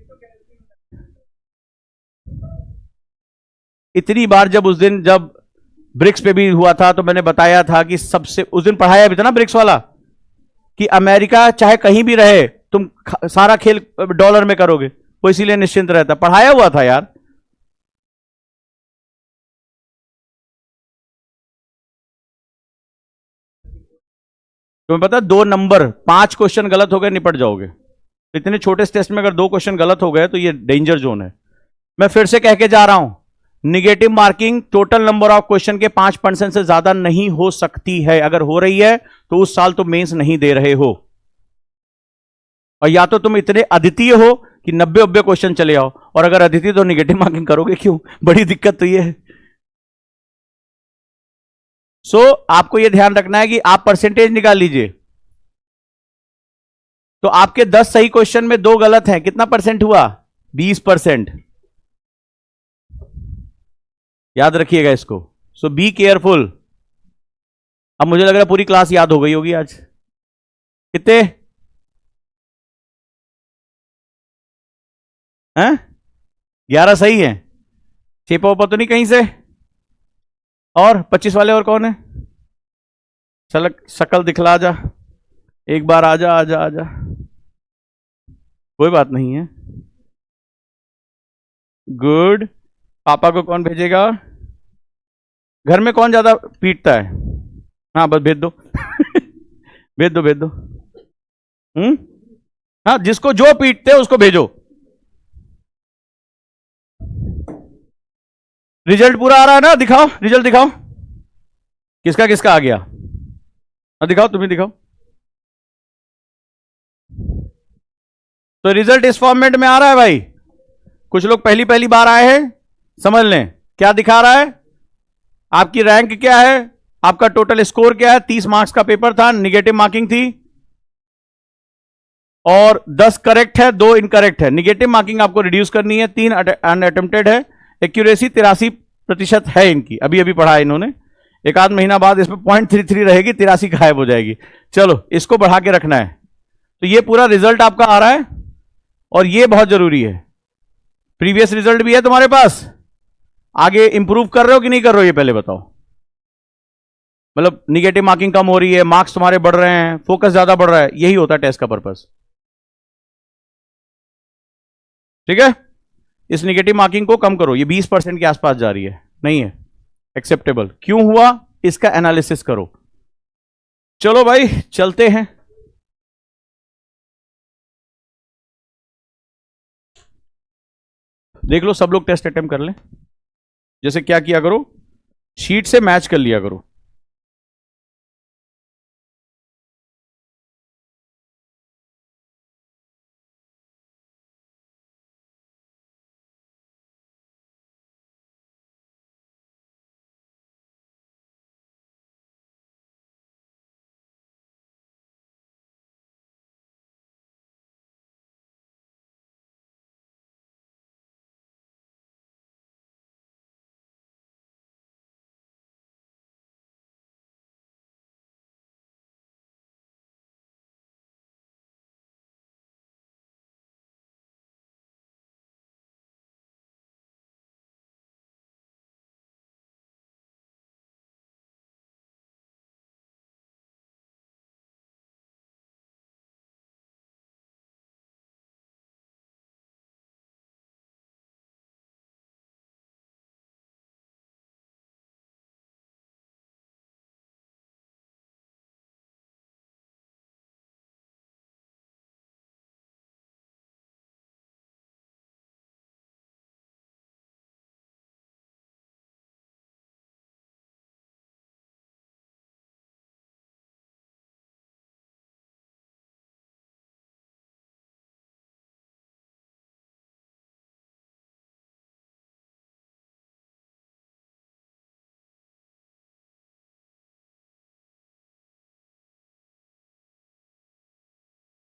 इतनी बार जब उस दिन जब ब्रिक्स पे भी हुआ था तो मैंने बताया था कि सबसे, उस दिन पढ़ाया भी था ना ब्रिक्स वाला, कि अमेरिका चाहे कहीं भी रहे तुम सारा खेल डॉलर में करोगे, वो इसीलिए निश्चिंत रहता। पढ़ाया हुआ था यार। तुम्हें पता 2 नंबर 5 क्वेश्चन गलत हो गए निपट जाओगे। इतने छोटे टेस्ट में अगर 2 क्वेश्चन गलत हो गए तो ये डेंजर जोन है। मैं फिर से कह के जा रहा हूं, negative marking total number of question के 5% से ज्यादा नहीं हो सकती है। अगर हो रही है तो उस साल तो मेंस नहीं दे रहे हो, और या तो तुम इतने अद्वितीय हो कि 90-90 क्वेश्चन चले आओ, और अगर अद्वितीय तो निगेटिव मार्किंग करोगे क्यों? बड़ी दिक्कत तो ये है। आपको यह ध्यान रखना है कि आप परसेंटेज निकाल लीजिए। तो आपके 10 सही क्वेश्चन में 2 गलत हैं, कितना परसेंट हुआ? 20%। याद रखिएगा इसको। सो बी केयरफुल। अब मुझे लग रहा है पूरी क्लास याद हो गई होगी आज। कितने हैं? 11 सही है। छेपा उपा तो नहीं कहीं से? और 25 वाले और कौन है? चल शकल दिखला जा एक बार, आजा आजा आजा। कोई बात नहीं है, गुड। पापा को कौन भेजेगा? घर में कौन ज्यादा पीटता है? हाँ बस भेज दो भेज दो भेज दो। हाँ जिसको जो पीटते हैं उसको भेजो। रिजल्ट पूरा आ रहा है ना? दिखाओ रिजल्ट, दिखाओ किसका किसका आ गया। दिखाओ, तुम ही दिखाओ। तो रिजल्ट इस फॉर्मेट में आ रहा है भाई। कुछ लोग पहली पहली बार आए हैं, समझ लें क्या दिखा रहा है। आपकी रैंक क्या है, आपका टोटल स्कोर क्या है, 30 मार्क्स का पेपर था, निगेटिव मार्किंग थी और 10 करेक्ट है, 2 इनकरेक्ट है। निगेटिव मार्किंग आपको रिड्यूस करनी है, 3 अनअटेम्प्टेड है, एक्यूरेसी 83% है इनकी, अभी अभी पढ़ा है इन्होंने। एक आध महीना बाद इसमें 0.33 रहेगी, 83 गायब हो जाएगी। चलो इसको बढ़ा के रखना है। तो ये पूरा रिजल्ट आपका आ रहा है और ये बहुत जरूरी है। प्रीवियस रिजल्ट भी है तुम्हारे पास, आगे इंप्रूव कर रहे हो कि नहीं कर रहे हो ये पहले बताओ। मतलब निगेटिव मार्किंग कम हो रही है, मार्क्स तुम्हारे बढ़ रहे हैं, फोकस ज्यादा बढ़ रहा है, यही होता है टेस्ट का पर्पस। ठीक है, इस निगेटिव मार्किंग को कम करो, ये 20% के आसपास जा रही है, नहीं है एक्सेप्टेबल। क्यों हुआ इसका एनालिसिस करो। चलो भाई चलते हैं। देख लो सब लोग टेस्ट अटेम्प्ट कर लें। जैसे क्या किया करो, शीट से मैच कर लिया करो।